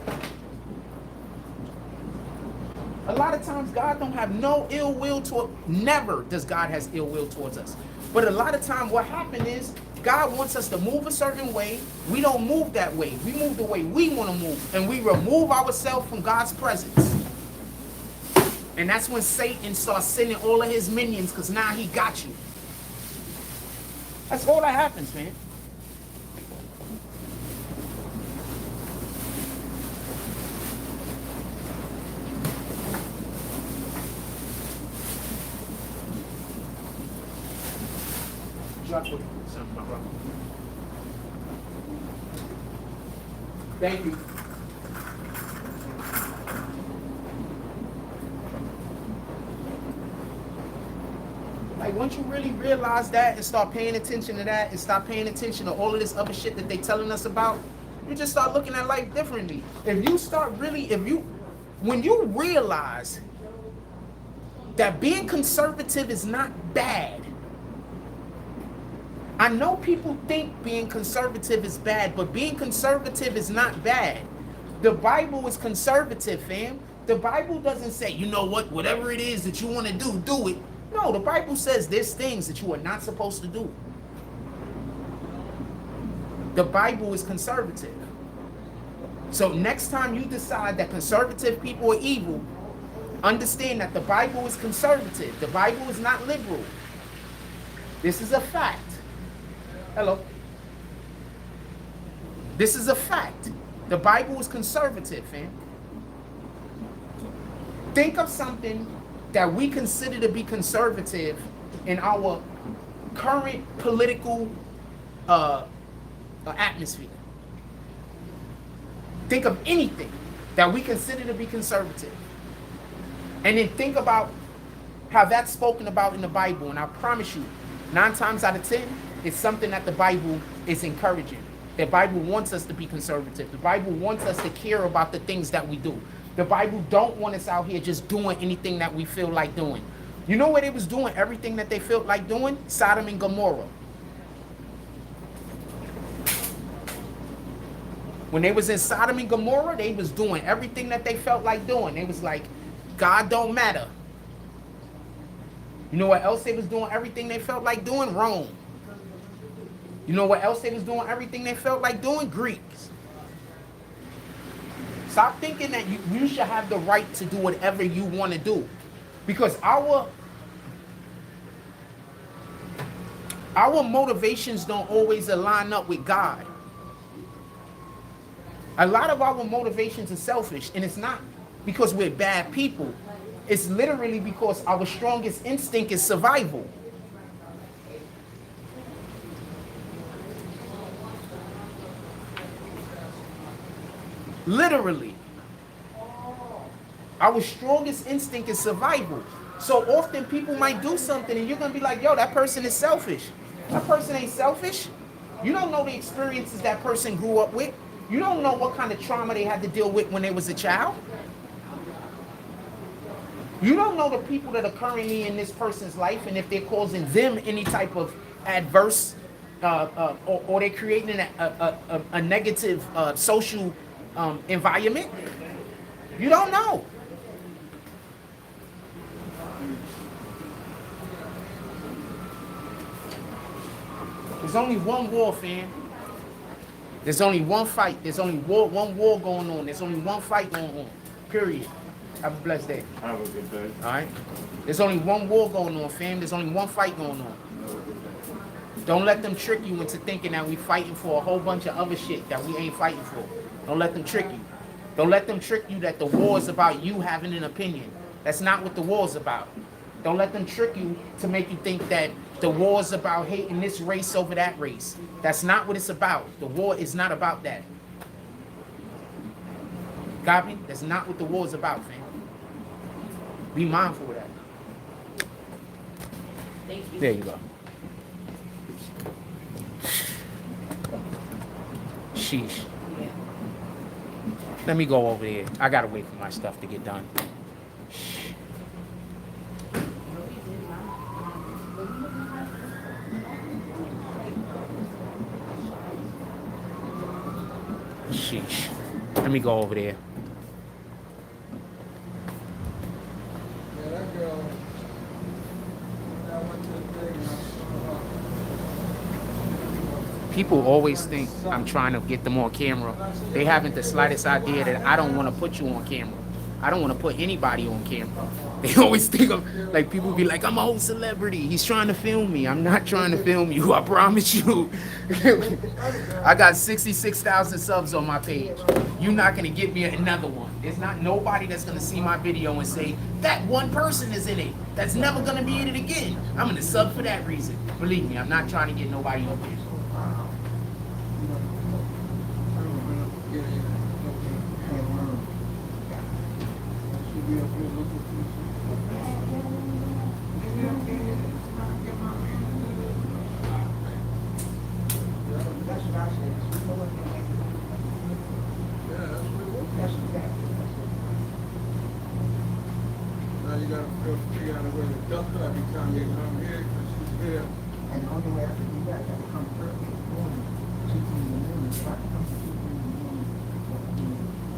A lot of times God don't have no ill will toward, never does God has ill will towards us. But a lot of time what happened is God wants us to move a certain way. We don't move that way. We move the way we want to move. And we remove ourselves from God's presence. And that's when Satan starts sending all of his minions, because now he got you. That's all that happens, man. Drop with something, my brother. Thank you. Like, once you really realize that and start paying attention to that and stop paying attention to all of this other shit that they telling us about, you just start looking at life differently. If you start really, when you realize that being conservative is not bad. I know people think being conservative is bad, but being conservative is not bad. The Bible is conservative, fam. The Bible doesn't say, you know what, whatever it is that you want to do it. No, the Bible says there's things that you are not supposed to do. The Bible is conservative. So next time you decide that conservative people are evil, understand that the Bible is conservative. The Bible is not liberal. This is a fact. Hello. This is a fact. The Bible is conservative, fam. Think of something that we consider to be conservative in our current political atmosphere. Think of anything that we consider to be conservative. And then think about how that's spoken about in the Bible. And I promise you, 9 times out of 10, it's something that the Bible is encouraging. The Bible wants us to be conservative. The Bible wants us to care about the things that we do. The Bible don't want us out here just doing anything that we feel like doing. You know where they was doing everything that they felt like doing? Sodom and Gomorrah. When they was in Sodom and Gomorrah, they was doing everything that they felt like doing. They was like, God don't matter. You know what else they was doing everything they felt like doing? Rome. You know what else they was doing everything they felt like doing? Greeks. Stop thinking that you should have the right to do whatever you want to do. Because our motivations don't always align up with God. A lot of our motivations are selfish, and it's not because we're bad people. It's literally because our strongest instinct is survival. Literally. Our strongest instinct is survival. So often people might do something and you're going to be like, yo, that person is selfish. That person ain't selfish. You don't know the experiences that person grew up with. You don't know what kind of trauma they had to deal with when they was a child. You don't know the people that are currently in this person's life and if they're causing them any type of adverse or they're creating a negative social environment. You don't know. There's only one war, fam. There's only one fight. There's only one war going on. There's only one fight going on. Period. Have a blessed day. Have a good day. All right? There's only one war going on, fam. There's only one fight going on. Don't let them trick you into thinking that we fighting for a whole bunch of other shit that we ain't fighting for. Don't let them trick you. Don't let them trick you that the war is about you having an opinion. That's not what the war is about. Don't let them trick you to make you think that the war is about hating this race over that race. That's not what it's about. The war is not about that. Copy? That's not what the war is about, fam. Be mindful of that. Thank you. There you go. Sheesh. Yeah. Let me go over there. I gotta wait for my stuff to get done. Sheesh. Let me go over there. Yeah, that girl. I went to the thing and I saw her. people always think I'm trying to get them on camera. They haven't the slightest idea that I don't want to put you on camera. I don't want to put anybody on camera. They always think of, like, people be like, I'm a whole celebrity. He's trying to film me. I'm not trying to film you. I promise you. I got 66,000 subs on my page. You're not going to get me another one. There's not nobody that's going to see my video and say, that one person is in it. That's never going to be in it again. I'm going to sub for that reason. Believe me, I'm not trying to get nobody on camera. Now you gotta figure out a way to duck her every time you come here, because she's here. And the only way I can do that, I gotta come early in the morning, 2 in the morning, so I can come to 2 in the morning,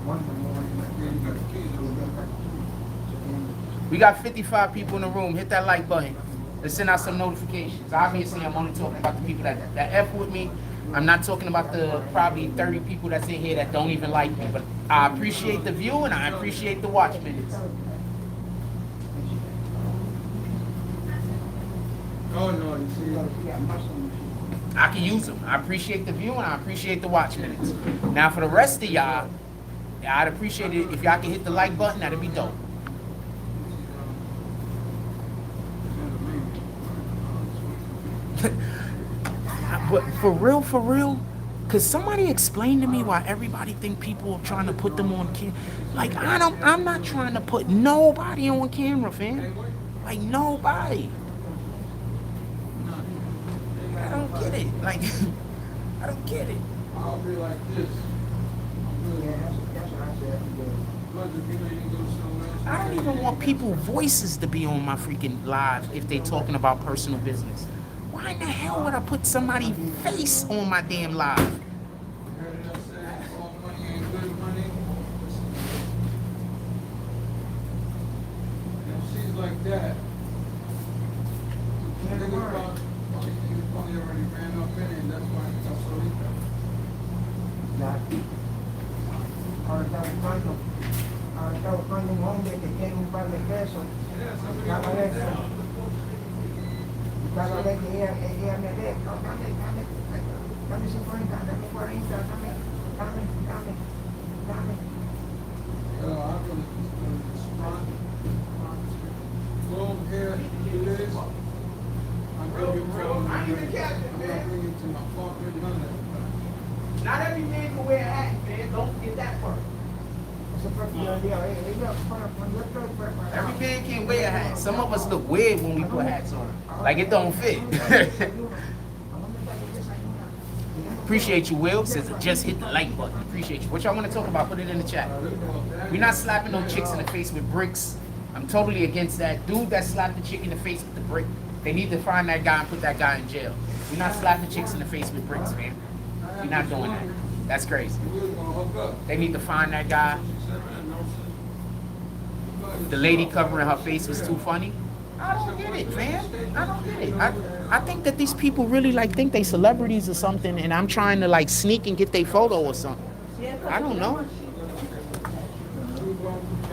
1 in the morning, Yeah, you got the keys. so then I got the keys. So then, We got 55 people in the room. Hit that like button. Let's send out some notifications. Obviously, I'm only talking about the people that F with me. I'm not talking about the probably 30 people that's in here that don't even like me. But I appreciate the view and I appreciate the watch minutes. Oh, no, you see, I can use them. I appreciate the view and I appreciate the watch minutes. Now, for the rest of y'all, I'd appreciate it if y'all can hit the like button. That'd be dope. But for real, could somebody explain to me why everybody think people are trying to put them on camera? Like, I'm not trying to put nobody on camera, fam. Like, nobody. I don't get it. Like, I don't get it. I'll be like this. yeah, that's what I said. I don't even want people's voices to be on my freaking live if they talking about personal business. Why in the hell would I put somebody's face on my damn live? Heard it say, all money ain't good money. And she's like that. Nigga probably already ran up in it, and that's why it's so easy. Ahora estaba buscando un hombre que tiene un par de pesos. Cada vez que ella me ve, "Oh, dame 50, dame 40, dame. I'm gonna respond. Go over here, do this. I'm gonna give you I'm gonna bring you to my corporate London. Not every man can wear a hat, man. Don't forget that part. Eso fue que yo dije, cuando yo estoy Every man can't wear a hat. Some of us look weird when we put hats on. Like it don't fit. Appreciate you, Will. Says just hit the like button. Appreciate you. What y'all want to talk about? Put it in the chat. We're not slapping no chicks in the face with bricks. I'm totally against that. Dude that slapped the chick in the face with the brick, they need to find that guy and put that guy in jail. We're not slapping chicks in the face with bricks, man. We're not doing that. That's crazy. They need to find that guy. The lady covering her face was too funny. I don't get it, man. I don't get it. I think that these people really like think they celebrities or something, and I'm trying to like sneak and get their photo or something. I don't know.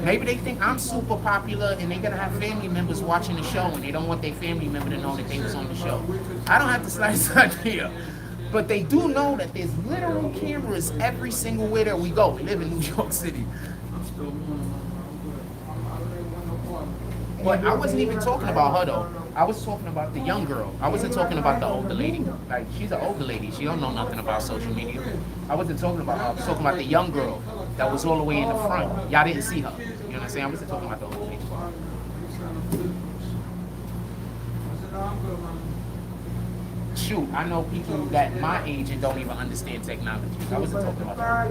Maybe they think I'm super popular and they're gonna have family members watching the show and they don't want their family member to know that they was on the show. I don't have the slightest idea. But they do know that there's literal cameras every single way that we go. We live in New York City. But I wasn't even talking about her though. I was talking about the young girl. I wasn't talking about the older lady. Like, she's an older lady. She don't know nothing about social media. I wasn't talking about her. I was talking about the young girl that was all the way in the front. Y'all didn't see her. You know what I'm saying? I wasn't talking about the older lady. Shoot, I know people that my age and don't even understand technology. I wasn't talking about that.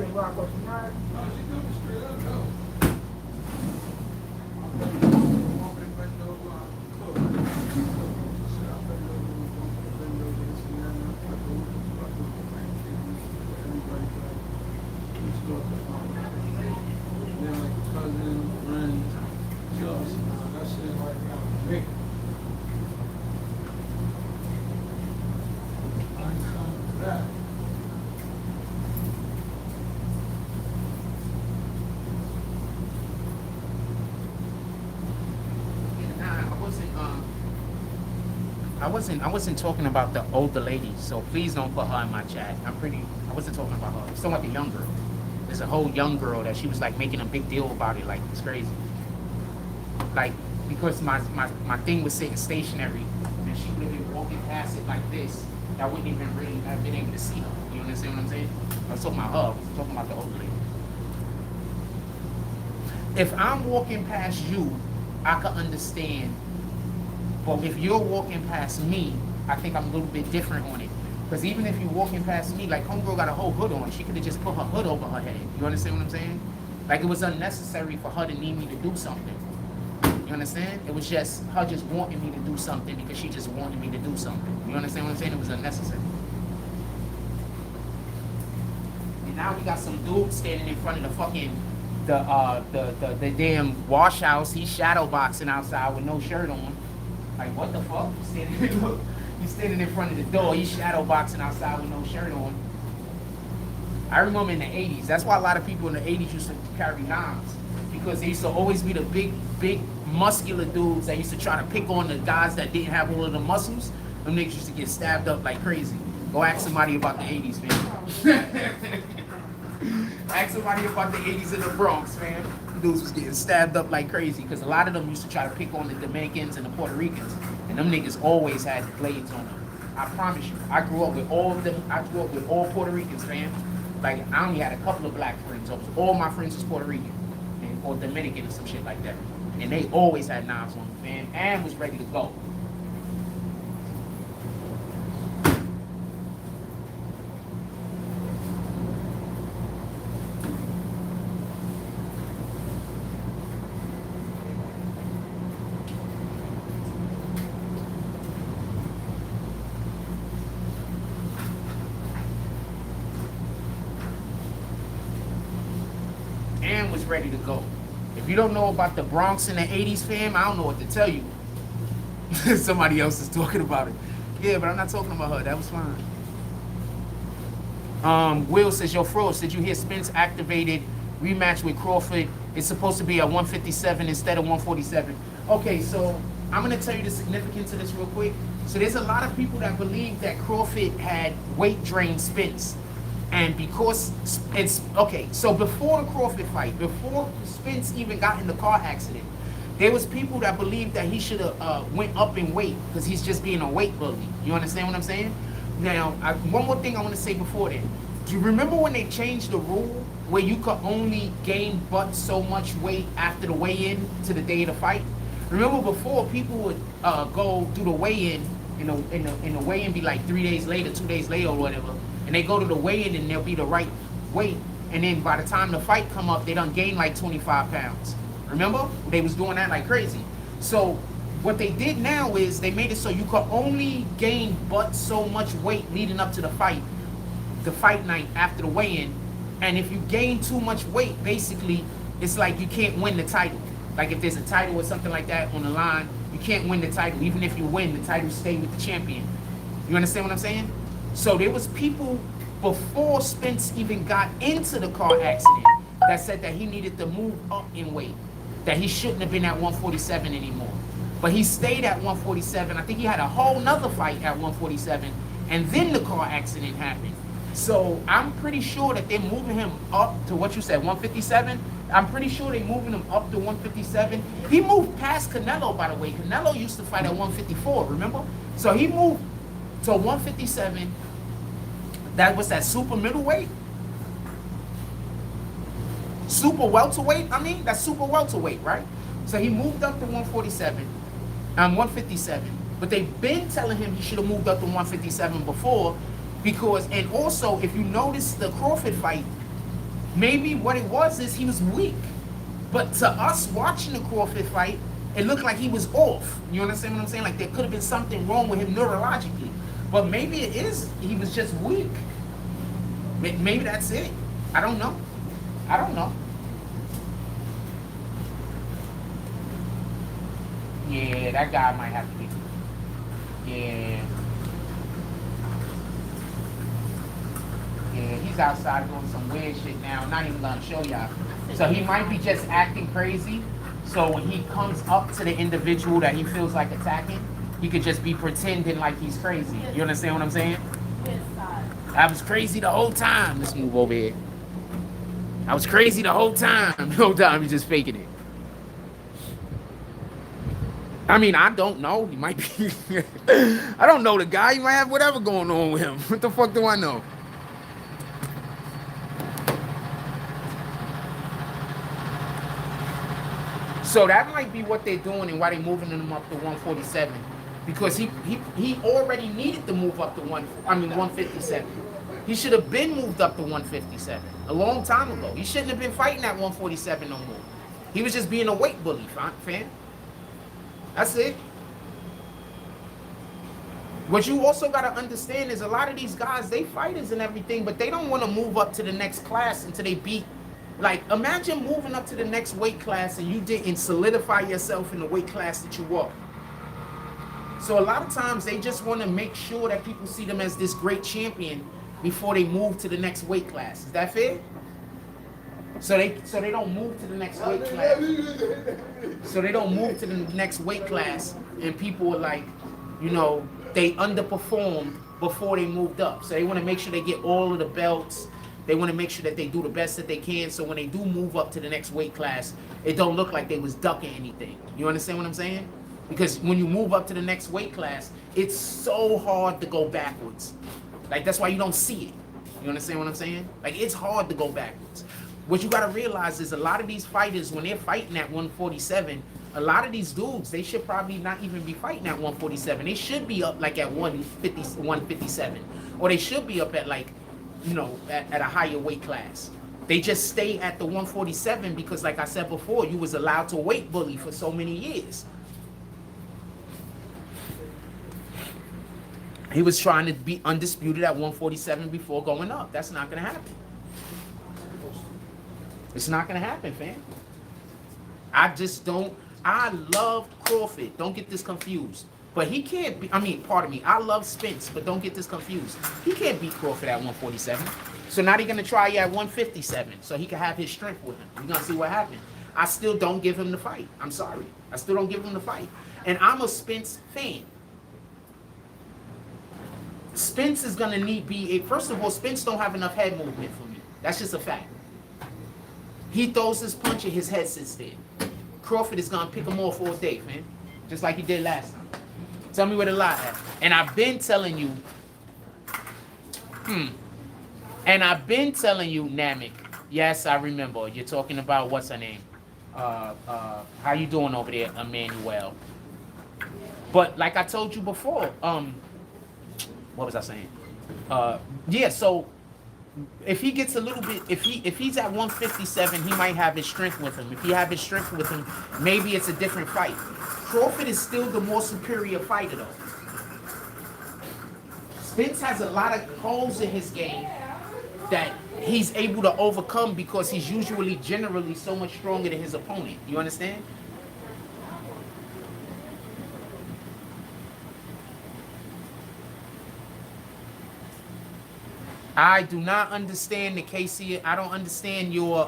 wasn't talking about the older lady, so please don't put her in my chat. I wasn't talking about her. I was talking about the young girl. There's a whole young girl that she was like making a big deal about it, like it's crazy. Like, because my thing was sitting stationary, and she would have been walking past it like this, I wouldn't even really have been able to see her. You understand what I'm saying? I was talking about her. I was talking about the older lady. If I'm walking past you, I can understand. But if you're walking past me, I think I'm a little bit different on it. Because even if you're walking past me, like homegirl got a whole hood on, she could have just put her hood over her head. You understand what I'm saying? Like, it was unnecessary for her to need me to do something. You understand? It was just her just wanting me to do something because she just wanted me to do something. You understand what I'm saying? It was unnecessary. And now we got some dude standing in front of the fucking the damn wash house. He's shadow boxing outside with no shirt on. Like, what the fuck? He's standing in front of the door. He's shadow boxing outside with no shirt on. I remember in the 80s. That's why a lot of people in the 80s used to carry knives. Because they used to always be the big, muscular dudes that used to try to pick on the guys that didn't have all of the muscles. Them niggas used to get stabbed up like crazy. Go ask somebody about the 80s, man. Ask somebody about the 80s in the Bronx, man. Dudes was getting stabbed up like crazy because a lot of them used to try to pick on the Dominicans and the Puerto Ricans. And them niggas always had blades on them. I promise you. I grew up with all of them. I grew up with all Puerto Ricans, man. Like, I only had a couple of black friends. All my friends was Puerto Rican or Dominican or some shit like that. And they always had knives on them, man, and was ready to go. And was ready to go. If you don't know about the Bronx in the 80s, fam, I don't know what to tell you. Somebody else is talking about it. Yeah, but I'm not talking about her. That was fine. Will says, yo, Frost, did you hear Spence activated rematch with Crawford? It's supposed to be at 157 instead of 147. Okay, so I'm going to tell you the significance of this real quick. So there's a lot of people that believe that Crawford had weight drained Spence. And because it's okay, so before the Crawford fight, before Spence even got in the car accident, there was people that believed that he should have went up in weight because he's just being a weight bully. You understand what I'm saying? Now, one more thing I want to say before that. Do you remember when they changed the rule where you could only gain but so much weight after the weigh-in to the day of the fight? Remember before people would go do the weigh-in, in the weigh-in be like 3 days later, 2 days later or whatever. And they go to the weigh-in and they'll be the right weight. And then by the time the fight come up, they done gain like 25 pounds. Remember? They was doing that like crazy. So what they did now is they made it so you could only gain but so much weight leading up to the fight night after the weigh-in. And if you gain too much weight, basically, it's like you can't win the title. Like if there's a title or something like that on the line, you can't win the title. Even if you win, the title stay with the champion. You understand what I'm saying? So there was people before Spence even got into the car accident that said that he needed to move up in weight, that he shouldn't have been at 147 anymore. But he stayed at 147. I think he had a whole nother fight at 147, and then the car accident happened. So I'm pretty sure that they're moving him up to what you said, 157. I'm pretty sure they're moving him up to 157. He moved past Canelo, by the way. Canelo used to fight at 154, remember? So he moved to 157. That was that super middleweight? Super welterweight, I mean? That's super welterweight, right? So he moved up to 157. But they've been telling him he should have moved up to 157 before because, and also, if you notice the Crawford fight, maybe what it was is he was weak. But to us watching the Crawford fight, it looked like he was off. You understand what I'm saying? Like there could have been something wrong with him neurologically. But maybe it is, he was just weak. Maybe that's it. I don't know. Yeah, that guy might have to be. Yeah. Yeah, he's outside doing some weird shit now. I'm not even gonna show y'all. So he might be just acting crazy. So when he comes up to the individual that he feels like attacking, he could just be pretending like he's crazy. You understand what I'm saying? Yes, I was crazy the whole time. Let's move over here. I was crazy the whole time. The whole time he's just faking it. I mean, I don't know. He might be. I don't know the guy. He might have whatever going on with him. What the fuck do I know? So that might be what they're doing and why they're moving him up to 147. Because he already needed to move up to 157. He should have been moved up to 157 a long time ago. He shouldn't have been fighting at 147 no more. He was just being a weight bully, fam. That's it. What you also got to understand is a lot of these guys, they fighters and everything, but they don't want to move up to the next class until they beat. Like, imagine moving up to the next weight class and you didn't solidify yourself in the weight class that you were. So a lot of times they just want to make sure that people see them as this great champion before they move to the next weight class. Is that fair? So they don't move to the next weight class. So they don't move to the next weight class and people are like, you know, they underperformed before they moved up. So they want to make sure they get all of the belts. They want to make sure that they do the best that they can. So when they do move up to the next weight class, it don't look like they was ducking anything. You understand what I'm saying? Because when you move up to the next weight class, it's so hard to go backwards. Like, that's why you don't see it. You understand what I'm saying? Like, it's hard to go backwards. What you got to realize is a lot of these fighters, when they're fighting at 147, a lot of these dudes, they should probably not even be fighting at 147. They should be up like at 150, 157. Or they should be up at like, you know, at a higher weight class. They just stay at the 147 because, like I said before, you was allowed to weight bully for so many years. He was trying to be undisputed at 147 before going up. That's not going to happen. It's not going to happen, fam. I just don't. I love Crawford. Don't get this confused. But he can't be, I mean, pardon me. I love Spence, but don't get this confused. He can't beat Crawford at 147. So now they're going to try you at 157 so he can have his strength with him. You're going to see what happens. I still don't give him the fight. I'm sorry. I still don't give him the fight. And I'm a Spence fan. Spence is going to first of all, Spence don't have enough head movement for me. That's just a fact. He throws his punch and his head sits there. Crawford is going to pick him off all day, man. Just like he did last time. Tell me where the lie at. And I've been telling you, Namek. Yes, I remember. You're talking about, what's her name? How you doing over there, Emmanuel? But like I told you before, what was I saying? Yeah, so if he gets a little bit, if he's at 157, he might have his strength with him. If he have his strength with him, maybe it's a different fight. Crawford is still the more superior fighter, though. Spence has a lot of holes in his game that he's able to overcome because he's usually generally so much stronger than his opponent. You understand? I do not understand the Casey. I don't understand your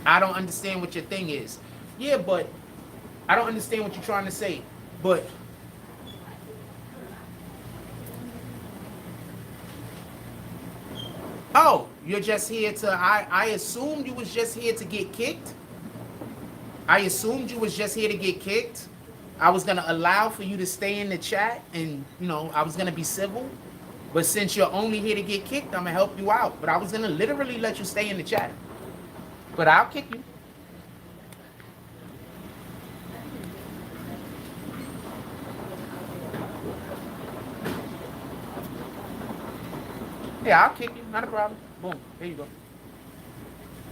I don't understand what your thing is. Yeah, but I don't understand what you're trying to say. But oh, you're just here to I assumed you was just here to get kicked. I assumed you was just here to get kicked. I was going to allow for you to stay in the chat and, you know, I was going to be civil. But since you're only here to get kicked, I'm going to help you out. But I was going to literally let you stay in the chat. But I'll kick you. Yeah, I'll kick you. Not a problem. Boom. There you go.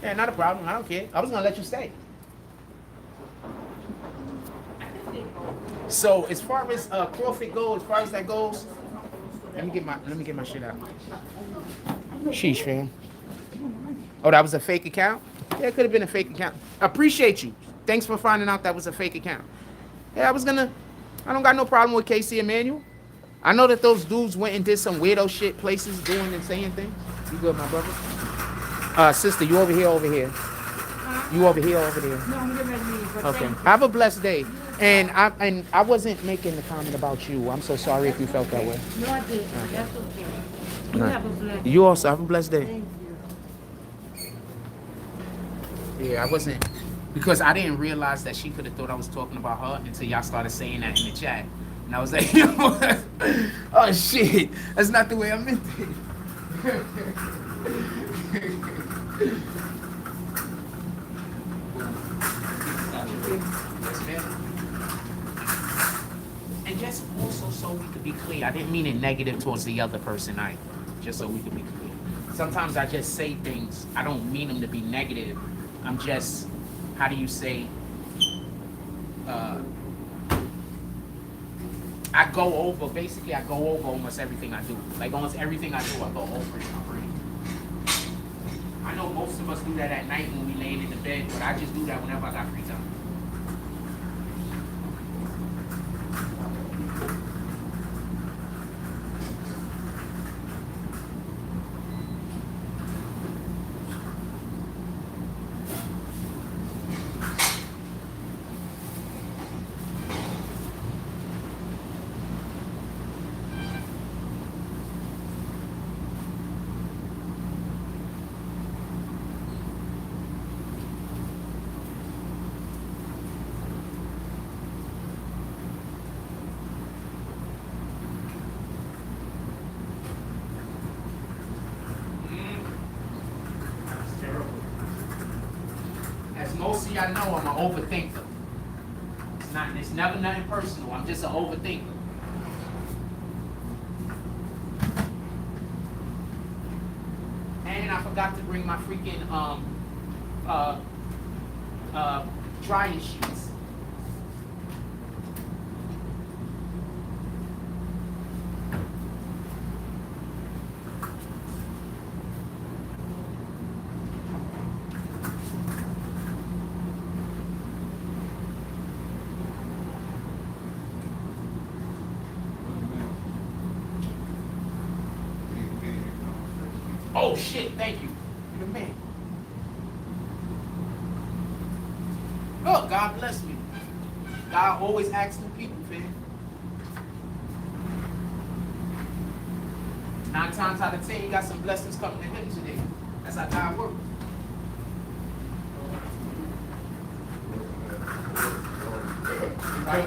Yeah, not a problem. I don't care. I was going to let you stay. So as far as Crawford goes, as far as that goes, let me get my shit out. Sheesh, fam. Oh, that was a fake account? Yeah, it could have been a fake account. I appreciate you. Thanks for finding out that was a fake account. Yeah, I don't got no problem with Casey Emmanuel. I know that those dudes went and did some weirdo shit places, doing and saying things. You good, my brother? Sister, you over here, over here. You over here, over there. No, I'm getting ready to leave. Okay. Have a blessed day. And I wasn't making the comment about you. I'm so sorry if you felt that way. No, I didn't. That's okay. You have a blessed You also have a blessed day. Thank you. Yeah, I wasn't, because I didn't realize that she could have thought I was talking about her until y'all started saying that in the chat. And I was like, you know what? Oh shit, that's not the way I meant it. Yes, ma'am. And just also so we could be clear, I didn't mean it negative towards the other person either. Just so we could be clear. Sometimes I just say things, I don't mean them to be negative. I'm just, how do you say, I go over almost everything I do. Like almost everything I do, I go over it in my brain. I know most of us do that at night when we laying in the bed, but I just do that whenever I got free time. Most of y'all know I'm an overthinker. It's never nothing personal. I'm just an overthinker. And I forgot to bring my freaking drying sheets. Oh shit, thank you. You're the man. Look, God bless me. God always acts through people, man. 9 times out of 10, you got some blessings coming to him today. That's how God works. Why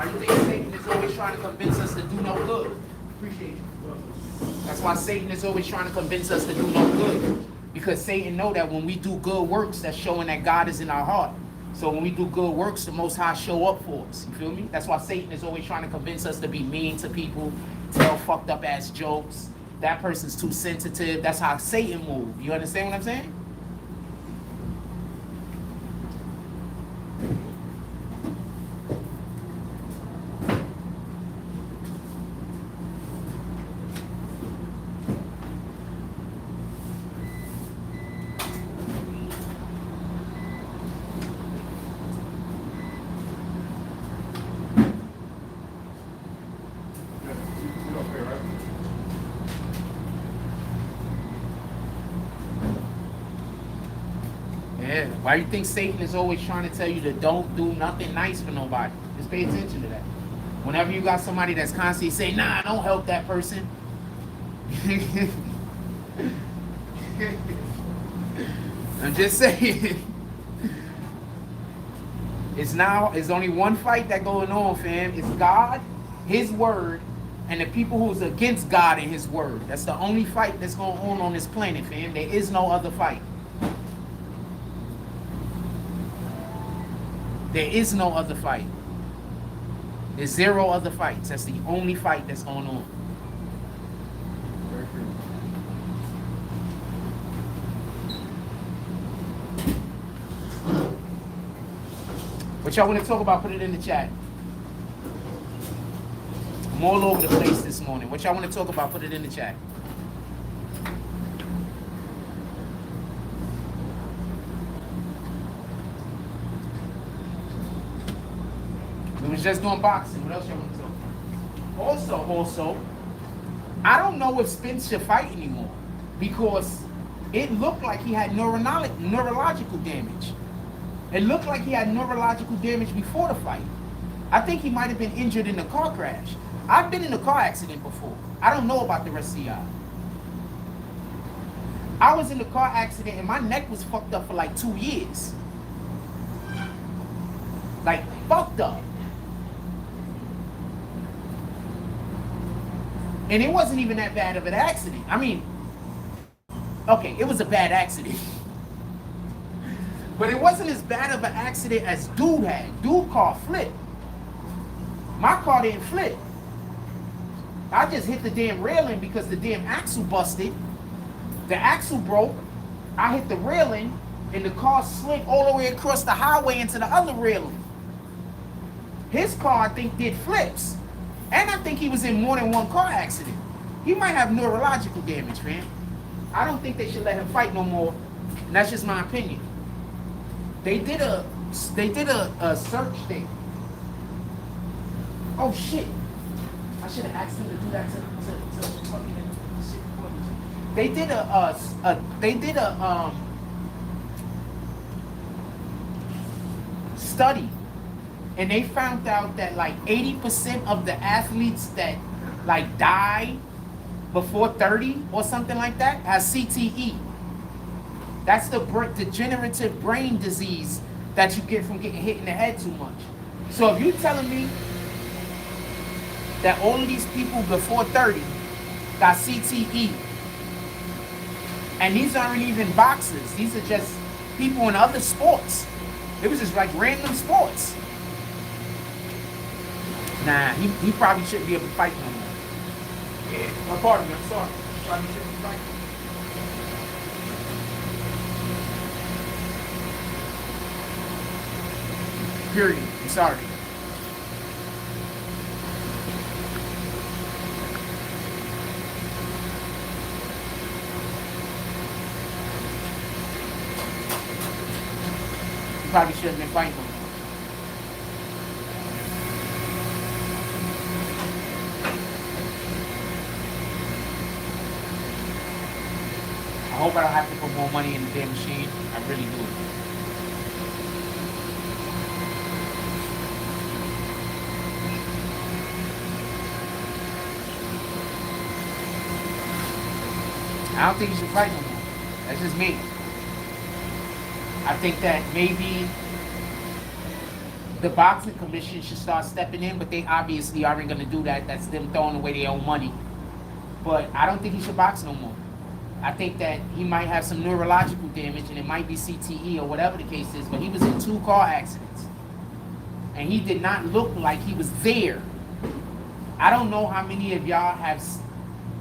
you think Satan is always trying to convince us to do no good? Appreciate you. That's why Satan is always trying to convince us to do no good. Because Satan know that when we do good works, that's showing that God is in our heart. So when we do good works, the Most High show up for us. You feel me? That's why Satan is always trying to convince us to be mean to people, tell fucked up ass jokes. That person's too sensitive. That's how Satan moves. You understand what I'm saying? Yeah. Why do you think Satan is always trying to tell you to don't do nothing nice for nobody? Just pay attention to that. Whenever you got somebody that's constantly saying, nah, don't help that person. I'm just saying. It's only one fight that going on, fam. It's God, his word, and the people who's against God and his word. That's the only fight that's going on this planet, fam. There is no other fight. There is no other fight. There's 0 other fights. That's the only fight that's going on. What y'all want to talk about, put it in the chat. I'm all over the place this morning. What y'all want to talk about, put it in the chat. We was just doing boxing. What else y'all want to talk about? Also, I don't know if Spence should fight anymore because it looked like he had neurological damage. It looked like he had neurological damage before the fight. I think he might have been injured in the car crash. I've been in a car accident before. I don't know about the rest of y'all. I was in a car accident and my neck was fucked up for like 2 years. Like, fucked up. And it wasn't even that bad of an accident. I mean, okay, it was a bad accident. But it wasn't as bad of an accident as dude had. Dude car flipped. My car didn't flip. I just hit the damn railing because the damn axle busted. The axle broke. I hit the railing and the car slid all the way across the highway into the other railing. His car, I think, did flips. And I think he was in more than one car accident. He might have neurological damage, man. I don't think they should let him fight no more. And that's just my opinion. They did a search thing. Oh shit. I should have asked him to do that to fucking shit. They did a study, and they found out that like 80% of the athletes that like die before 30 or something like that has CTE. That's the degenerative brain disease that you get from getting hit in the head too much. So if you're telling me that all of these people before 30 got CTE, and these aren't even boxers, these are just people in other sports. It was just like random sports. Nah, he probably shouldn't be able to fight no more. Yeah, my pardon me, I'm sorry. He probably shouldn't be fighting. Period. I'm sorry. You probably shouldn't have been fighting no more. I hope I don't have to put more money in the damn machine. I really do. I don't think you should fight no more. That's just me. I think that maybe the boxing commission should start stepping in, but they obviously aren't going to do that. That's them throwing away their own money. But I don't think he should box no more. I think that he might have some neurological damage, and it might be CTE or whatever the case is, but he was in 2 car accidents. And he did not look like he was there. I don't know how many of y'all have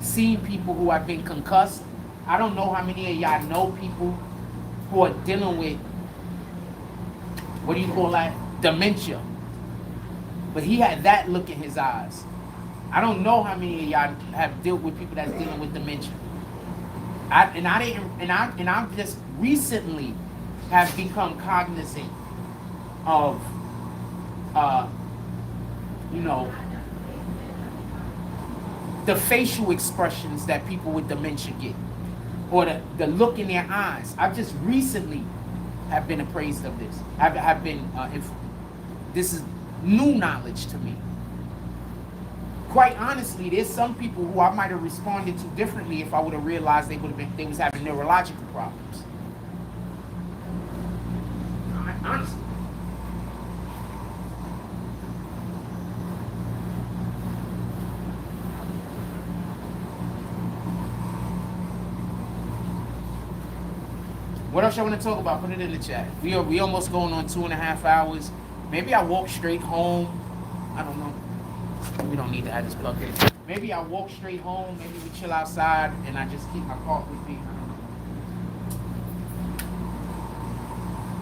seen people who have been concussed. I don't know how many of y'all know people who are dealing with, what do you call that? Dementia. But he had that look in his eyes. I don't know how many of y'all have dealt with people that's dealing with dementia. I just recently have become cognizant of, the facial expressions that people with dementia get, or the look in their eyes. I've just recently have been appraised of this. This is new knowledge to me. Quite honestly, there's some people who I might have responded to differently if I would have realized they was having neurological problems. Honestly. What else y'all want to talk about? Put it in the chat. We almost going on 2.5 hours. Maybe I walk straight home. I don't know. We don't need to have this plug in. Maybe I walk straight home. Maybe we chill outside and I just keep my car with me. I don't know.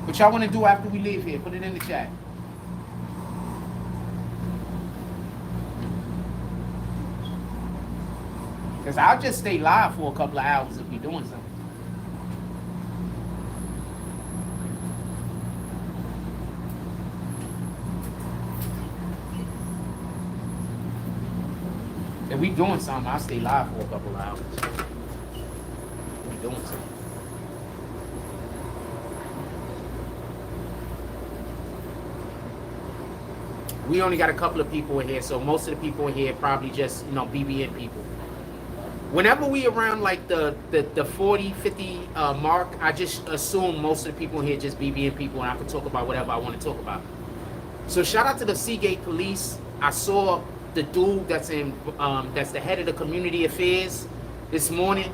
What y'all want to do after we leave here? Put it in the chat. Because I'll just stay live for a couple of hours if we're doing something. If we doing something, I'll stay live for a couple of hours. We doing something. we only got a couple of people in here, so most of the people in here probably just, BBN people. Whenever we around like the 40, 50 mark, I just assume most of the people in here just BBN people, and I can talk about whatever I want to talk about. So shout out to the Seagate Police. I saw the dude that's the head of the community affairs this morning.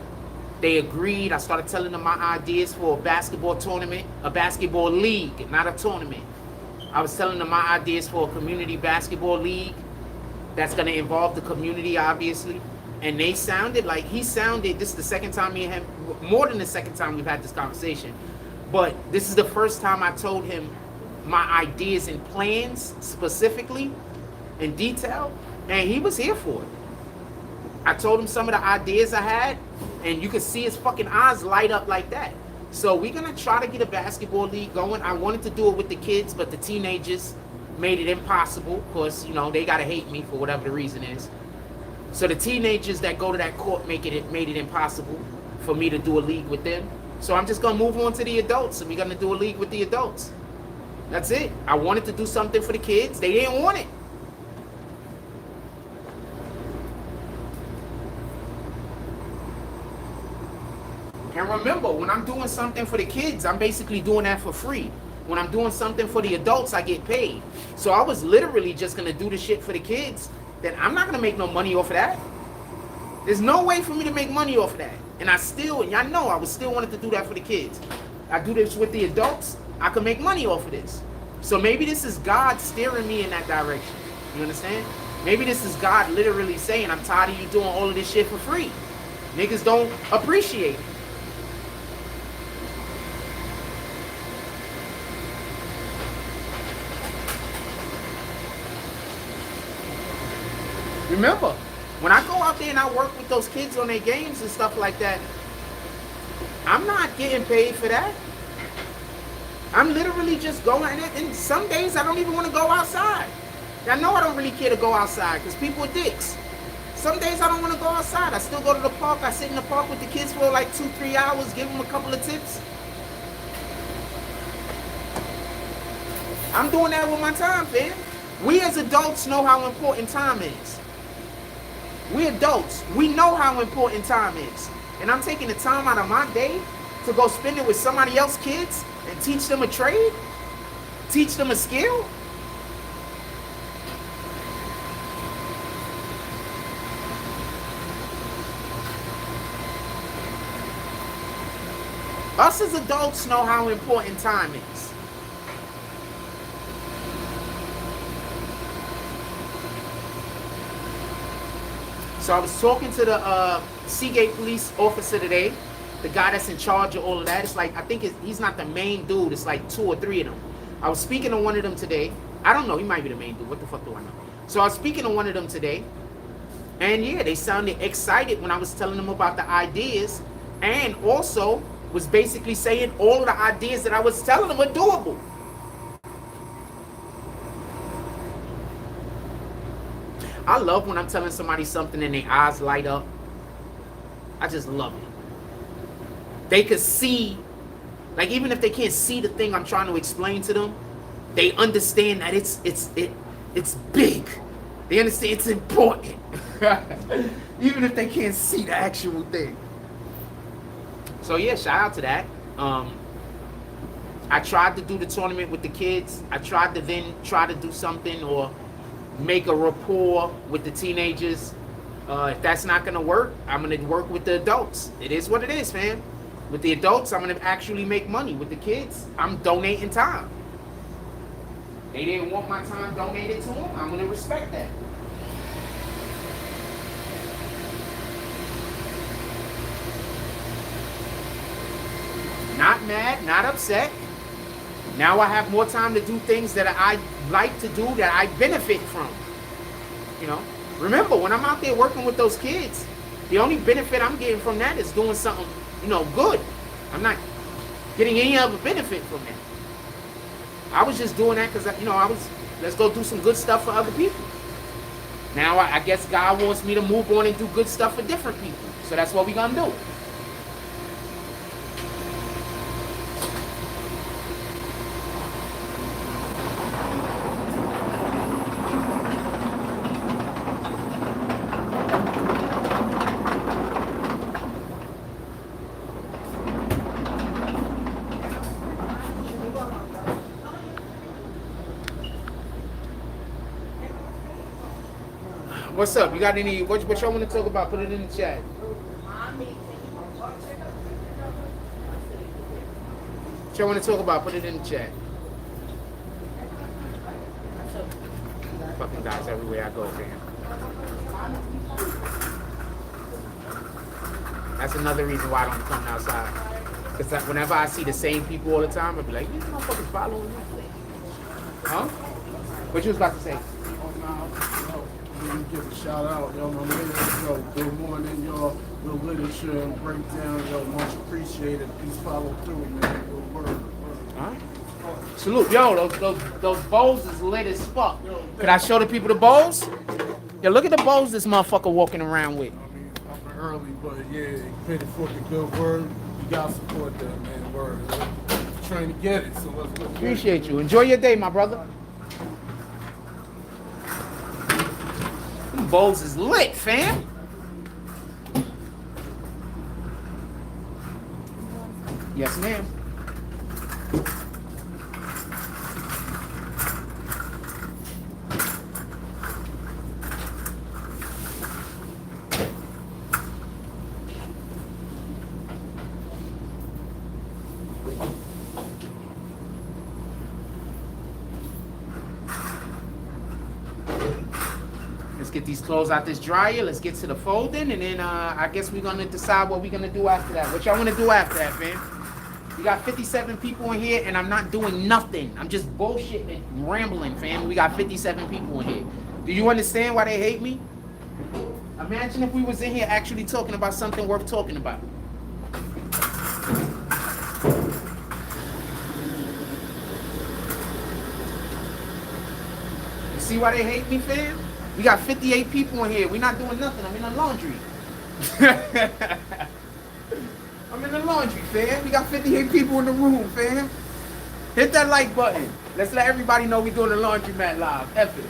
They agreed. I started telling them my ideas for a basketball tournament, a basketball league, not a tournament. I was telling them my ideas for a community basketball league that's going to involve the community, obviously. And they sounded like, this is the second time more than the second time we've had this conversation. But this is the first time I told him my ideas and plans specifically in detail, and he was here for it. I told him some of the ideas I had, and you could see his fucking eyes light up like that. So we're gonna try to get a basketball league going. I wanted to do it with the kids, but the teenagers made it impossible. Of course, they gotta hate me for whatever the reason is. So the teenagers that go to that court made it impossible for me to do a league with them. So I'm just gonna move on to the adults, and we're gonna do a league with the adults. That's it. I wanted to do something for the kids. They didn't want it. And remember, when I'm doing something for the kids, I'm basically doing that for free. When I'm doing something for the adults, I get paid. So I was literally just going to do the shit for the kids. Then I'm not going to make no money off of that. There's no way for me to make money off of that. And y'all know, I was still wanted to do that for the kids. I do this with the adults, I can make money off of this. So maybe this is God steering me in that direction. You understand? Maybe this is God literally saying, I'm tired of you doing all of this shit for free. Niggas don't appreciate it. Remember, when I go out there and I work with those kids on their games and stuff like that, I'm not getting paid for that. I'm literally just going, and some days I don't even want to go outside. I know I don't really care to go outside because people are dicks. Some days I don't want to go outside. I still go to the park. I sit in the park with the kids for like 2-3 hours, give them a couple of tips. I'm doing that with my time, fam. We as adults know how important time is. We adults, we know how important time is. And I'm taking the time out of my day to go spend it with somebody else's kids and teach them a trade, teach them a skill. Us as adults know how important time is. So I was talking to the Seagate police officer today, the guy that's in charge of all of that. It's like, I think he's not the main dude. It's like 2 or 3 of them. I was speaking to one of them today. I don't know. He might be the main dude. What the fuck do I know? So I was speaking to one of them today. And yeah, they sounded excited when I was telling them about the ideas. And also was basically saying all of the ideas that I was telling them are doable. I love when I'm telling somebody something and their eyes light up. I just love it. They could see, like even if they can't see the thing I'm trying to explain to them, they understand that it's big. They understand it's important. Even if they can't see the actual thing. So yeah, shout out to that. I tried to do the tournament with the kids. I tried to then try to do something or make a rapport with the teenagers. If that's not gonna work, I'm gonna work with the adults. It is what it is, fam. With the adults, I'm gonna actually make money. With the kids, I'm donating time. They didn't want my time donated to them. I'm gonna respect that. Not mad, not upset. Now I have more time to do things that I like to do, that I benefit from. You know, remember when I'm out there working with those kids, the only benefit I'm getting from that is doing something, good. I'm not getting any other benefit from that. I was just doing that because, let's go do some good stuff for other people. Now I guess God wants me to move on and do good stuff for different people. So that's what we're going to do. What's up? You got any? What y'all want to talk about? Put it in the chat. What y'all want to talk about? Put it in the chat. Fucking guys everywhere I go, fam. That's another reason why I don't come outside. Because whenever I see the same people all the time, I'll be like, these motherfuckers following me. Huh? What you was about to say? Give a shout out, yo, my man, yo, good morning, y'all. The literature and breakdown, yo, much appreciated. Please follow through, man. Good word. All right. Salute. Yo, those bowls is lit as fuck. Can I show the people the bowls? Yo, look at the bowls this motherfucker walking around with. I mean, I'm early, but yeah, credit for the good word. You gotta support that, man. Word. Trying to get it, so let's go. Appreciate you. Enjoy your day, my brother. Them bowls is lit, fam. Yes, ma'am. Let's get these clothes out this dryer. Let's get to the folding, and then I guess we're gonna decide what we're gonna do after that. What y'all wanna do after that, man? We got 57 people in here, and I'm not doing nothing. I'm just bullshitting and rambling, fam. We got 57 people in here. Do you understand why they hate me? Imagine if we was in here actually talking about something worth talking about. You see why they hate me, fam? We got 58 people in here. We're not doing nothing. I'm in the laundry. I'm in the laundry, fam. We got 58 people in the room, fam. Hit that like button. Let's let everybody know we're doing the laundromat live. F it.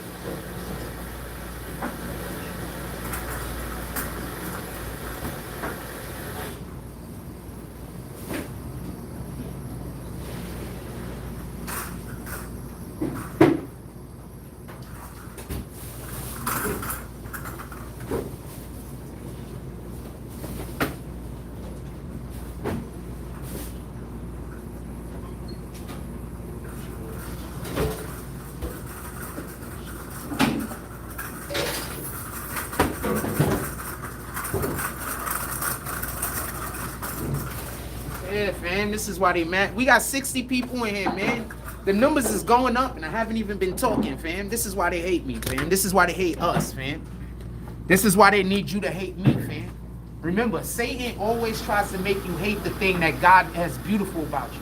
Yeah, fam, this is why they mad. We got 60 people in here, man. The numbers is going up, and I haven't even been talking, fam. This is why they hate me, fam. This is why they hate us, fam. This is why they need you to hate me, fam. Remember, Satan always tries to make you hate the thing that God has beautiful about you.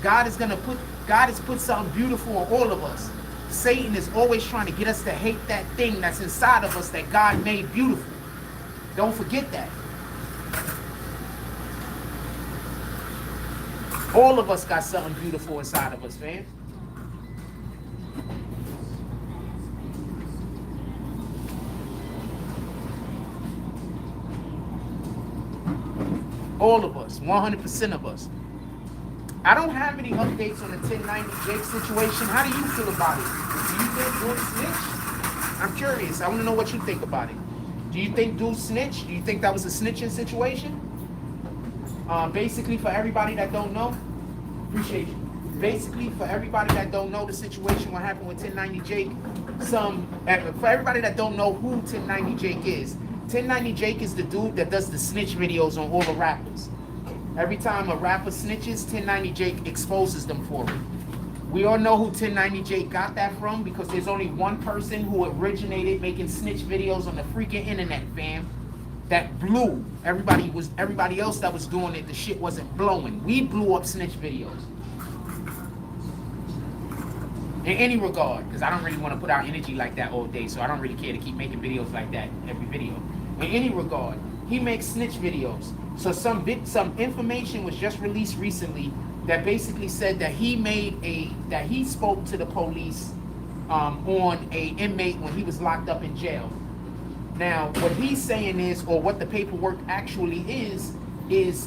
God has put something beautiful on all of us. Satan is always trying to get us to hate that thing that's inside of us that God made beautiful. Don't forget that. All of us got something beautiful inside of us, fam. All of us, 100% of us. I don't have any updates on the 1090 Jake situation. How do you feel about it? Do you think Dude snitched? I'm curious. I want to know what you think about it. Do you think Dude snitched? Do you think that was a snitching situation? Basically, for everybody that don't know, appreciate you. Basically, for everybody that don't know the situation, what happened with 1090 Jake, for everybody that don't know who 1090 Jake is, 1090 Jake is the dude that does the snitch videos on all the rappers. Every time a rapper snitches, 1090 Jake exposes them for it. We all know who 1090 Jake got that from because there's only one person who originated making snitch videos on the freaking internet, fam. That blew. Everybody else that was doing it, the shit wasn't blowing. We blew up snitch videos. In any regard, because I don't really want to put out energy like that all day, so I don't really care to keep making videos like that every video. In any regard, he makes snitch videos. So some information was just released recently that basically said that he spoke to the police on a inmate when he was locked up in jail. Now, what he's saying is, or what the paperwork actually is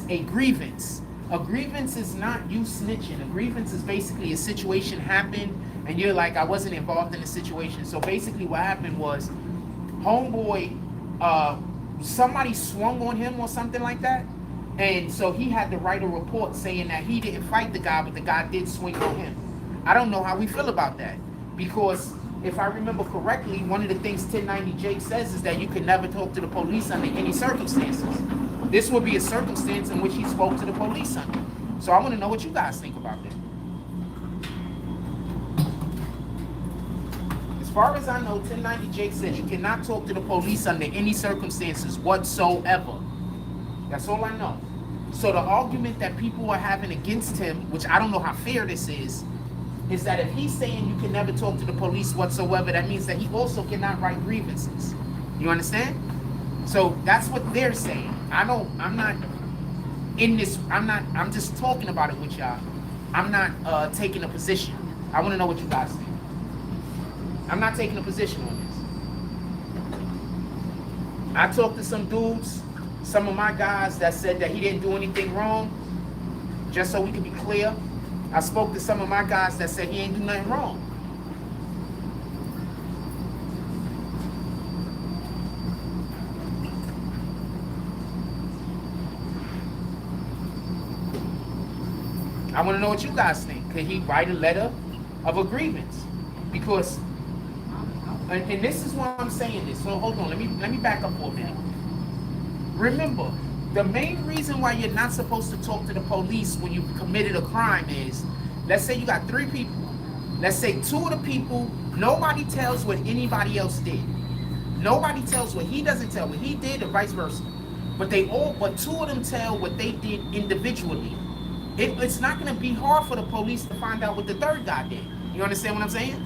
a grievance. A grievance is not you snitching. A grievance is basically a situation happened and you're like, I wasn't involved in the situation. So basically what happened was homeboy, somebody swung on him or something like that, and so he had to write a report saying that he didn't fight the guy, but the guy did swing on him. I don't know how we feel about that, because if I remember correctly, one of the things 1090 Jake says is that you can never talk to the police under any circumstances. This would be a circumstance in which he spoke to the police under. So I want to know what you guys think about that. As far as I know, 1090 Jake says you cannot talk to the police under any circumstances whatsoever. That's all I know. So the argument that people are having against him, which I don't know how fair this is that if he's saying you can never talk to the police whatsoever, that means that he also cannot write grievances. You understand? So that's what they're saying. I'm not in this, I'm just talking about it with y'all. I'm not taking a position. I want to know what you guys think. I'm not taking a position on this. I talked to some dudes, some of my guys that said that he didn't do anything wrong. Just so we can be clear, I spoke to some of my guys that said he ain't do nothing wrong. I want to know what you guys think. Could he write a letter of a grievance? Because, and this is why I'm saying this. So hold on, let me back up for a minute. Remember, the main reason why you're not supposed to talk to the police when you've committed a crime is, let's say you got 3 people. Let's say 2 of the people, nobody tells what anybody else did. Nobody tells what he doesn't tell what he did, or vice versa. But 2 of them tell what they did individually. It's not going to be hard for the police to find out what the 3rd guy did. You understand what I'm saying?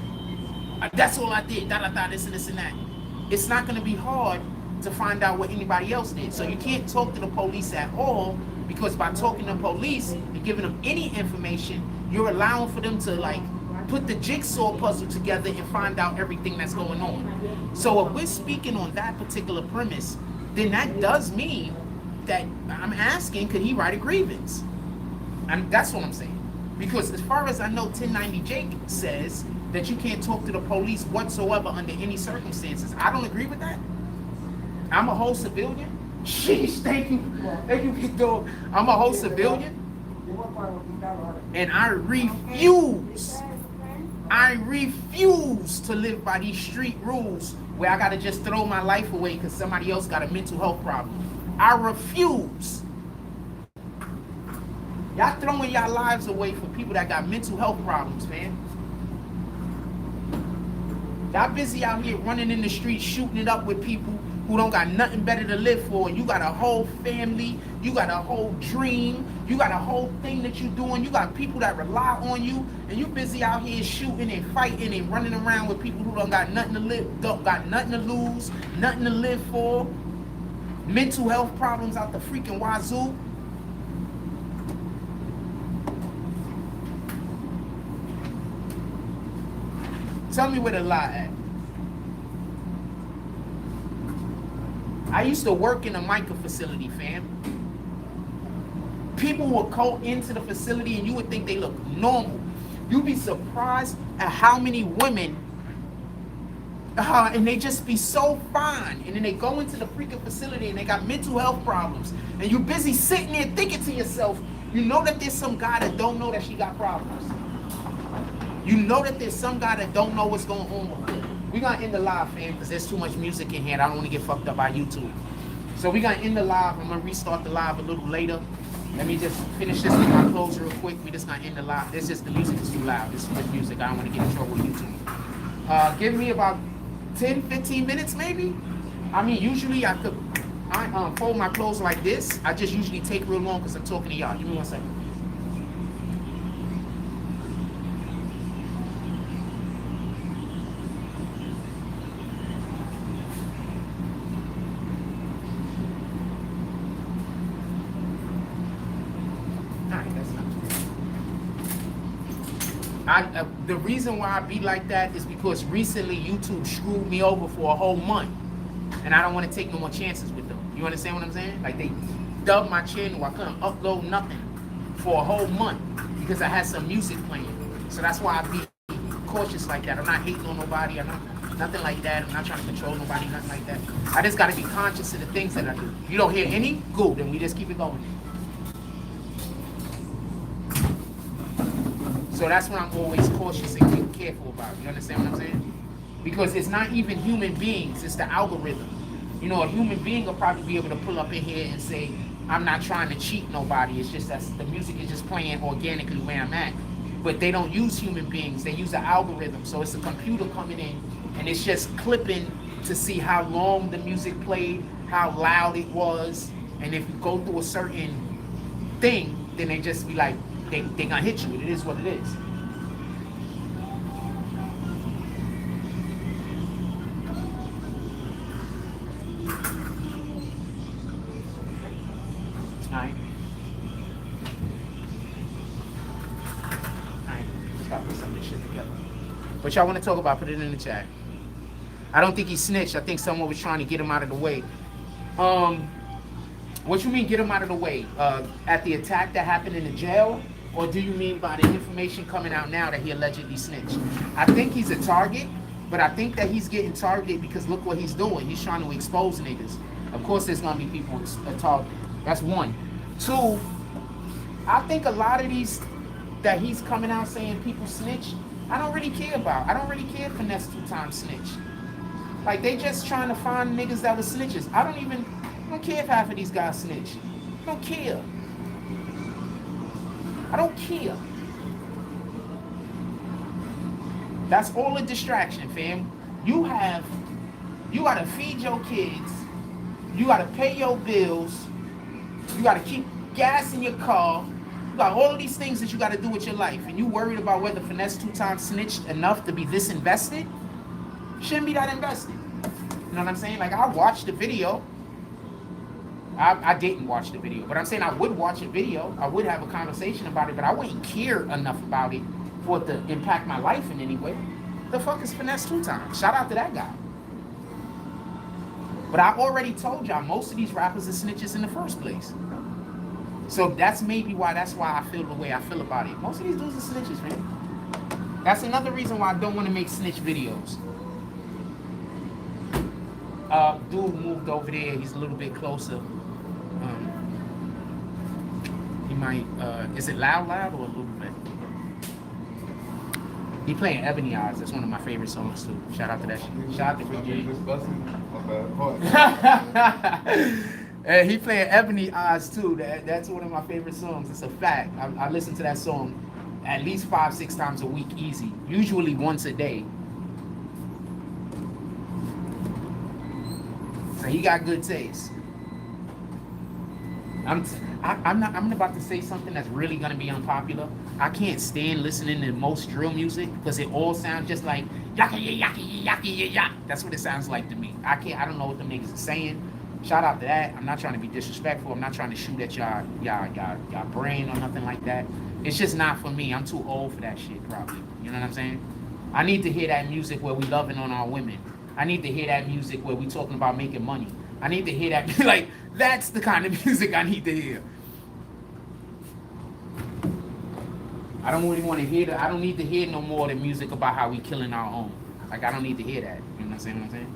That's all I did. This and this and that. It's not going to be hard to find out what anybody else did. So you can't talk to the police at all, because by talking to the police and giving them any information, you're allowing for them to like put the jigsaw puzzle together and find out everything that's going on. So if we're speaking on that particular premise, then that does mean that I'm asking, could he write a grievance? And that's what I'm saying. Because as far as I know, 1090 Jake says that you can't talk to the police whatsoever under any circumstances. I don't agree with that. I'm a whole civilian. Sheesh, thank you, big dog. I'm a whole civilian. And I refuse to live by these street rules where I gotta just throw my life away because somebody else got a mental health problem. I refuse. Y'all throwing y'all lives away for people that got mental health problems, man. Y'all busy out here running in the streets, shooting it up with people who don't got nothing better to live for. You got a whole family, you got a whole dream, you got a whole thing that you're doing, you got people that rely on you, and you busy out here shooting and fighting and running around with people who don't got nothing to live, don't got nothing to lose, nothing to live for, mental health problems out the freaking wazoo. Tell me where the lie at. I used to work in a Micah facility, fam. People would go into the facility and you would think they look normal. You'd be surprised at how many women, and they just be so fine. And then they go into the freaking facility and they got mental health problems. And you busy sitting there thinking to yourself, you know that there's some guy that don't know that she got problems. You know that there's some guy that don't know what's going on with her. We're going to end the live, fam, because there's too much music in here and I don't want to get fucked up by YouTube. So we're going to end the live. I'm going to restart the live a little later. Let me just finish this with my clothes real quick. We're just going to end the live. This is the music is too loud. This is good music. I don't want to get in trouble with YouTube. Give me about 10, 15 minutes maybe. I mean, usually I fold my clothes like this. I just usually take real long because I'm talking to y'all. Give me 1 second. The reason why I be like that is because recently YouTube screwed me over for a whole month. And I don't want to take no more chances with them. You understand what I'm saying? Like they dubbed my channel. I couldn't upload nothing for a whole month because I had some music playing. So that's why I be cautious like that. I'm not hating on nobody. I'm not Nothing like that. I'm not trying to control nobody, nothing like that. I just got to be conscious of the things that I do. You don't hear any? Good, then we just keep it going. So that's what I'm always cautious and careful about. You understand what I'm saying? Because it's not even human beings, it's the algorithm. You know, a human being will probably be able to pull up in here and say, I'm not trying to cheat nobody. It's just that the music is just playing organically where I'm at. But they don't use human beings. They use the algorithm. So it's a computer coming in and it's just clipping to see how long the music played, how loud it was. And if you go through a certain thing, then they just be like, they gonna hit you. It is what it is. Alright. Let's put some of this shit together. What y'all want to talk about? Put it in the chat. I don't think he snitched. I think someone was trying to get him out of the way. What you mean get him out of the way? At the attack that happened in the jail? Or do you mean by the information coming out now that he allegedly snitched? I think he's a target, but I think that he's getting targeted because look what he's doing. He's trying to expose niggas. Of course there's going to be people targeted. That's one. Two, I think a lot of these that he's coming out saying people snitch, I don't really care about. I don't really care if Finesse 2 times snitch. Like, they just trying to find niggas that were snitches. I don't care if half of these guys snitch. I don't care. I don't care. That's all a distraction, fam. You gotta feed your kids. You gotta pay your bills. You gotta keep gas in your car. You got all of these things that you gotta do with your life. And you worried about whether Finesse 2 times snitched enough to be this invested? Shouldn't be that invested. You know what I'm saying? Like, I watched the video. I didn't watch the video, but I'm saying I would watch a video. I would have a conversation about it, but I wouldn't care enough about it for it to impact my life in any way. The fuck is Finesse 2 times? Shout out to that guy. But I already told y'all, most of these rappers are snitches in the first place. So that's maybe why I feel the way I feel about it. Most of these dudes are snitches, man. That's another reason why I don't want to make snitch videos. Dude moved over there. He's a little bit closer. He might, is it loud or a little bit? He playing Ebony Eyes. That's one of my favorite songs too. Shout out to that shit. Shout out to Rick James. And he playing Ebony Eyes too. That's one of my favorite songs. It's a fact. I listen to that song at least 5-6 times a week easy. Usually once a day. So he got good taste. I'm about to say something that's really gonna be unpopular. I can't stand listening to most drill music because it all sounds just like yaki yaki yaki yak. That's what it sounds like to me. I don't know what the niggas are saying. Shout out to that. I'm not trying to be disrespectful. I'm not trying to shoot at y'all brain or nothing like that. It's just not for me. I'm too old for that shit, probably. You know what I'm saying? I need to hear that music where we loving on our women. I need to hear that music where we talking about making money. I need to hear that, like, that's the kind of music I need to hear. I don't really want to hear that. I don't need to hear no more of the music about how we killing our own. Like, I don't need to hear that. You know what I'm saying?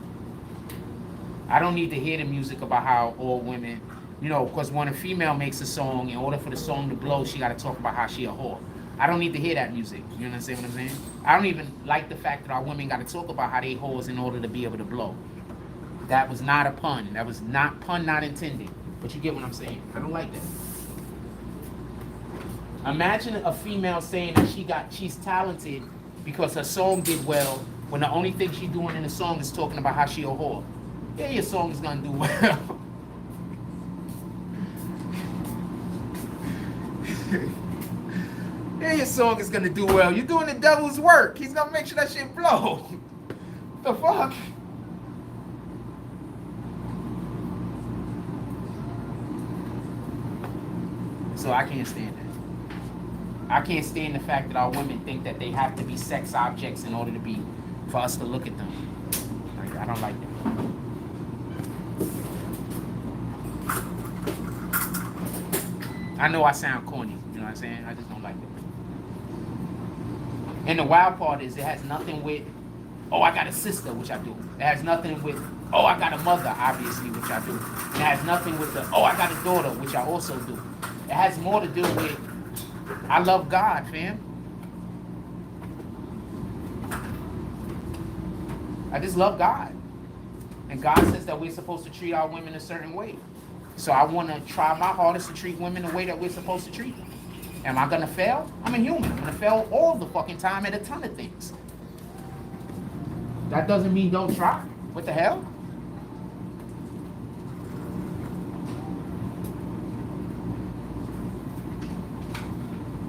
I don't need to hear the music about how all women, you know, because when a female makes a song, in order for the song to blow, she got to talk about how she a whore. I don't need to hear that music. You understand what I'm saying? I don't even like the fact that our women got to talk about how they whores in order to be able to blow. That was not a pun. That was not pun not intended. But you get what I'm saying. I don't like that. Imagine a female saying that she's talented because her song did well when the only thing she's doing in the song is talking about how she a whore. Yeah, your song is gonna do well. Yeah, your song is gonna do well. You're doing the devil's work. He's gonna make sure that shit blow. The fuck? So I can't stand that. I can't stand the fact that our women think that they have to be sex objects in order for us to look at them. Like, I don't like that. I know I sound corny, you know what I'm saying? I just don't like it. And the wild part is it has nothing with oh, I got a sister, which I do. It has nothing with, oh, I got a mother, obviously, which I do. It has nothing with the, oh, I got a daughter, which I also do. It has more to do with, I love God, fam. I just love God. And God says that we're supposed to treat our women a certain way. So I want to try my hardest to treat women the way that we're supposed to treat them. Am I going to fail? I'm a human. I'm going to fail all the fucking time at a ton of things. That doesn't mean don't try. What the hell?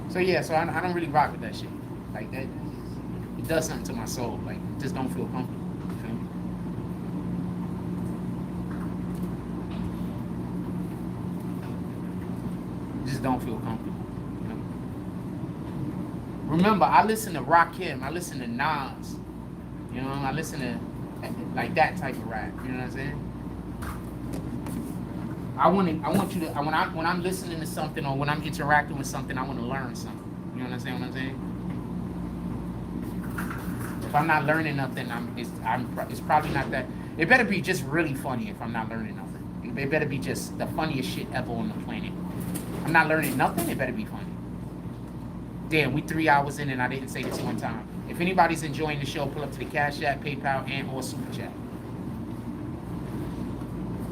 So yeah, so I don't really rock with that shit. Like that, it does something to my soul. Like, it just don't feel comfortable. You feel me? Just don't feel comfortable. You know? Remember, I listen to Rakim. I listen to Nas. You know, I listen to like that type of rap. You know what I'm saying? I want you to, when I'm listening to something or when I'm interacting with something, I want to learn something. You understand what I'm saying? If I'm not learning nothing, it's probably not that. It better be just really funny if I'm not learning nothing. It better be just the funniest shit ever on the planet. I'm not learning nothing, it better be funny. Damn, we 3 hours in and I didn't say this one time. If anybody's enjoying the show, pull up to the Cash App, PayPal, and or Super Chat.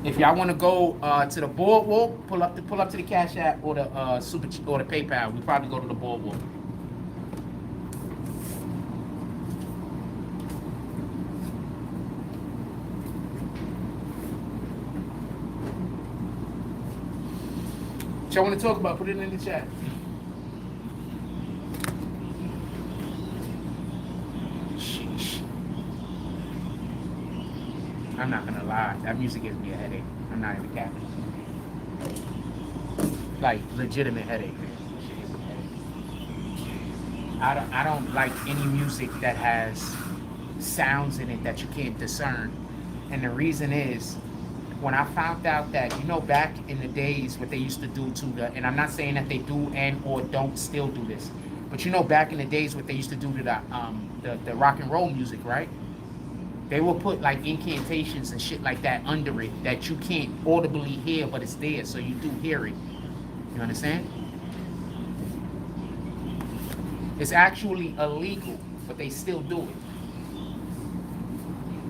If y'all want to go to the boardwalk, pull up to the Cash App or the Super or the PayPal. We probably go to the boardwalk. What y'all want to talk about? Put it in the chat. Sheesh. I'm not gonna lie, that music gives me a headache. I'm not even capping. Like, legitimate headache, man. Shit gives me a headache. I don't like any music that has sounds in it that you can't discern. And the reason is, when I found out that, you know, back in the days what they used to do to the, and I'm not saying that they do and or don't still do this, but you know, back in the days what they used to do to the rock and roll music, right? They will put like incantations and shit like that under it that you can't audibly hear, but it's there, so you do hear it. You understand? It's actually illegal, but they still do it.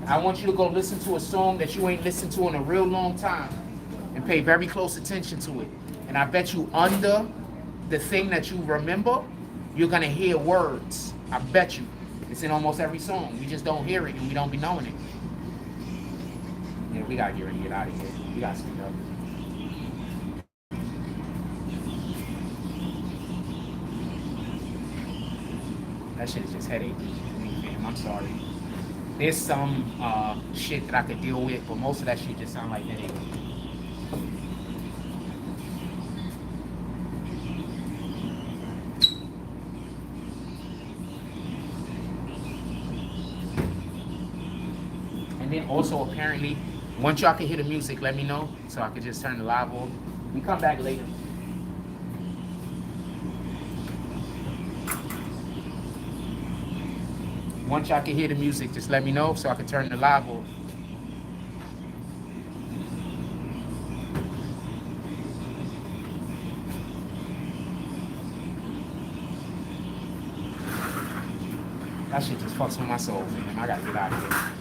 I want you to go listen to a song that you ain't listened to in a real long time and pay very close attention to it. And I bet you under the thing that you remember, you're gonna hear words. I bet you. It's in almost every song. We just don't hear it and we don't be knowing it. Yeah, we gotta get ready to get out of here. We gotta speak up. That shit is just headache. I'm sorry. There's some shit that I could deal with, but most of that shit just sound like headache. And then also apparently, once y'all can hear the music, let me know so I can just turn the live off. We come back later. Once y'all can hear the music, just let me know so I can turn the live off. That shit just fucks with my soul, man. I gotta get out of here.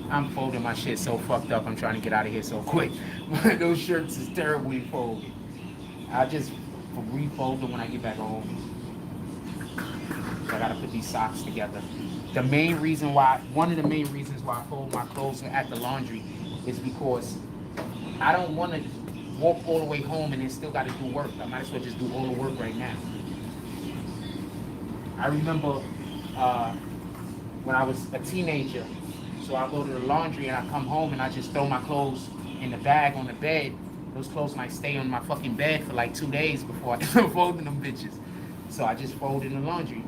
I'm folding my shit so fucked up. I'm trying to get out of here so quick. Those shirts is terribly folded. I just refold them when I get back home. So I gotta put these socks together. The main reason why, one of the main reasons why I fold my clothes at the laundry is because I don't want to walk all the way home and then still got to do work. I might as well just do all the work right now. I remember when I was a teenager, so I go to the laundry and I come home and I just throw my clothes in the bag on the bed. Those clothes might stay on my fucking bed for like 2 days before I end up folding them bitches. So I just fold in the laundry.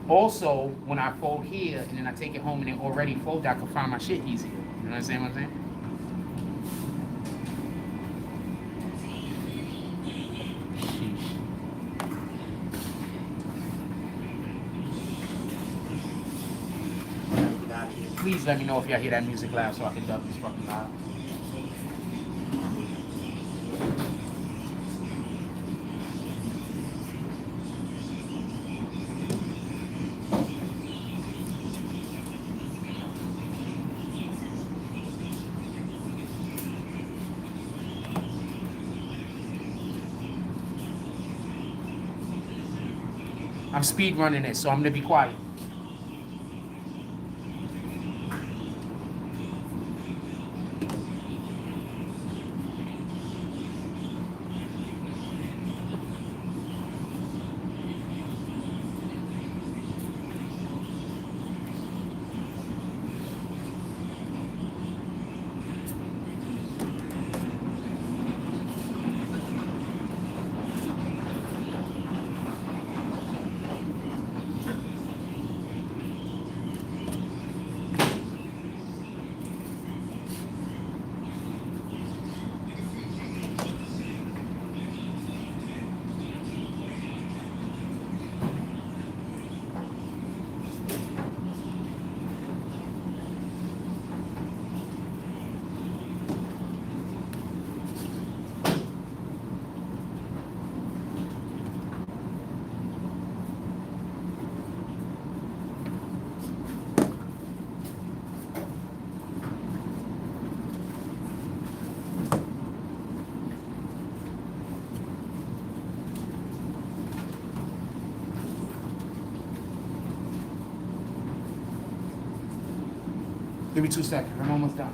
Also, when I fold here and then I take it home and then already fold, I can find my shit easier. You know what I'm saying? Please let me know if y'all hear that music loud so I can duck this fucking loud. I'm speed running it, so I'm gonna be quiet. Give me 2 seconds. I'm almost done.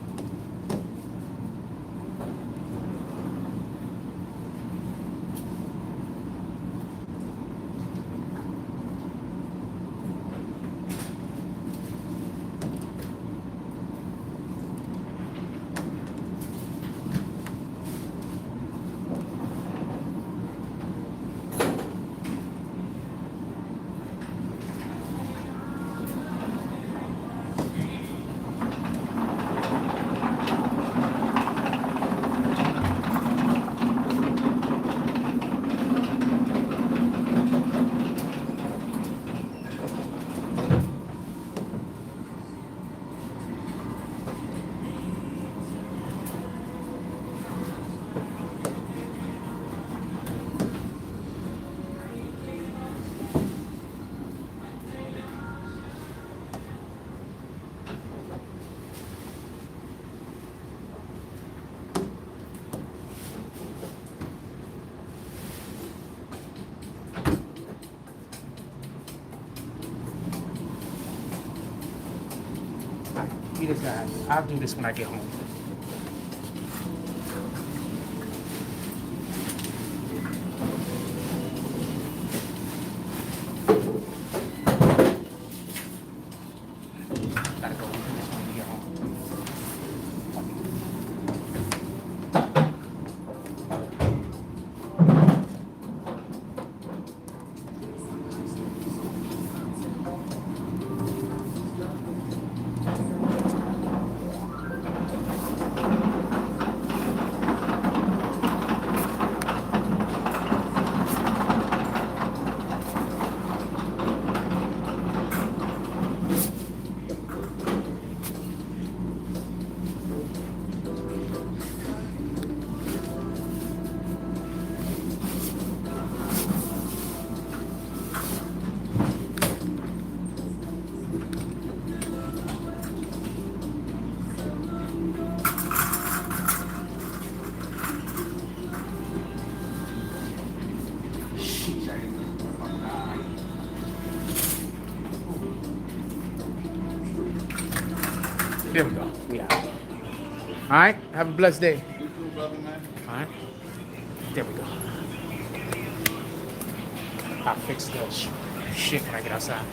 Be this guy. I'll do this when I get home. Gotta go do this when we get home. There we go. We out. All right. Have a blessed day. You too, brother, man. All right. There we go. I'll fix the shit when I get outside.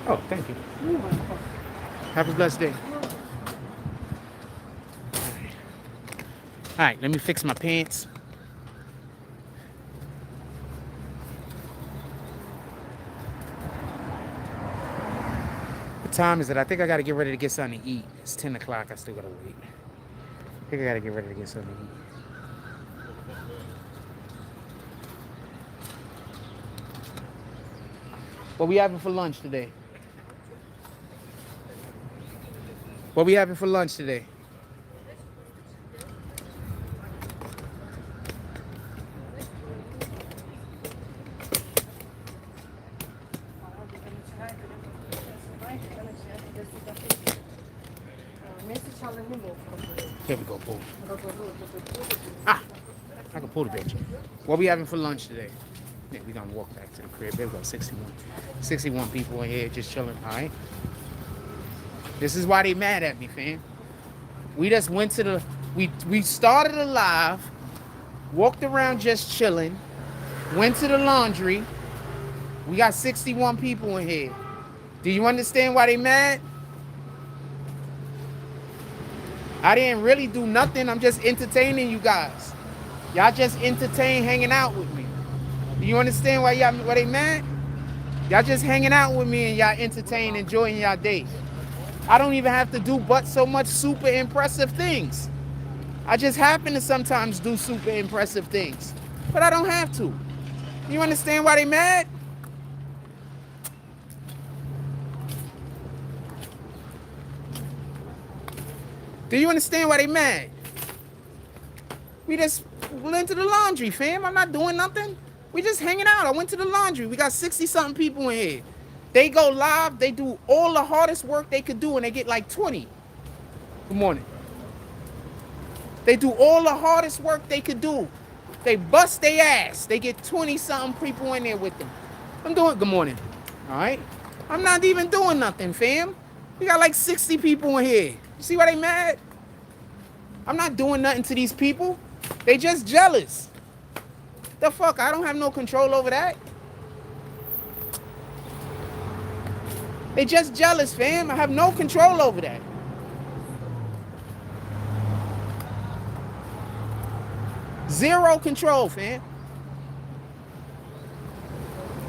Oh, thank you. Have a blessed day. All right, let me fix my pants. What time is it? I think I got to get ready to get something to eat. It's 10 o'clock. I still got to wait. I think I got to get ready to get something to eat. What we having for lunch today? What we having for lunch today? Here we go, boom. Ah, I can pull the bitch. What we having for lunch today? Yeah, we gonna walk back to the crib. There we go, 61 people in here just chilling, all right? This is why they mad at me, fam. We just went to the, we started a live, walked around just chilling, went to the laundry. We got 61 people in here. Do you understand why they mad? I didn't really do nothing. I'm just entertaining you guys. Y'all just entertain hanging out with me. Do you understand why they mad? Y'all just hanging out with me and y'all entertain, enjoying y'all day. I don't even have to do but so much super impressive things. I just happen to sometimes do super impressive things. But I don't have to. You understand why they mad? Do you understand why they mad? We just went to the laundry, fam. I'm not doing nothing. We just hanging out. I went to the laundry. We got 60-something people in here. They go live. They do all the hardest work they could do, and they get like 20. Good morning. They do all the hardest work they could do. They bust their ass. They get 20-something people in there with them. I'm doing good morning. All right? I'm not even doing nothing, fam. We got like 60 people in here. You see why they mad? I'm not doing nothing to these people. They just jealous. The fuck? I don't have no control over that. They just jealous, fam. I have no control over that. Zero control, fam.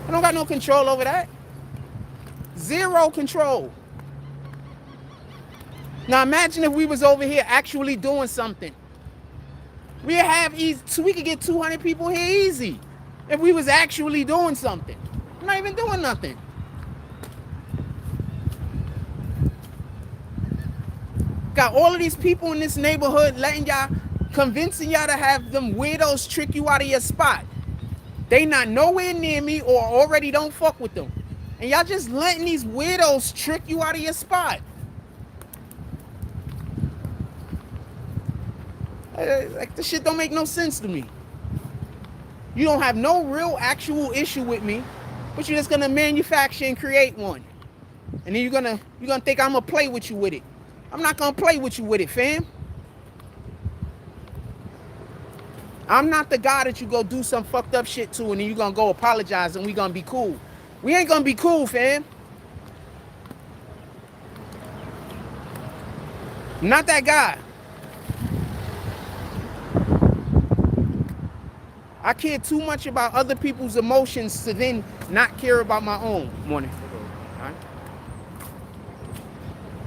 I don't got no control over that. Zero control. Now imagine if we was over here actually doing something. We could get 200 people here easy if we was actually doing something. I'm not even doing nothing. Got all of these people in this neighborhood convincing y'all to have them weirdos trick you out of your spot. They not nowhere near me or already don't fuck with them. And y'all just letting these weirdos trick you out of your spot. Like, this shit don't make no sense to me. You don't have no real actual issue with me, but you're just gonna manufacture and create one. And then you're gonna think I'm gonna play with you with it. I'm not gonna play with you with it, fam. I'm not the guy that you go do some fucked up shit to and then you're gonna go apologize and we gonna be cool. We ain't gonna be cool, fam. I'm not that guy. I care too much about other people's emotions to then not care about my own. Morning. All right.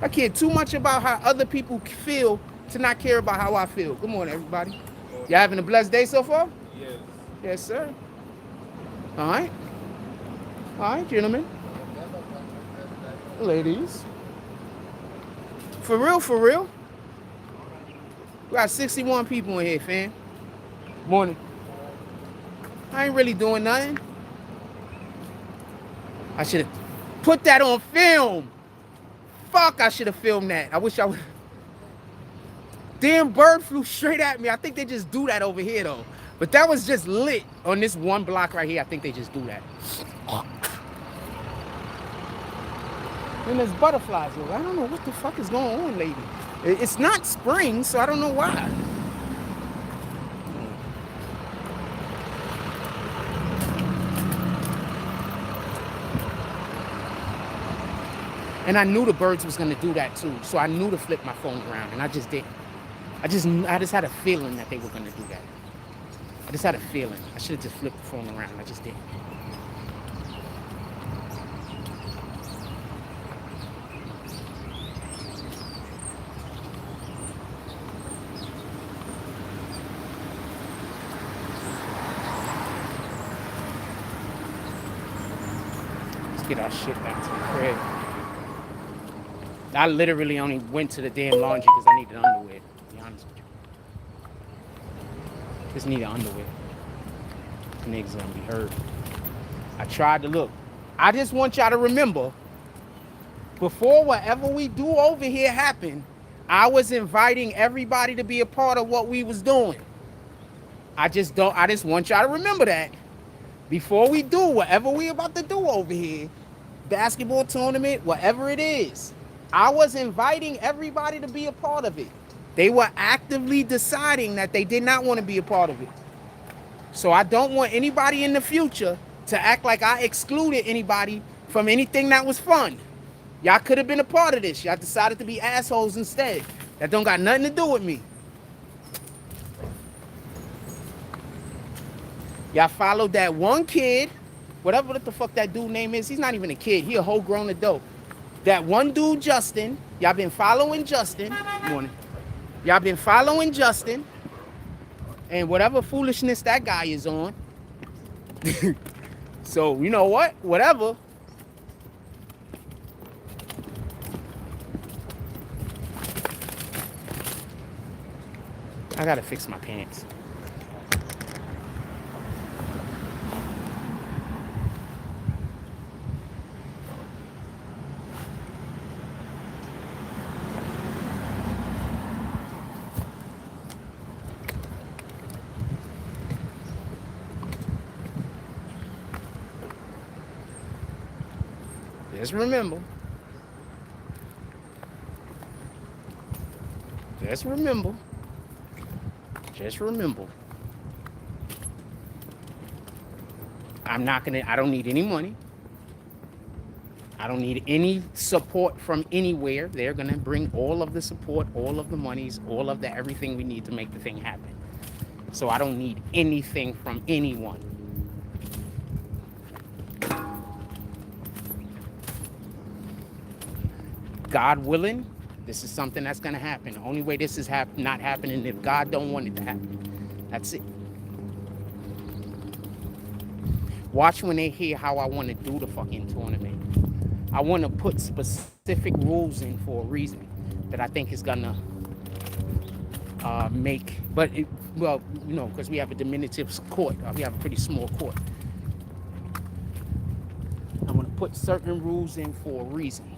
I care too much about how other people feel to not care about how I feel. Good morning, everybody. You having a blessed day so far? Yes. Yes, sir. All right. All right, gentlemen. Ladies. For real, for real. We got 61 people in here, fam. Morning. I ain't really doing nothing. I should have put that on film. Fuck, I should have filmed that. I wish I would. damn bird flew straight at me. I think they just do that over here though. But that was just lit on this one block right here. I think they just do that. And there's butterflies. Yo. I don't know what the fuck is going on, lady. It's not spring, so I don't know why. And I knew the birds was gonna do that too, so I knew to flip my phone around, and I just didn't. I just had a feeling that they were gonna do that. I just had a feeling. I should have just flipped the phone around. I just didn't. Let's get our shit back to the crib. I literally only went to the damn laundry because I needed underwear, to be honest with you. Just needed underwear. Niggas gonna be hurt. I tried to look. I just want y'all to remember, before whatever we do over here happened, I was inviting everybody to be a part of what we was doing. I just want y'all to remember that. Before we do whatever we about to do over here, basketball tournament, whatever it is, I was inviting everybody to be a part of it. They were actively deciding that they did not want to be a part of it. So I don't want anybody in the future to act like I excluded anybody from anything that was fun. Y'all could have been a part of this. Y'all decided to be assholes instead. That don't got nothing to do with me. Y'all followed that one kid, whatever the fuck that dude name is. He's not even a kid. He a whole grown adult. That one dude, Justin, y'all been following Justin. Morning. Y'all been following Justin. And whatever foolishness that guy is on. So, you know what? Whatever. I gotta fix my pants. Just remember. Just remember. Just remember. I don't need any money. I don't need any support from anywhere. They're gonna bring all of the support, all of the monies, all of the everything we need to make the thing happen. So I don't need anything from anyone. God willing, this is something that's gonna happen. The only way this is not happening if God don't want it to happen. That's it. Watch when they hear how I want to do the fucking tournament. I want to put specific rules in for a reason that I think is gonna make. But well, you know, because we have a diminutive court. We have a pretty small court. I want to put certain rules in for a reason.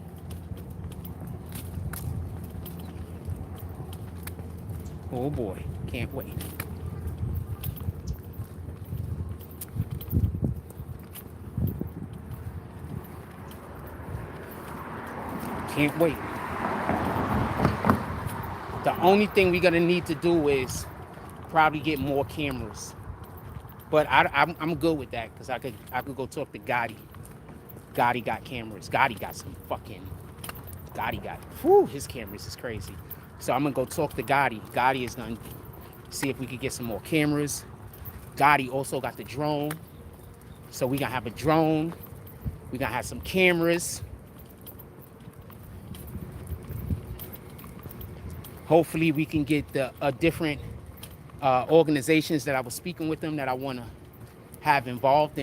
Oh boy, can't wait. Can't wait. The only thing we're gonna need to do is probably get more cameras. But I'm good with that because I could go talk to Gotti. Gotti got cameras. Gotti got his cameras is crazy. So I'm gonna go talk to Gotti. Gotti is gonna see if we could get some more cameras. Gotti also got the drone. So we gonna have a drone. We gonna have some cameras. Hopefully we can get the different organizations that I was speaking with them that I wanna have involved.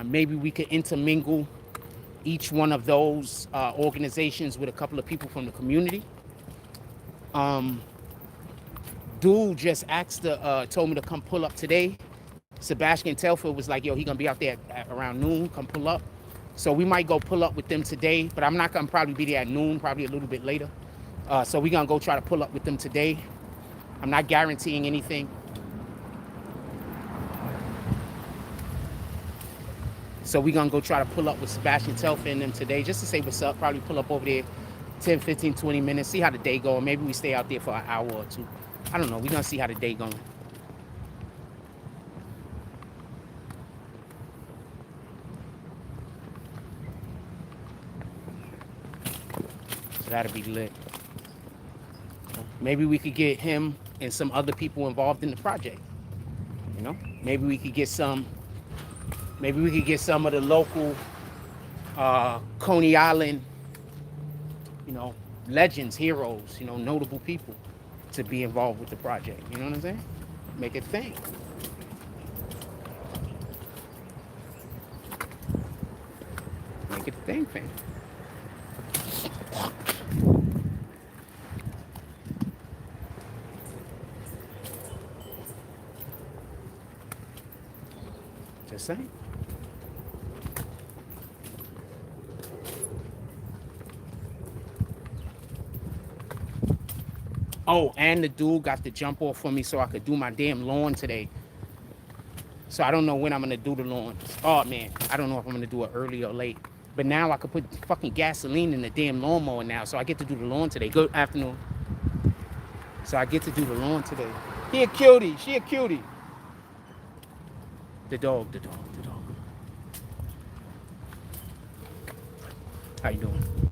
Maybe we could intermingle each one of those organizations with a couple of people from the community. Dude just told me to come pull up today. Sebastian Telford was like, yo, he gonna be out there at around noon, come pull up. So we might go pull up with them today, but I'm not gonna probably be there at noon, probably a little bit later. So we're gonna go try to pull up with them today. I'm not guaranteeing anything. So we're gonna go try to pull up with Sebastian Telfa and them today just to say what's up. Probably pull up over there 10, 15, 20 minutes, see how the day going. Maybe we stay out there for an hour or two. I don't know. We're gonna see how the day going. So that'll be lit. Maybe we could get him and some other people involved in the project. You know, maybe we could get some of the local Coney Island, you know, legends, heroes, you know, notable people to be involved with the project. You know what I'm saying? Make it a thing. Make it a thing, fam. Just saying. Oh, and the dude got the jump off for me so I could do my damn lawn today. So I don't know when I'm gonna do the lawn. Oh man, I don't know if I'm gonna do it early or late. But now I could put fucking gasoline in the damn lawnmower now, so I get to do the lawn today. Good afternoon. So I get to do the lawn today. He a cutie. She a cutie. The dog, the dog, the dog. How you doing?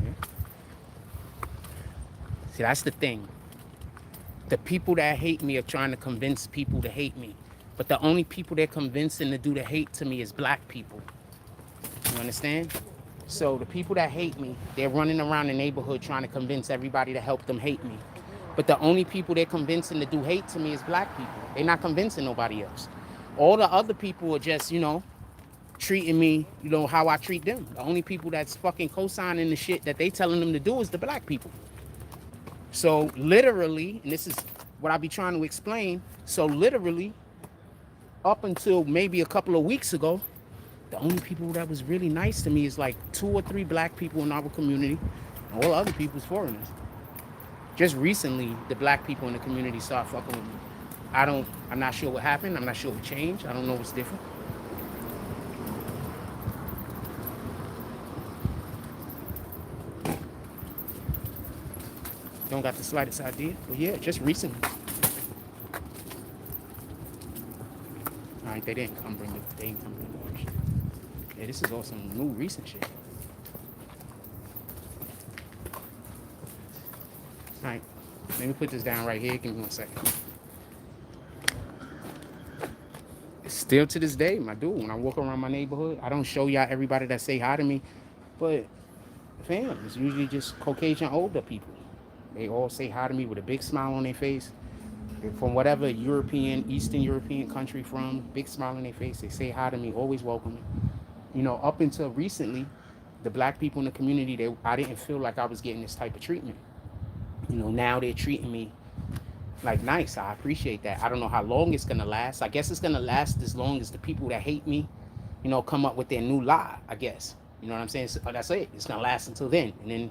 Yeah. See, that's the thing. The people that hate me are trying to convince people to hate me. But the only people they're convincing to do the hate to me is black people. You understand? So the people that hate me, they're running around the neighborhood trying to convince everybody to help them hate me. But the only people they're convincing to do hate to me is black people. They're not convincing nobody else. All the other people are just, you know, treating me, you know, how I treat them. The only people that's fucking co-signing the shit that they telling them to do is the black people. So literally, and this is what I be trying to explain, so literally, up until maybe a couple of weeks ago, the only people that was really nice to me is like 2 or 3 black people in our community. All other people's foreigners. Just recently, the black people in the community started fucking with me. I'm not sure what happened. I'm not sure what changed. I don't know what's different. Don't got the slightest idea. But yeah, just recently. All right, they didn't come bring it. They didn't come bring the shit. Yeah, this is all some new recent shit. All right, let me put this down right here. Give me 1 second. Still to this day, my dude, when I walk around my neighborhood, I don't show y'all everybody that say hi to me, but fam, it's usually just Caucasian older people. They all say hi to me with a big smile on their face. They're from whatever European, Eastern European country from, big smile on their face. They say hi to me, always welcome me. You know, up until recently, the black people in the community, I didn't feel like I was getting this type of treatment. You know, now they're treating me like nice. I appreciate that. I don't know how long it's gonna last. I guess it's gonna last as long as the people that hate me, you know, come up with their new lie, I guess. You know what I'm saying? So that's it. It's gonna last until then. And then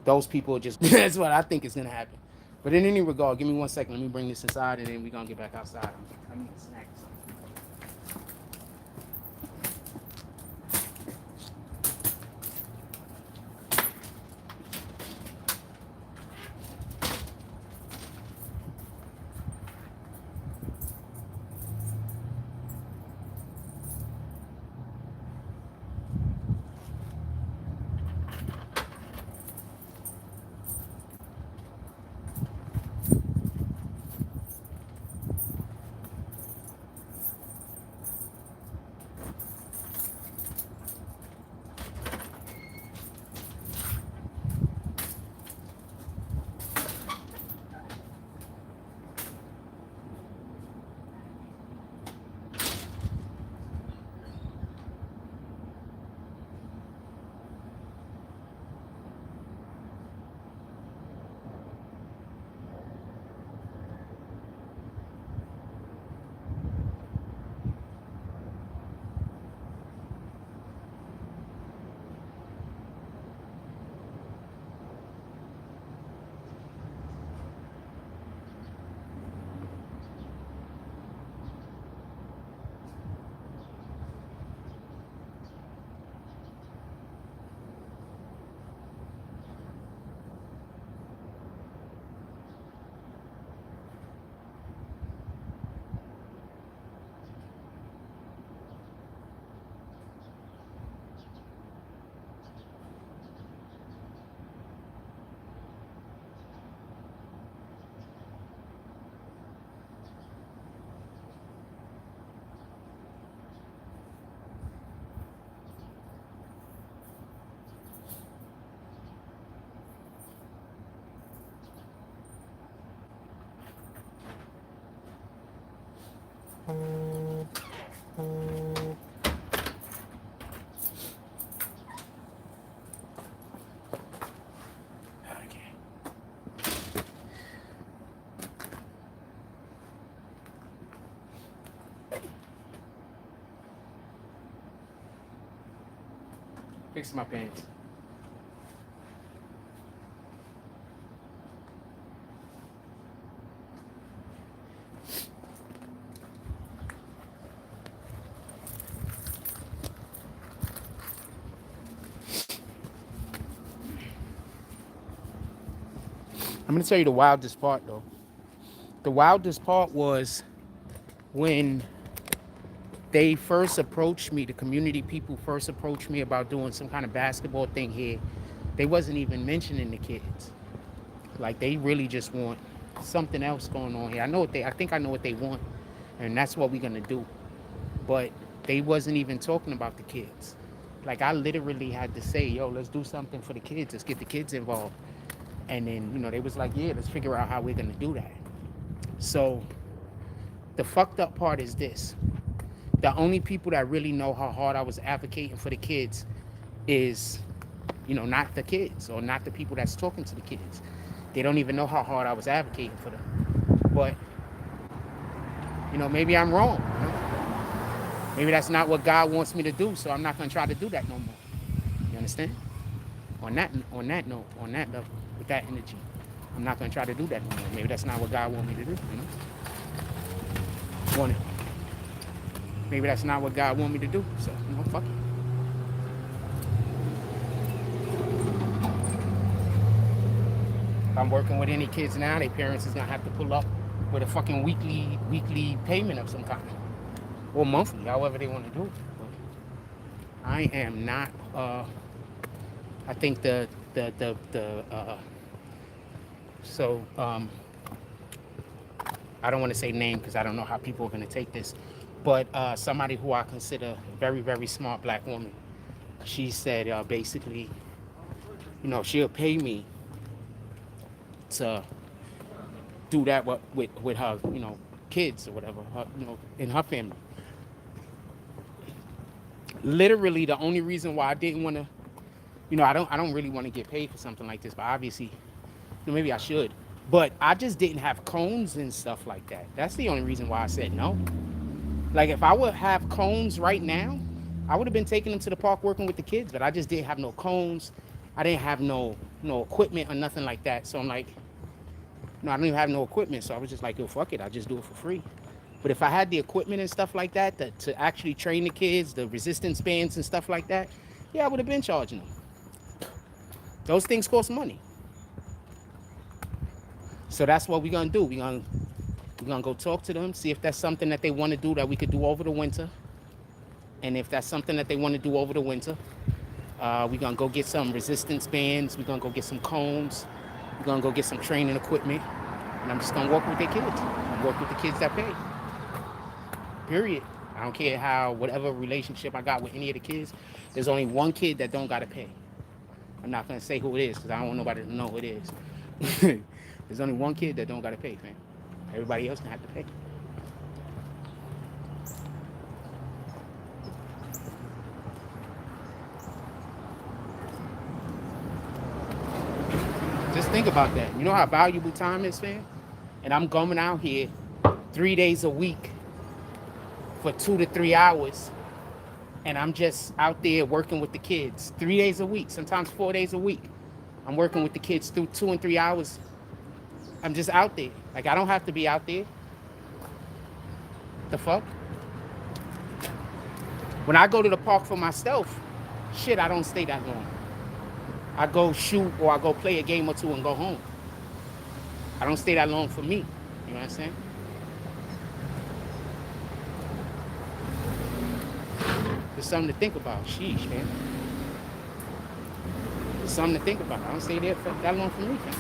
those people just, that's what I think is gonna happen. But in any regard, give me 1 second. Let me bring this inside and then we're gonna get back outside. I need a snack. Okay. Fix my pants. I'm gonna tell you the wildest part though. The wildest part was when they first approached me, the community people first approached me about doing some kind of basketball thing here. They wasn't even mentioning the kids. Like they really just want something else going on here. I think I know what they want, and that's what we're gonna do. But they wasn't even talking about the kids. Like I literally had to say, yo, let's do something for the kids. Let's get the kids involved. And then, they was like, yeah, let's figure out how we're gonna do that. So the fucked up part is this. The only people that really know how hard I was advocating for the kids is, not the kids or not the people that's talking to the kids. They don't even know how hard I was advocating for them. But, maybe I'm wrong. Maybe that's not what God wants me to do, so I'm not going to try to do that no more. You understand? On that note, on that level, with that energy, I'm not going to try to do that no more. Maybe that's not what God wants me to do, Maybe that's not what God wants me to do, so, fuck it. If I'm working with any kids now, their parents is going to have to pull up with a fucking weekly payment of some kind. Or monthly, however they want to do it. But I am not, I think I don't want to say name because I don't know how people are going to take this, but somebody who I consider very, very smart black woman, she said basically, she'll pay me to do that with her, kids or whatever, in her family. Literally, the only reason why I didn't want to, I don't really want to get paid for something like this, but obviously, maybe I should. But I just didn't have cones and stuff like that. That's the only reason why I said no. Like, if I would have cones right now, I would have been taking them to the park working with the kids, but I just didn't have no cones. I didn't have no equipment or nothing like that. So I'm like, I don't even have no equipment. So I was just like, yo, fuck it. I'll just do it for free. But if I had the equipment and stuff like that to actually train the kids, the resistance bands and stuff like that, yeah, I would have been charging them. Those things cost money. So that's what we're going to do. We're going to go talk to them, see if that's something that they want to do that we could do over the winter. And if that's something that they want to do over the winter, we're going to go get some resistance bands. We're going to go get some cones. We're going to go get some training equipment. And I'm just going to work with their kids. Work with the kids that pay. Period. I don't care whatever relationship I got with any of the kids, there's only one kid that don't got to pay. I'm not going to say who it is because I don't want nobody to know who it is. There's only one kid that don't got to pay, man. Everybody else can have to pay. Just think about that. You know how valuable time is, fam? And I'm going out here 3 days a week for 2 to 3 hours. And I'm just out there working with the kids 3 days a week, sometimes 4 days a week. I'm working with the kids through 2 and 3 hours. I'm just out there. Like, I don't have to be out there. The fuck? When I go to the park for myself, shit, I don't stay that long. I go shoot or I go play a game or two and go home. I don't stay that long for me. You know what I'm saying? There's something to think about. Sheesh, man. There's something to think about. I don't stay there for that long for me, man.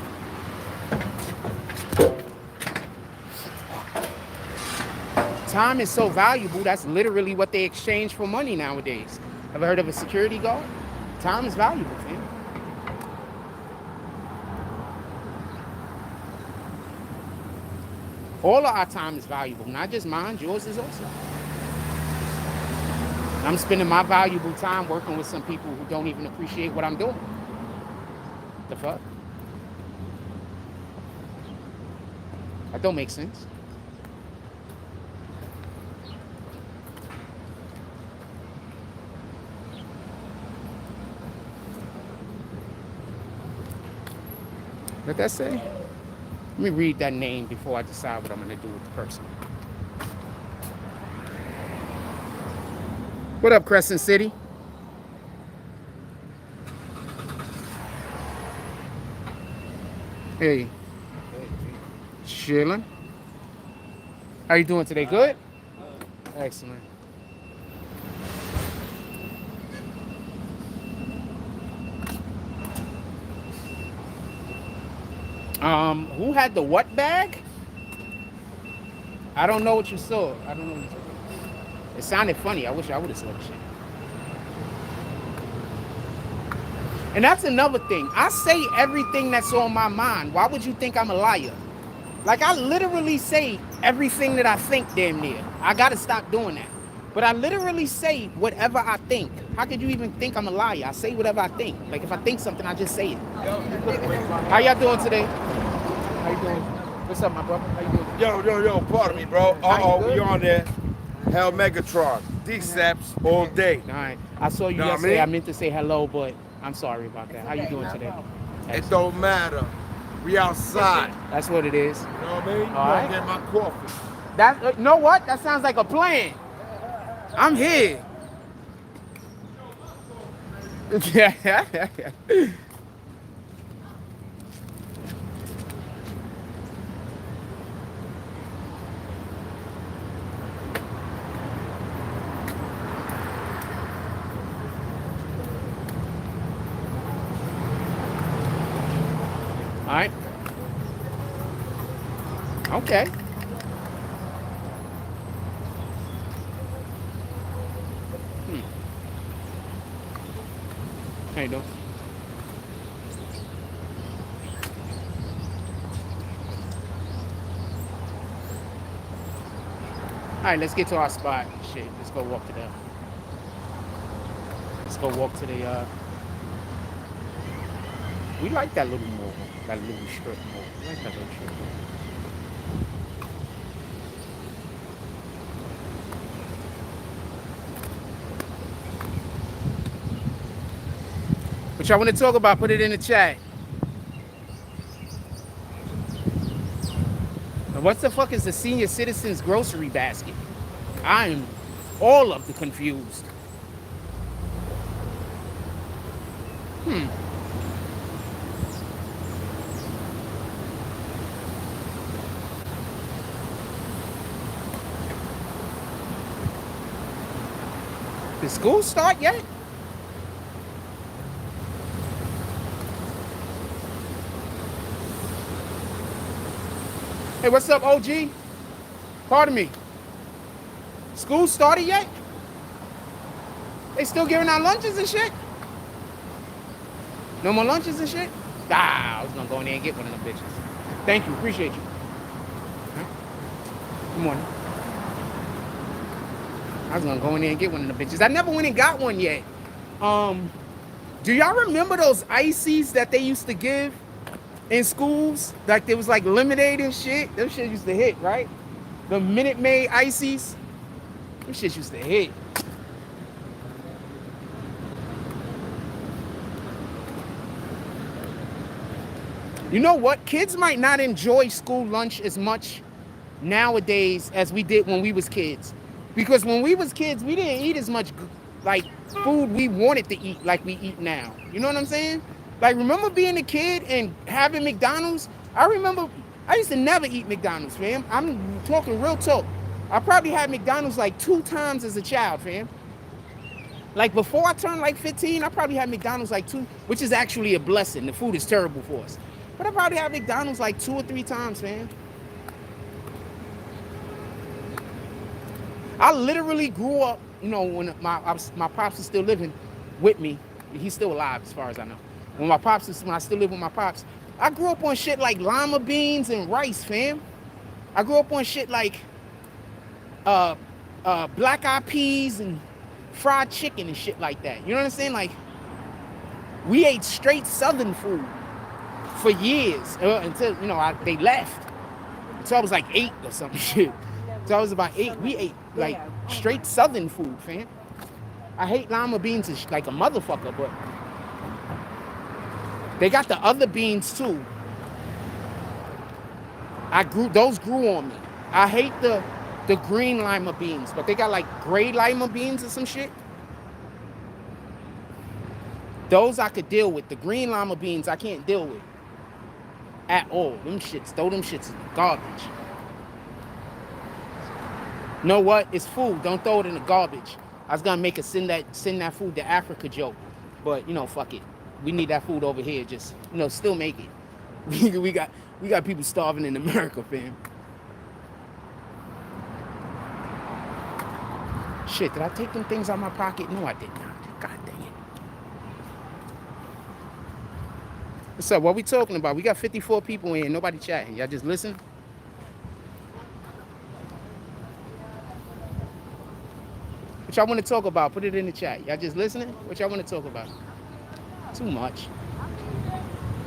Time is so valuable, that's literally what they exchange for money nowadays. Ever heard of a security guard? Time is valuable, man. All of our time is valuable, not just mine, yours is also. I'm spending my valuable time working with some people who don't even appreciate what I'm doing. The fuck? That don't make sense. What that say? Let me read that name before I decide what I'm gonna do with the person. What up, Crescent City? Hey. Chillin'. How you doing today? Good? Excellent. Who had the what bag? I don't know what you saw. I don't know what you saw. It sounded funny. I wish I would have saw the shit. And that's another thing. I say everything that's on my mind. Why would you think I'm a liar? Like, I literally say everything that I think damn near. I gotta stop doing that. But I literally say whatever I think. How could you even think I'm a liar? I say whatever I think. Like, if I think something, I just say it. How y'all doing today? How you doing? What's up, my brother? How you doing? Yo, pardon me, bro. We on there. Hell Megatron. D-Saps all day. All right. I saw you yesterday. I meant to say hello, but I'm sorry about that. How you doing today? It don't matter. We outside. That's what it is. You know what I mean? All right. Get my coffee. That, you know what? That sounds like a plan. I'm here. All right. Okay. How you doing? All right, let's get to our spot. Shit, let's go walk to the. Let's go walk to the. We like that little mall, that little strip mall. We like that little strip mall. What y'all want to talk about? Put it in the chat. Now, what the fuck is the senior citizens grocery basket? I'm all of the confused. Did school start yet? Hey, what's up, OG? Pardon me. School started yet? They still giving out lunches and shit? No more lunches and shit? Ah, I was gonna go in there and get one of them bitches. Thank you, appreciate you. Huh? Good morning. I was gonna go in there and get one of the bitches. I never went and got one yet. Do y'all remember those ices that they used to give in schools? Like there was like lemonade and shit. Them shit used to hit, right? The Minute Maid ices. Them shit used to hit. You know what? Kids might not enjoy school lunch as much nowadays as we did when we was kids. Because when we was kids, we didn't eat as much like food we wanted to eat like we eat now. You know what I'm saying? Like, remember being a kid and having McDonald's? I remember I used to never eat McDonald's, fam. I'm talking real talk. I probably had McDonald's like 2 times as a child, fam. Like before I turned like 15, I probably had McDonald's like 2, which is actually a blessing. The food is terrible for us. But I probably had McDonald's like 2 or 3 times, fam. I literally grew up, you know, when my pops was still living with me. He's still alive as far as I know. When I still live with my pops, I grew up on shit like lima beans and rice, fam. I grew up on shit like black eyed peas and fried chicken and shit like that. You know what I'm saying? Like, we ate straight Southern food for years until, you know, they left. So I was like 8 or some shit. So I was about 8. We ate like straight Southern food, fam. I hate lima beans like a motherfucker, but they got the other beans too. Those grew on me. I hate the green lima beans, but they got like gray lima beans or some shit. Those I could deal with. The green lima beans I can't deal with at all. Them shits in the garbage. Know what? It's food. Don't throw it in the garbage. I was gonna make a send that food to Africa joke, but you know, fuck it. We need that food over here. Just, you know, still make it. we got people starving in America, fam. Shit, did I take them things out of my pocket? No, I did not. God dang it. What's up? What we talking about? We got 54 people in here. Nobody chatting. Y'all just listen? What y'all want to talk about? Put it in the chat. Y'all just listening? What y'all want to talk about? Too much.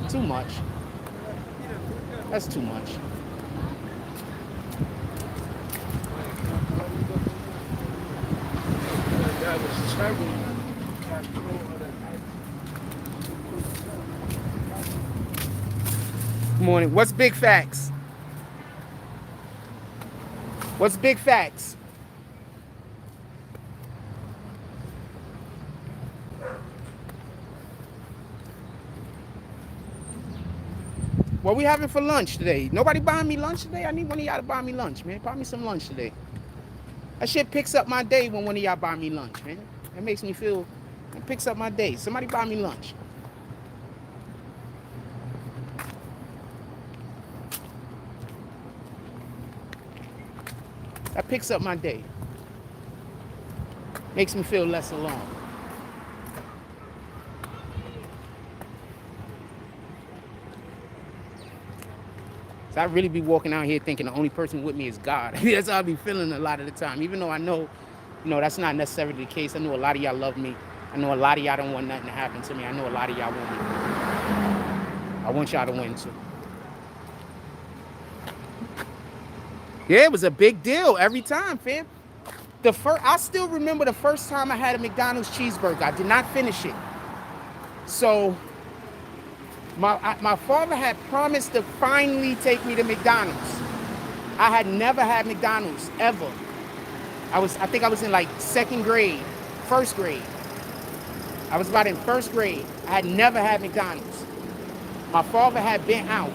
Too much. That's too much. Good morning. What's big facts? What's big facts? What we having for lunch today? Nobody buying me lunch today? I need one of y'all to buy me lunch, man. Buy me some lunch today. That shit picks up my day when one of y'all buy me lunch, man. That makes me feel, it picks up my day. Somebody buy me lunch. That picks up my day. Makes me feel less alone. So I really be walking out here thinking the only person with me is God. That's how I be feeling a lot of the time. Even though I know, you know, that's not necessarily the case. I know a lot of y'all love me. I know a lot of y'all don't want nothing to happen to me. I know a lot of y'all want me. I want y'all to win too. Yeah, it was a big deal every time, fam. I still remember the first time I had a McDonald's cheeseburger. I did not finish it. So my father had promised to finally take me to McDonald's. I had never had McDonald's ever. I think I was in like first grade. I was about in first grade. I had never had McDonald's. My father had been out.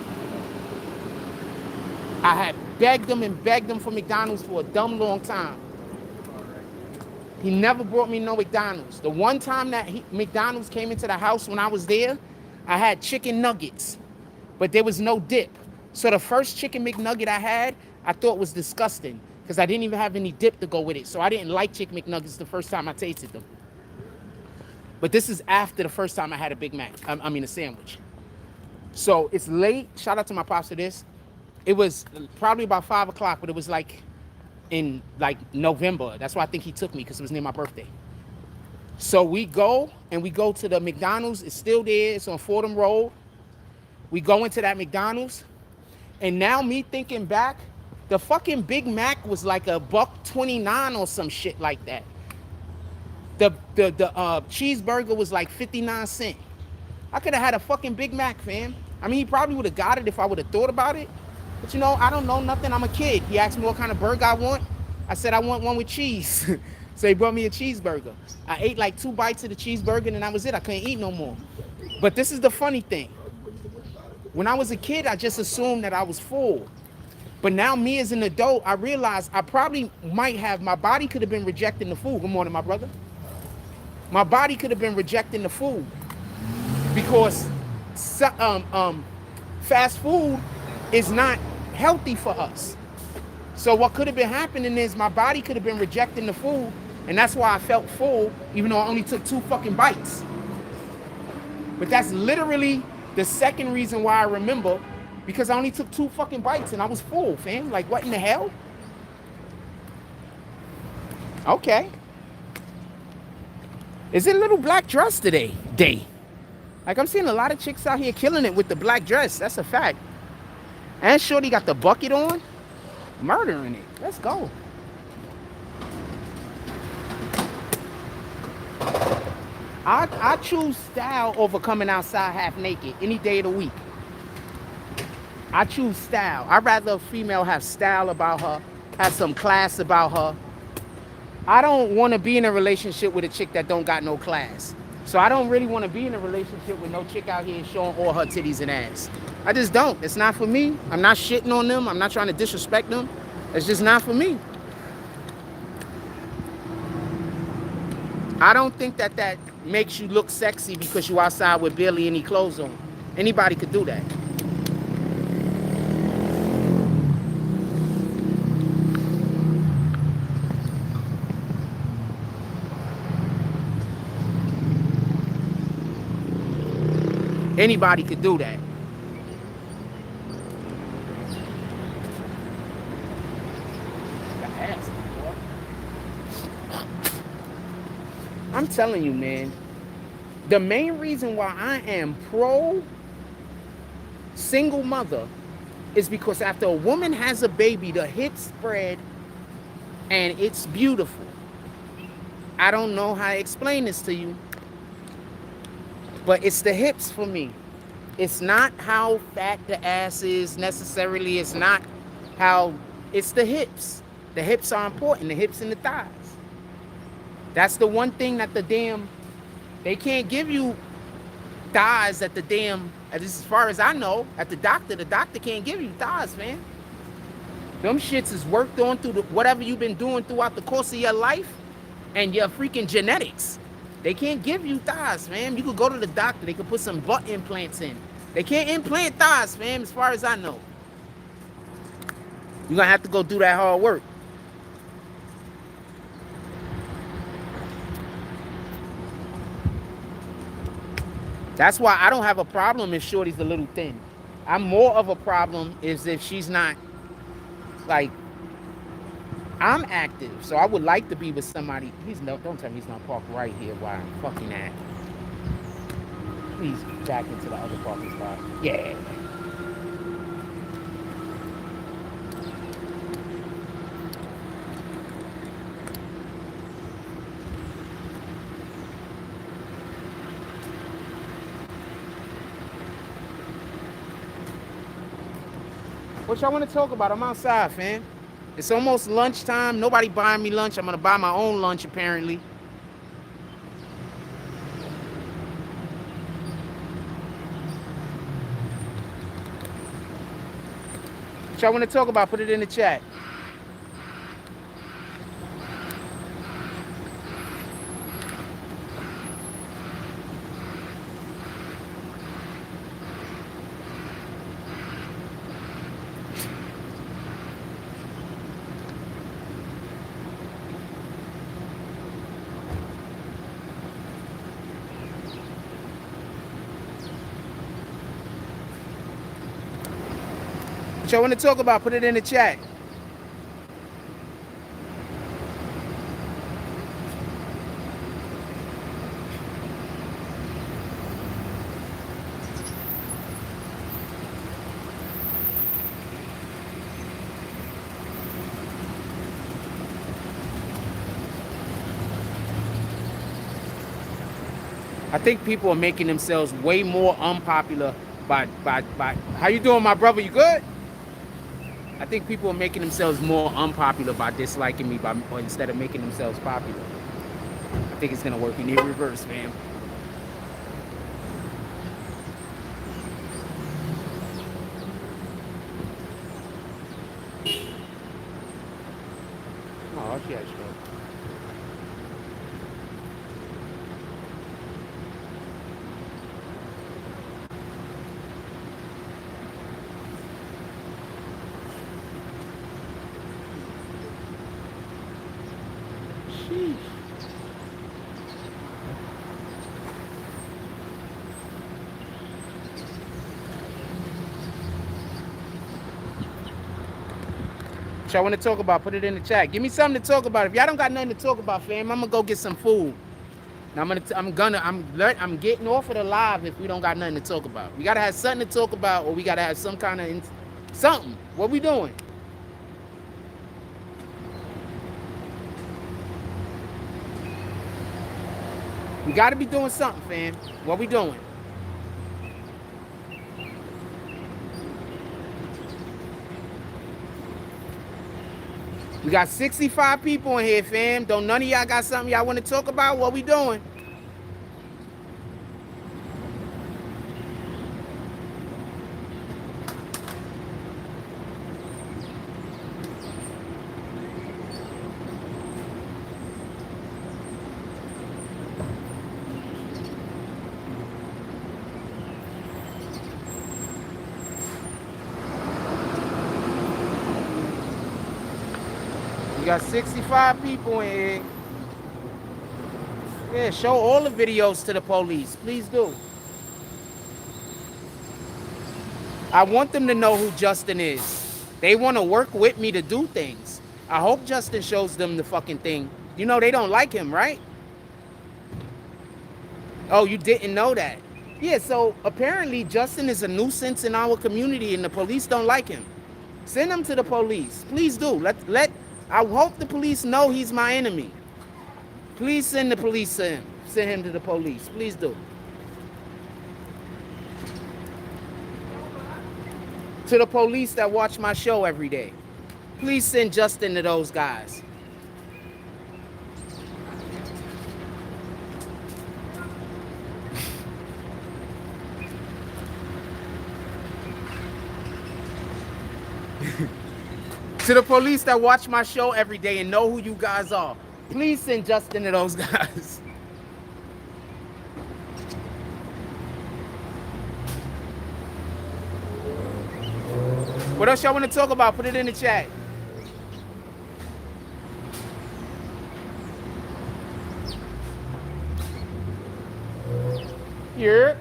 I had begged him for McDonald's for a dumb long time. He never brought me no McDonald's. The one time that McDonald's came into the house when I was there, I had chicken nuggets, but there was no dip. So the first chicken McNugget I had, I thought was disgusting because I didn't even have any dip to go with it. So I didn't like chicken McNuggets the first time I tasted them. But this is after the first time I had a Big Mac, a sandwich. So it's late. Shout out to my pops for this. It was probably about 5 o'clock, but it was like in like November. That's why I think he took me, because it was near my birthday. So we go to the McDonald's. It's still there. It's on Fordham Road. We go into that McDonald's. And now me thinking back, the fucking Big Mac was like $1.29 or some shit like that. The cheeseburger was like 59 cents. I could have had a fucking Big Mac, fam. I mean, he probably would have got it if I would have thought about it. But you know, I don't know nothing. I'm a kid. He asked me what kind of burger I want. I said I want one with cheese. So he brought me a cheeseburger. I ate like 2 bites of the cheeseburger and that was it. I couldn't eat no more. But this is the funny thing. When I was a kid, I just assumed that I was full. But now me as an adult, I realized I probably my body could have been rejecting the food. Good morning, my brother. My body could have been rejecting the food because fast food is not healthy for us. So what could have been happening is my body could have been rejecting the food, and that's why I felt full, even though I only took 2 fucking bites. But that's literally the second reason why I remember because I only took 2 fucking bites and I was full, fam. Like, what in the hell? Okay. Is it a little black dress today? Like, I'm seeing a lot of chicks out here killing it with the black dress. That's a fact. And shorty got the bucket on. Murdering it. Let's go. I choose style over coming outside half naked any day of the week. I choose style. I'd rather a female have style about her, have some class about her. I don't want to be in a relationship with a chick that don't got no class. So I don't really want to be in a relationship with no chick out here showing all her titties and ass. I just don't. It's not for me. I'm not shitting on them. I'm not trying to disrespect them. It's just not for me. I don't think that makes you look sexy because you outside with barely any clothes on. Anybody could do that. Anybody could do that. I'm telling you, man, the main reason why I am pro single mother is because after a woman has a baby, the hips spread and it's beautiful. I don't know how to explain this to you, but it's the hips for me. It's not how fat the ass is necessarily. It's not how, it's the hips. The hips are important, the hips and the thighs. That's the one thing that they can't give you thighs at the damn, as far as I know, at the doctor can't give you thighs, man. Them shits is worked on through whatever you've been doing throughout the course of your life and your freaking genetics. They can't give you thighs, man. You could go to the doctor, they could put some butt implants in. They can't implant thighs, fam, as far as I know. You're gonna have to go do that hard work. That's why I don't have a problem if shorty's a little thin. I'm more of a problem is if she's not, like, I'm active, so I would like to be with somebody. Don't tell me he's gonna park right here while I'm fucking at. Please back into the other parking spot. Yeah. What y'all want to talk about? I'm outside, fam. It's almost lunchtime. Nobody buying me lunch. I'm going to buy my own lunch, apparently. What y'all want to talk about? Put it in the chat. What y'all want to talk about? Put it in the chat. I think people are making themselves way more unpopular by how you doing, my brother? You good? I think people are making themselves more unpopular by disliking me or instead of making themselves popular. I think it's gonna work in the reverse, man. Oh, yeah, sure. Y'all want to talk about? Put it in the chat. Give me something to talk about. If y'all don't got nothing to talk about, fam, I'm gonna go get some food. Now I'm getting off of the live if we don't got nothing to talk about. We gotta have something to talk about, or we gotta have some kind of something. What we doing? We gotta be doing something, fam. What we doing? We got 65 people in here, fam. Don't none of y'all got something y'all want to talk about? What we doing? Got 65 people in here. Yeah, show all the videos to the police. Please do. I want them to know who Justin is. They want to work with me to do things. I hope Justin shows them the fucking thing. You know they don't like him, right? Oh, you didn't know that? Yeah, so apparently Justin is a nuisance in our community and the police don't like him. Send him to the police. Please do. I hope the police know he's my enemy. Please send the police to him. Send him to the police. Please do. To the police that watch my show every day. Please send Justin to those guys. To the police that watch my show every day and know who you guys are, please send Justin to those guys. What else y'all want to talk about? Put it in the chat. Here.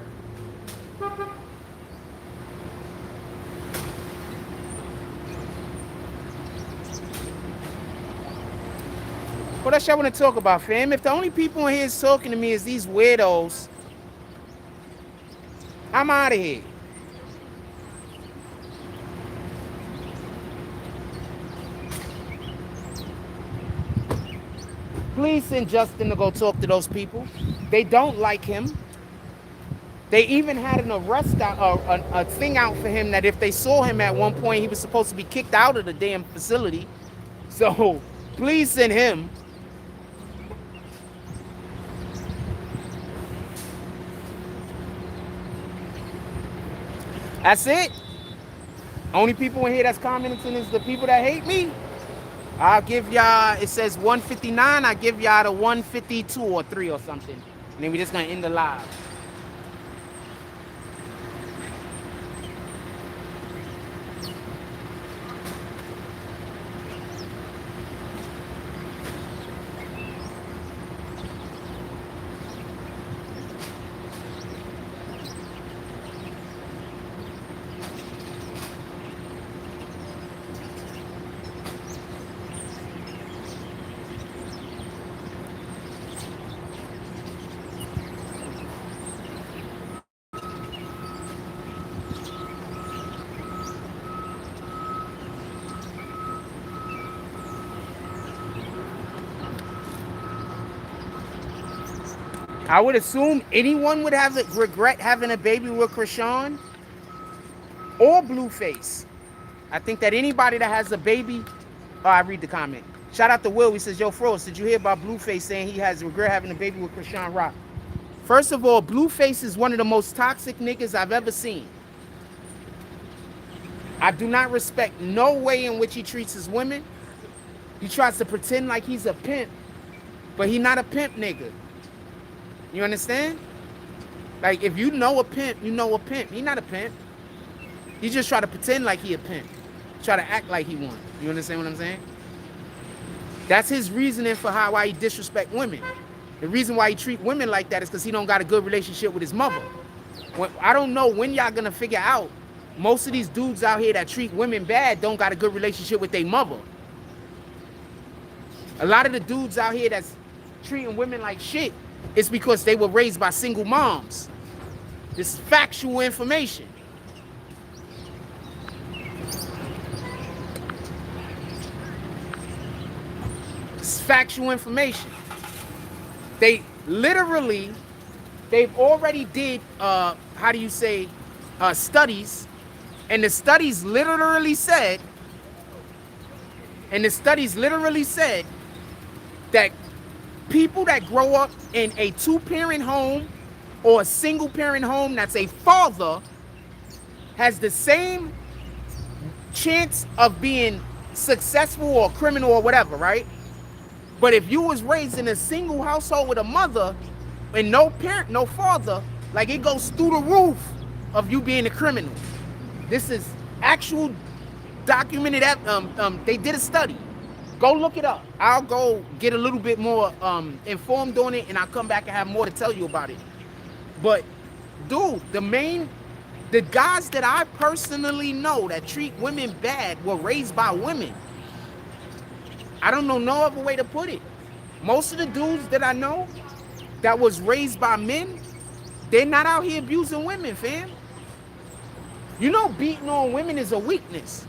What else y'all want to talk about, fam? If the only people in here is talking to me is these weirdos, I'm out of here. Please send Justin to go talk to those people. They don't like him. They even had an arrest out, a thing out for him that if they saw him at one point, he was supposed to be kicked out of the damn facility. So please send him. That's it. Only people in here that's commenting is the people that hate me. I'll give y'all, it says 159, I give y'all the 152 or 3 or something. And then we're just gonna end the live. I would assume anyone would have regret having a baby with Krishan or Blueface. I think that anybody that has a baby, oh, I read the comment. Shout out to Will. He says, yo, Frost, did you hear about Blueface saying he has regret having a baby with Krishan Rock? First of all, Blueface is one of the most toxic niggas I've ever seen. I do not respect no way in which he treats his women. He tries to pretend like he's a pimp, but he not a pimp nigga. You understand? Like, if you know a pimp, you know a pimp. He not a pimp. He just try to pretend like he a pimp. Try to act like he one. You understand what I'm saying? That's his reasoning for why he disrespect women. The reason why he treat women like that is because he don't got a good relationship with his mother. I don't know when y'all gonna figure out most of these dudes out here that treat women bad don't got a good relationship with their mother. A lot of the dudes out here that's treating women like shit, it's because they were raised by single moms. This is factual information. It's factual information. They've already did, how do you say, studies, and the studies literally said, that people that grow up in a two-parent home or a single-parent home that's a father has the same chance of being successful or criminal or whatever, right? But if you was raised in a single household with a mother and no parent, no father, like it goes through the roof of you being a criminal. This is actual documented. They did a study. Go look it up. I'll go get a little bit more informed on it, and I'll come back and have more to tell you about it. But dude, the guys that I personally know that treat women bad were raised by women. I don't know no other way to put it. Most of the dudes that I know that was raised by men, they're not out here abusing women, fam. You know, beating on women is a weakness.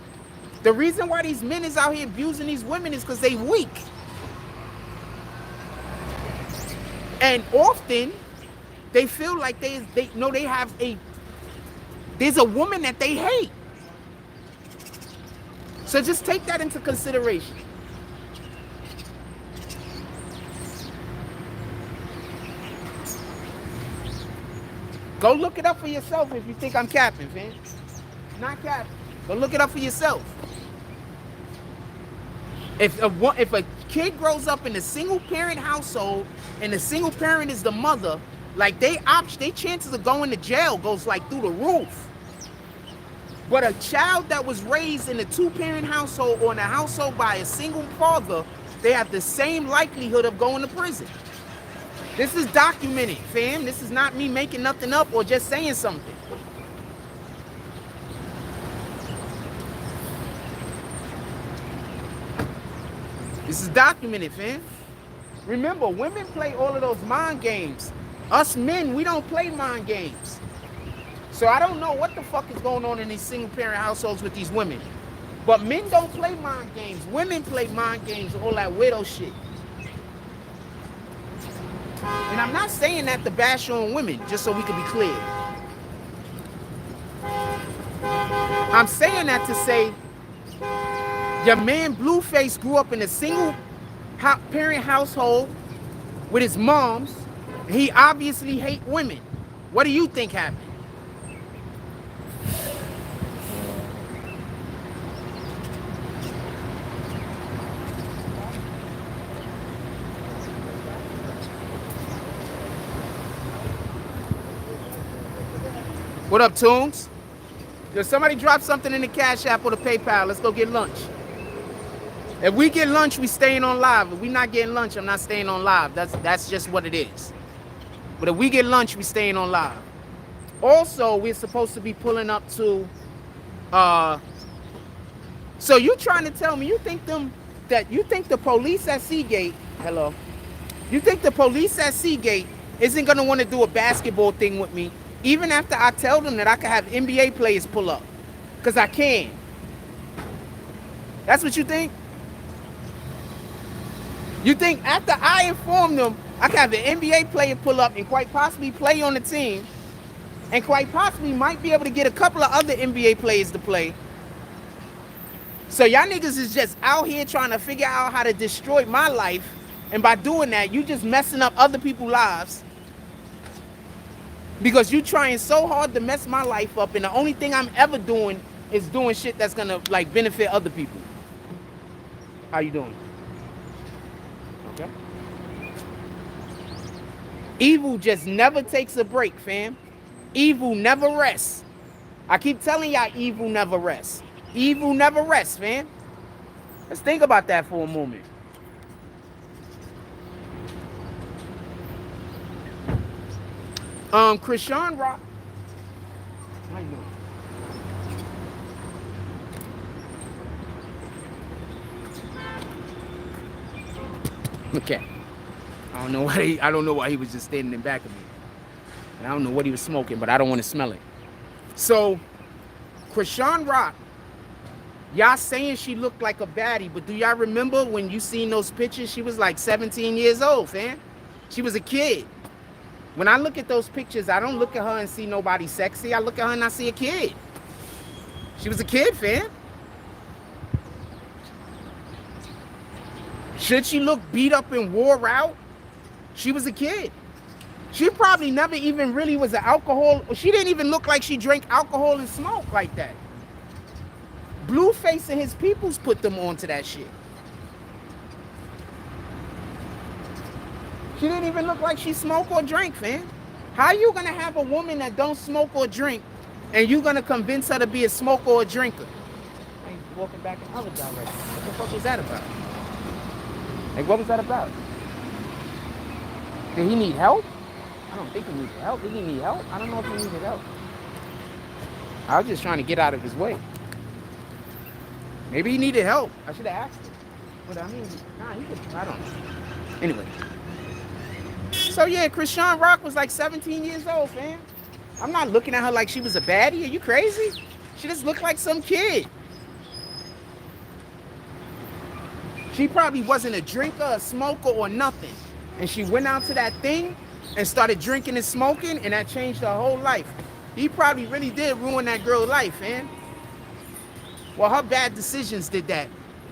The reason why these men is out here abusing these women is because they weak. And often they feel like there's a woman that they hate. So just take that into consideration. Go look it up for yourself if you think I'm capping, fam. Not capping. Go look it up for yourself. If a kid grows up in a single parent household and the single parent is the mother, like they chances of going to jail goes like through the roof. But a child that was raised in a two-parent household or in a household by a single father, they have the same likelihood of going to prison. This is documented, fam. This is not me making nothing up or just saying something. This is documented, fam. Remember, women play all of those mind games. Us men, we don't play mind games. So I don't know what the fuck is going on in these single-parent households with these women. But men don't play mind games. Women play mind games, all that widow shit. And I'm not saying that to bash on women, just so we can be clear. I'm saying that to say, your man Blueface grew up in a single parent household with his moms. He obviously hates women. What do you think happened? What up, Tunes? Does somebody drop something in the Cash App or the PayPal? Let's go get lunch. If we get lunch, we staying on live. If we not getting lunch, I'm not staying on live. That's just what it is. But if we get lunch, we staying on live. Also, we're supposed to be pulling up to so you trying to tell me you think the police at Seagate, hello. You think the police at Seagate isn't gonna want to do a basketball thing with me, even after I tell them that I can have NBA players pull up? Because I can. That's what you think? You think after I inform them, I can have an NBA player pull up and quite possibly play on the team, and quite possibly might be able to get a couple of other NBA players to play. So y'all niggas is just out here trying to figure out how to destroy my life, and by doing that, you just messing up other people's lives. Because you trying so hard to mess my life up, and the only thing I'm ever doing is doing shit that's gonna like benefit other people. How you doing? Okay. Evil just never takes a break, fam. Evil never rests. I keep telling y'all, evil never rests. Evil never rests, fam. Let's think about that for a moment. Krishan Rock. How you doing? Okay. I don't know why he was just standing in back of me. And I don't know what he was smoking, but I don't want to smell it. So, Krishan Rock, y'all saying she looked like a baddie, but do y'all remember when you seen those pictures? She was like 17 years old, fam. She was a kid. When I look at those pictures, I don't look at her and see nobody sexy. I look at her and I see a kid. She was a kid, fam. Should she look beat up and wore out? She was a kid. She probably never even really was an alcohol. She didn't even look like she drank alcohol and smoked like that. Blueface and his peoples put them onto that shit. She didn't even look like she smoked or drank, fam. How you gonna have a woman that don't smoke or drink and you gonna convince her to be a smoker or a drinker? He's walking back in the other direction. What the fuck was that about? Like, what was that about? Did he need help? I don't think he needed help. Did he need help? I don't know if he needed help. I was just trying to get out of his way. Maybe he needed help. I should have asked him. But I mean, nah, he could, I don't know. Anyway. So yeah, Krishan Rock was like 17 years old, fam. I'm not looking at her like she was a baddie. Are you crazy? She just looked like some kid. She probably wasn't a drinker, a smoker, or nothing. And she went out to that thing and started drinking and smoking, and that changed her whole life. He probably really did ruin that girl's life, man. Well, her bad decisions did that.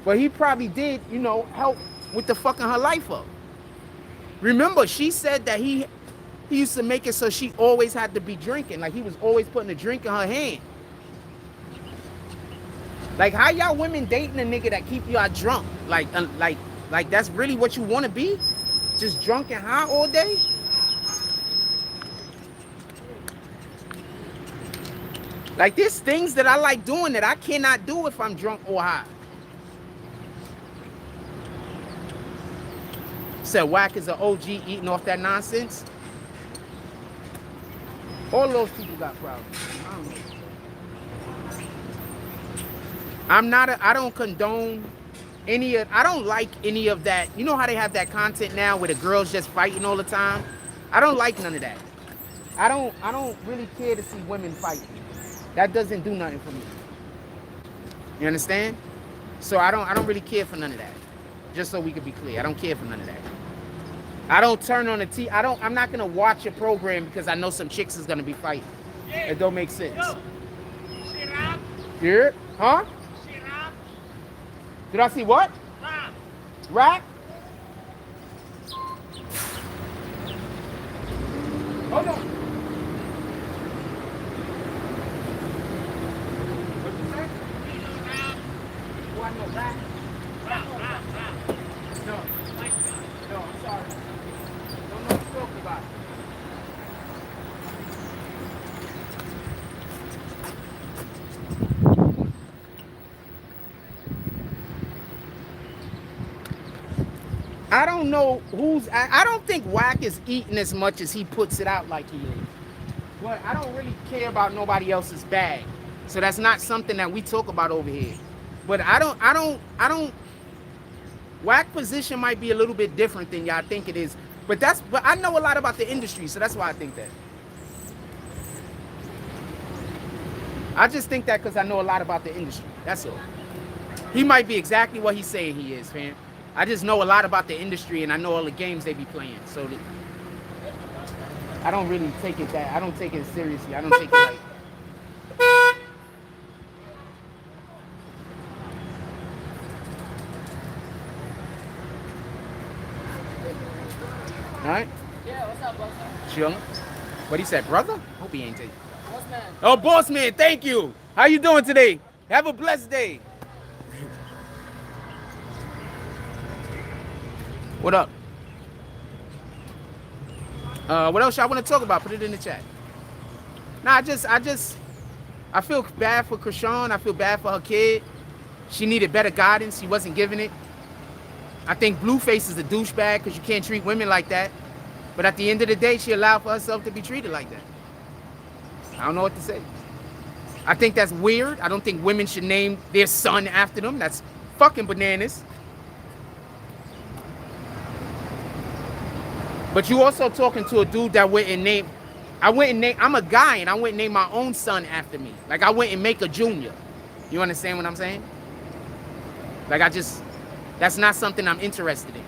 But he probably did, you know, help with the fucking her life up. Remember, she said that he used to make it so she always had to be drinking. Like, he was always putting a drink in her hand. Like, how y'all women dating a nigga that keep y'all drunk? Like that's really what you want to be? Just drunk and high all day? Like, there's things that I like doing that I cannot do if I'm drunk or high. Said Whack is an OG eating off that nonsense. All those people got problems. I don't know. I don't condone I don't like any of that. You know how they have that content now where the girls just fighting all the time? I don't like none of that. I don't really care to see women fighting. That doesn't do nothing for me. You understand? So I don't really care for none of that. Just so we can be clear, I don't care for none of that. I don't turn on the TV. I'm not gonna watch a program because I know some chicks is gonna be fighting. It don't make sense. Here? Huh? Did I see what? Rap? Hold on. What you say? Oh, I know rap. No. No, I'm sorry. Don't know what you're talking about. I don't know I don't think Whack is eating as much as he puts it out like he is. But I don't really care about nobody else's bag. So that's not something that we talk about over here. But I don't Whack position might be a little bit different than y'all think it is. But I know a lot about the industry, so that's why I think that. I just think that because I know a lot about the industry. That's all. He might be exactly what he's saying he is, fam. I just know a lot about the industry and I know all the games they be playing. So I don't really take it I don't take it seriously. I don't take it like. All right? Yeah, what's up, boss? Chillin'. What he said, brother? Hope he ain't taking. Boss man. Oh, boss man, thank you. How you doing today? Have a blessed day. What up? What else y'all want to talk about? Put it in the chat. Nah, I feel bad for Krishan. I feel bad for her kid. She needed better guidance. She wasn't giving it. I think Blueface is a douchebag because you can't treat women like that. But at the end of the day, she allowed for herself to be treated like that. I don't know what to say. I think that's weird. I don't think women should name their son after them. That's fucking bananas. But you also talking to a dude that went and named. I'm a guy and I went and named my own son after me. Like I went and make a junior. You understand what I'm saying? Like that's not something I'm interested in.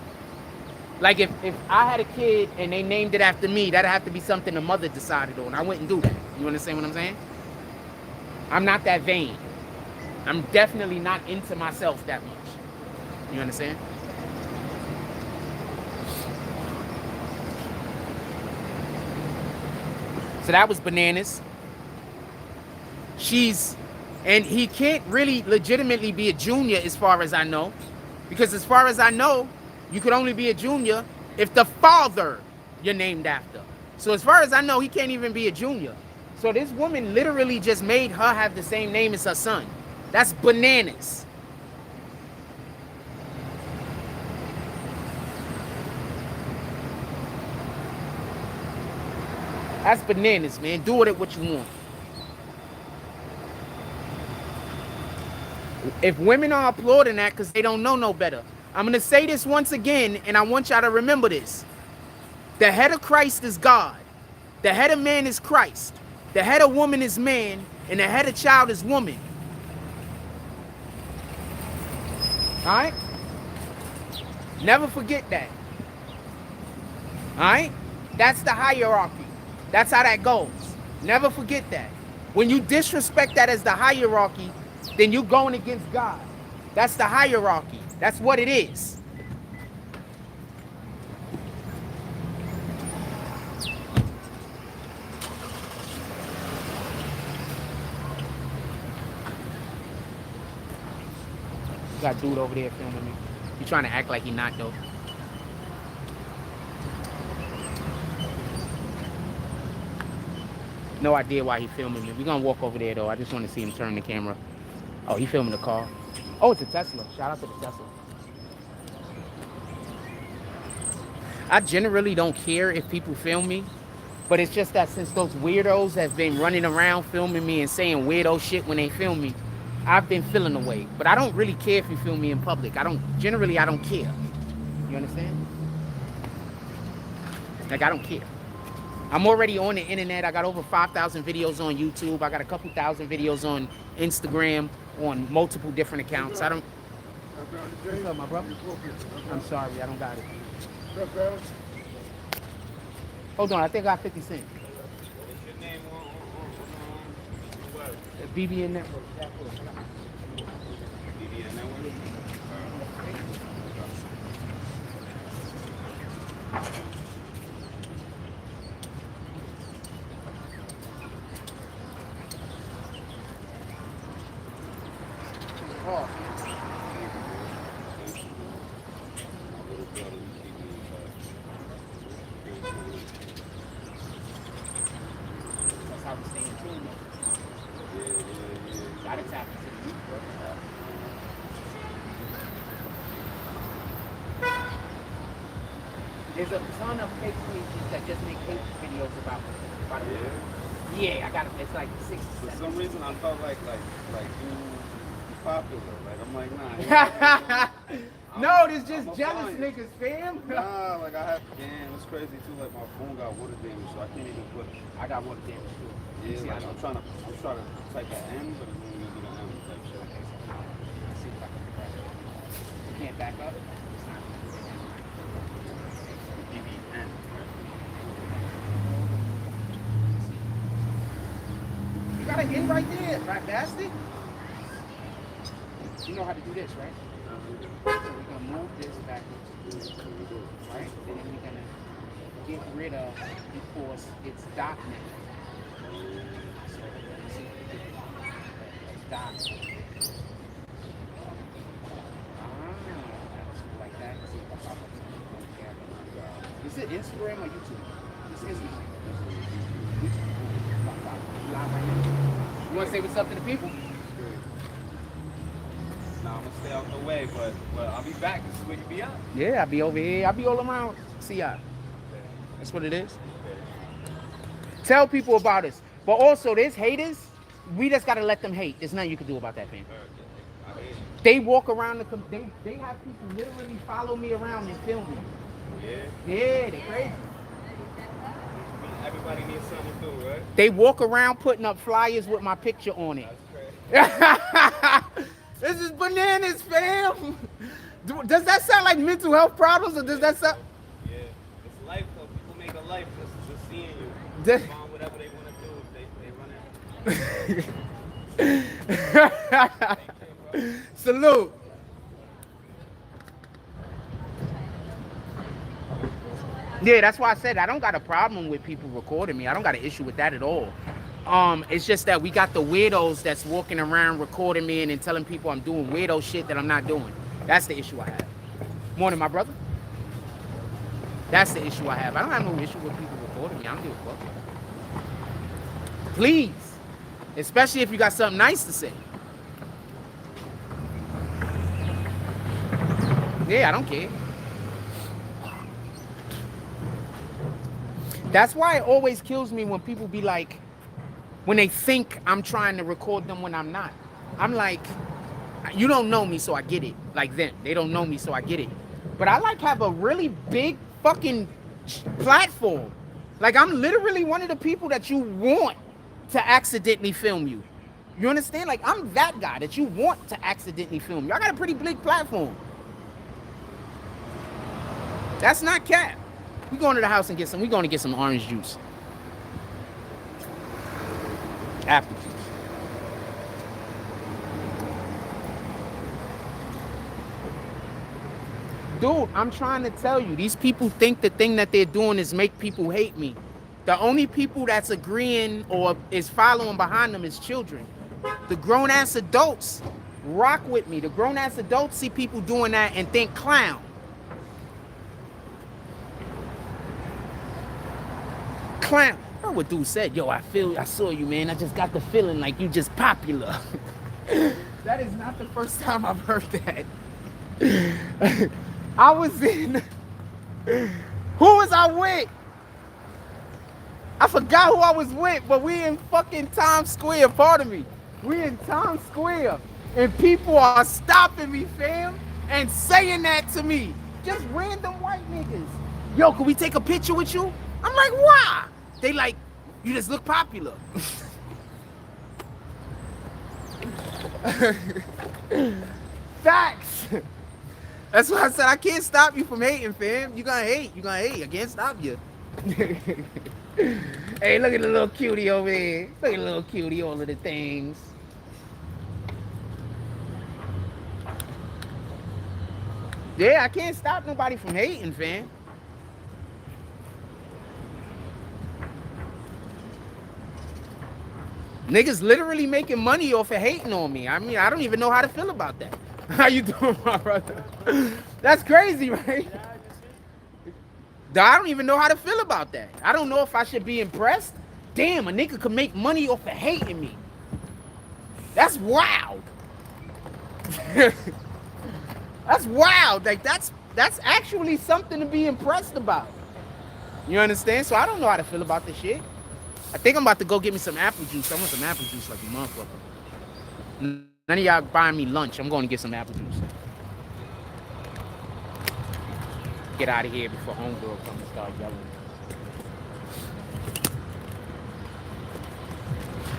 Like if I had a kid and they named it after me, that'd have to be something the mother decided on. I wouldn't do that. You understand what I'm saying? I'm not that vain. I'm definitely not into myself that much. You understand? So that was bananas. And he can't really legitimately be a junior as far as I know. Because as far as I know, you could only be a junior if the father you're named after. So as far as I know, he can't even be a junior. So this woman literally just made her have the same name as her son. That's bananas. That's bananas, man. Do with it what you want. If women are applauding that because they don't know no better, I'm going to say this once again, and I want y'all to remember this. The head of Christ is God. The head of man is Christ. The head of woman is man, and the head of child is woman. All right? Never forget that. All right? That's the hierarchy. That's how that goes. Never forget that. When you disrespect that as the hierarchy, then you're going against God. That's the hierarchy. That's what it is. Got a dude over there filming me. He trying to act like he not though. No idea why he filming me. We're gonna walk over there though. I just want to see him turn the camera. Oh, he filming the car. Oh, it's a Tesla. Shout out to the Tesla. I generally don't care if people film me, but it's just that since those weirdos have been running around filming me and saying weirdo shit when they film me, I've been feeling away. But I don't really care if you film me in public. I don't care. You understand? Like, I don't care. I'm already on the internet. I got over 5,000 videos on YouTube. I got a couple thousand videos on Instagram on multiple different accounts. I don't... What's up, my brother? I'm sorry, I don't got it. Hold on, I think I got 50 cents. What's your name on what? BBN Network. BBN Network? Oh. That's how we stay in tune. Gotta tap into the youth, bro. There's a ton of fake pages that just make hate videos about it. Yeah, I got it. It's like 6 For some reason, I felt like you popular. Like I'm like, nah. No, there's just jealous niggas, fam. Nah, like I have. Damn, it's crazy too. Like my phone got water damage, so I can't even put. I got water damage too. Yeah, like I'm trying to type an M, but it's only gonna do the M type shit. Let's see if I can figure it out. You can't back up. It's not. BBN. You got an N right there, right bastard? You know how to do this, right? So we're gonna move this backwards, right? And then we're gonna get rid of because it's dot now. So let's see if we get dot. Like that. See if I pop up. Is it Instagram or YouTube? This is YouTube. Live right now. You wanna say what's up to the people? Nah, I'm gonna stay out the way, but I'll be back. This is where you be at. Yeah, I'll be over here. I'll be all around. See y'all. That's what it is. Tell people about us. But also, there's haters. We just gotta let them hate. There's nothing you can do about that, fam. They walk around they have people literally follow me around and film me. Yeah. Yeah, they crazy. trying to do, right? They walk around putting up flyers with my picture on it. This is bananas, fam. Does that sound like mental health problems, or does that sound? Yeah, it's life though. People make a life just seeing you. Does- Find whatever they want to do if they run it. Salute. Yeah, that's why I said I don't got a problem with people recording me. I don't got an issue with that at all. It's just that we got the weirdos that's walking around recording me and telling people I'm doing weirdo shit that I'm not doing. That's the issue I have. Morning, my brother. That's the issue I have. I don't have no issue with people recording me. I don't give a fuck. Please. Especially if you got something nice to say. Yeah, I don't care. That's why it always kills me when people be like, when they think I'm trying to record them when I'm not. I'm like, you don't know me, so I get it. Like them. They don't know me, so I get it. But I like have a really big fucking platform. Like I'm literally one of the people that you want to accidentally film you. You understand? Like I'm that guy that you want to accidentally film you. I got a pretty big platform. That's not cap. We going to the house and we going to get some orange juice. Apple juice. Dude, I'm trying to tell you, these people think the thing that they're doing is make people hate me. The only people that's agreeing or is following behind them is children. The grown-ass adults rock with me. The grown-ass adults see people doing that and think clown. Clown. That's what dude said. Yo, I saw you, man. I just got the feeling like you just popular. That is not the first time I've heard that. I was in... Who was I with? I forgot who I was with, but we in fucking Times Square, pardon me. We in Times Square, and people are stopping me, fam, and saying that to me. Just random white niggas. Yo, can we take a picture with you? I'm like, why? They like, you just look popular. Facts. That's why I said I can't stop you from hating, fam. You gonna hate. I can't stop you. Hey, look at the little cutie over there. Look at the little cutie, all of the things. Yeah, I can't stop nobody from hating, fam. Niggas literally making money off of hating on me. I mean, I don't even know how to feel about that. How you doing, my brother? That's crazy, right? I don't even know how to feel about that. I don't know if I should be impressed. Damn, a nigga could make money off of hating me. That's wild. That's wild. Like that's actually something to be impressed about. You understand? So I don't know how to feel about this shit. I think I'm about to go get me some apple juice. I want some apple juice like a motherfucker. None of y'all buying me lunch. I'm going to get some apple juice. Get out of here before homegirl comes and start yelling.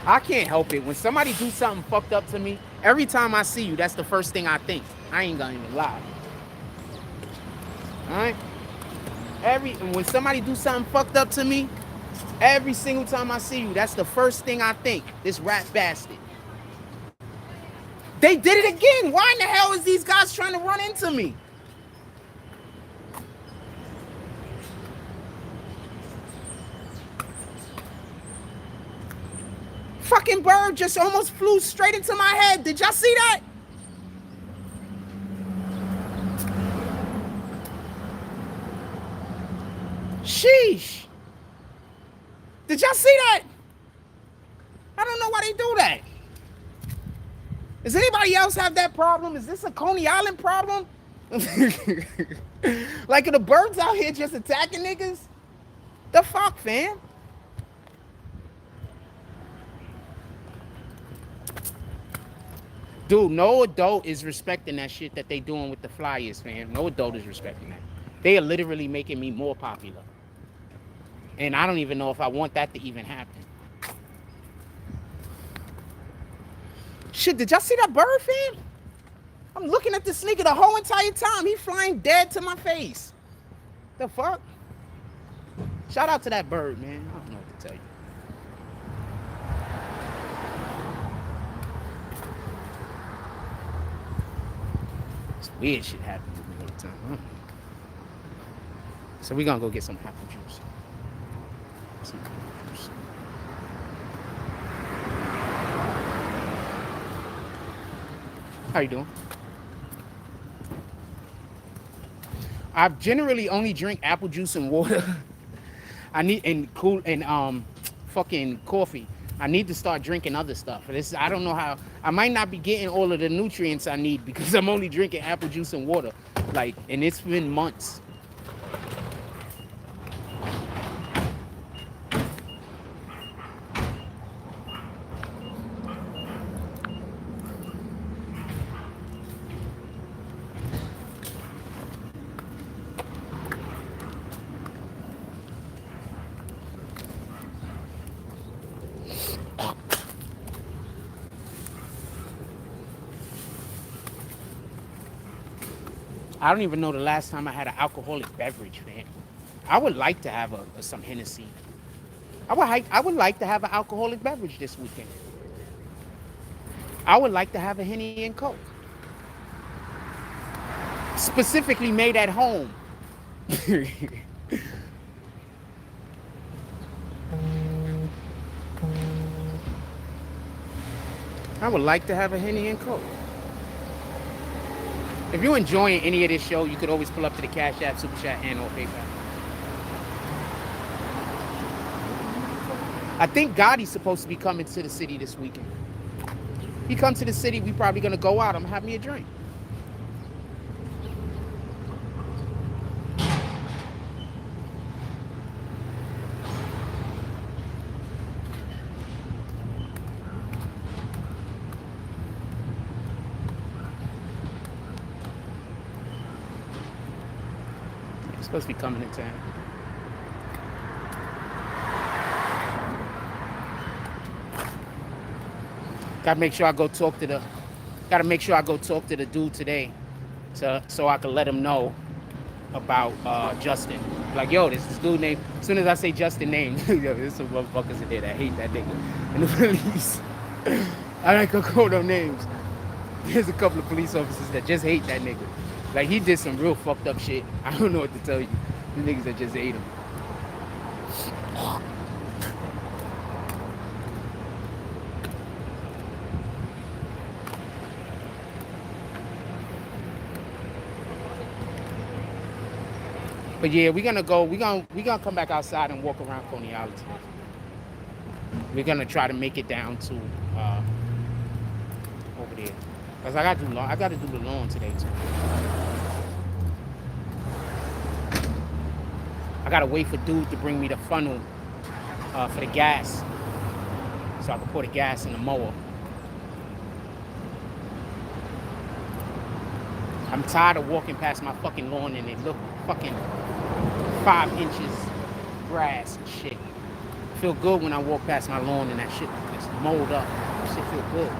I can't help it. When somebody do something fucked up to me, every time I see you, that's the first thing I think. I ain't gonna even lie. Alright? When somebody do something fucked up to me, every single time I see you, that's the first thing I think. This rat bastard. They did it again. Why in the hell is these guys trying to run into me? Fucking bird just almost flew straight into my head. Did y'all see that? Sheesh. Did y'all see that? I don't know why they do that. Does anybody else have that problem? Is this a Coney Island problem? Like, are the birds out here just attacking niggas? The fuck, fam? Dude, no adult is respecting that shit that they doing with the flyers, fam. No adult is respecting that. They are literally making me more popular. And I don't even know if I want that to even happen. Shit, did y'all see that bird, fam? I'm looking at this nigga the whole entire time. He flying dead to my face. The fuck? Shout out to that bird, man. I don't know what to tell you. It's weird shit happens with me all the time. Huh? So we gonna go get some apple juice. Some apple juice. How you doing? I generally only drink apple juice and water. I need fucking coffee. I need to start drinking other stuff. I don't know how. I might not be getting all of the nutrients I need because I'm only drinking apple juice and water. Like, and it's been months. I don't even know the last time I had an alcoholic beverage, man. I would like to have some Hennessy. I would like to have an alcoholic beverage this weekend. I would like to have a Henny and Coke. Specifically made at home. I would like to have a Henny and Coke. If you're enjoying any of this show, you could always pull up to the Cash App, Super Chat, and or PayPal. I think Gotti's supposed to be coming to the city this weekend. He comes to the city, we probably gonna go out. I'm gonna have me a drink. Supposed to be coming in town. Gotta make sure I go talk to the dude today, so I can let him know about Justin. Like, yo, this dude named. As soon as I say Justin name, yo, there's some motherfuckers in there that hate that nigga. And the police. I ain't gonna call no names. There's a couple of police officers that just hate that nigga. Like, he did some real fucked up shit. I don't know what to tell you. The niggas that just hate him. But yeah, we're gonna come back outside and walk around Coney-Island. We're gonna try to make it down to over there. Cause I gotta do the lawn today too. I gotta wait for dude to bring me the funnel for the gas, so I can pour the gas in the mower. I'm tired of walking past my fucking lawn and it look fucking 5 inches grass and shit. I feel good when I walk past my lawn and that shit is mowed up. That shit feel good.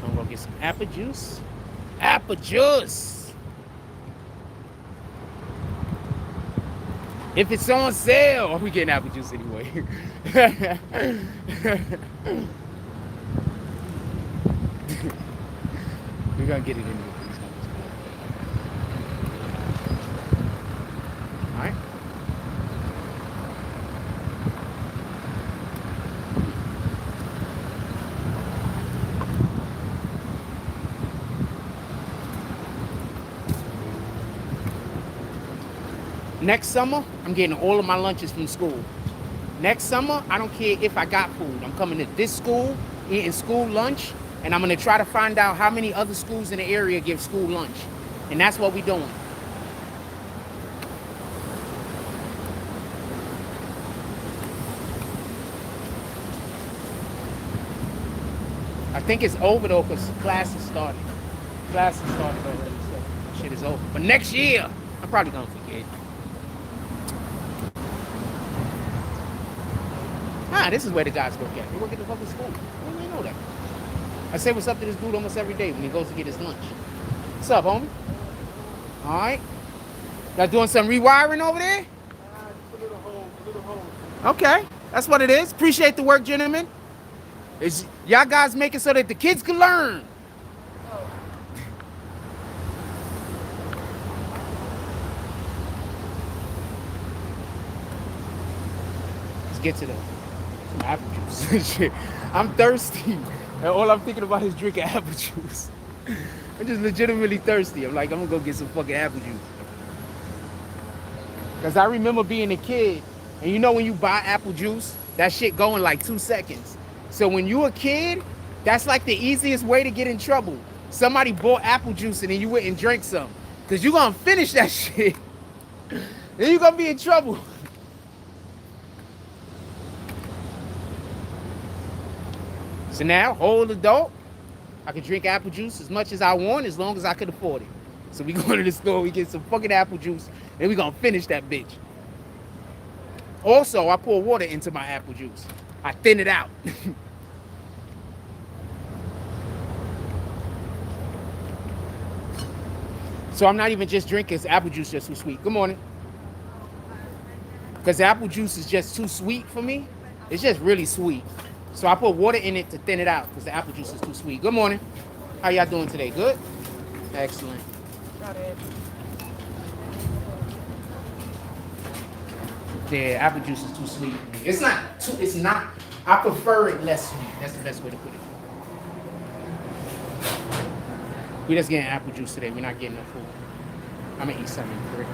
I'm gonna get some apple juice. Apple juice! If it's on sale, we getting apple juice anyway. We're gonna get it anyway. All right. Next summer, I'm getting all of my lunches from school. Next summer, I don't care if I got food. I'm coming to this school, eating school lunch, and I'm gonna try to find out how many other schools in the area give school lunch. And that's what we're doing. I think it's over though, because classes started. Classes started already, so shit is over. But next year, I'm probably gonna forget. Ah, this is where the guys work at. They work at the fucking school. I didn't even know that. I say what's up to this dude almost every day when he goes to get his lunch. What's up, homie? All right. Y'all doing some rewiring over there? Okay, that's what it is. Appreciate the work, gentlemen. Is y'all guys make it so that the kids can learn? Let's get to some apple juice. Shit, I'm thirsty, and all I'm thinking about is drinking apple juice. I'm just legitimately thirsty. I'm like, I'm gonna go get some fucking apple juice. Cause I remember being a kid, and you know when you buy apple juice, that shit go in like 2 seconds. So when you a kid, that's like the easiest way to get in trouble. Somebody bought apple juice and then you went and drank some. Cause you gonna finish that shit. Then you gonna be in trouble. So now, whole adult, I can drink apple juice as much as I want, as long as I can afford it. So we go to the store, we get some fucking apple juice, and we gonna finish that bitch. Also, I pour water into my apple juice. I thin it out. So I'm not even just drinking apple juice just too sweet. Good morning. Because apple juice is just too sweet for me. It's just really sweet. So I put water in it to thin it out because the apple juice is too sweet. Good morning. How y'all doing today? Good? Excellent. Yeah, apple juice is too sweet. It's not, I prefer it less sweet. That's the best way to put it. We just getting apple juice today. We're not getting no food. I'm gonna eat something quick.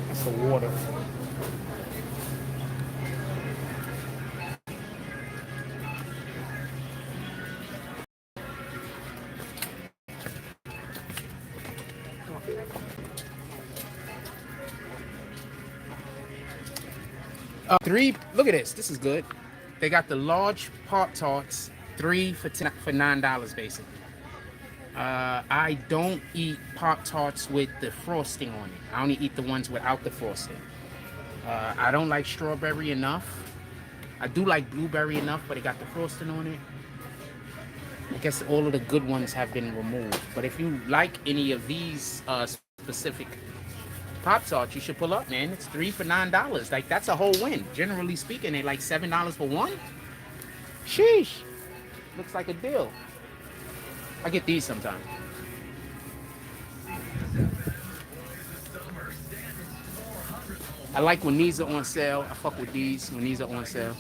That's the water. Look at this. This is good. They got the large Pop-Tarts, 3 for $9 basically. I don't eat Pop-Tarts with the frosting on it. I only eat the ones without the frosting. I don't like strawberry enough. I do like blueberry enough, but it got the frosting on it. I guess all of the good ones have been removed. But if you like any of these specific Pop-Tarts, you should pull up, man. It's 3 for $9. Like, that's a whole win. Generally speaking, they like $7 for one. Sheesh. Looks like a deal. I get these sometimes. I like when these are on sale. I fuck with these when these are on sale.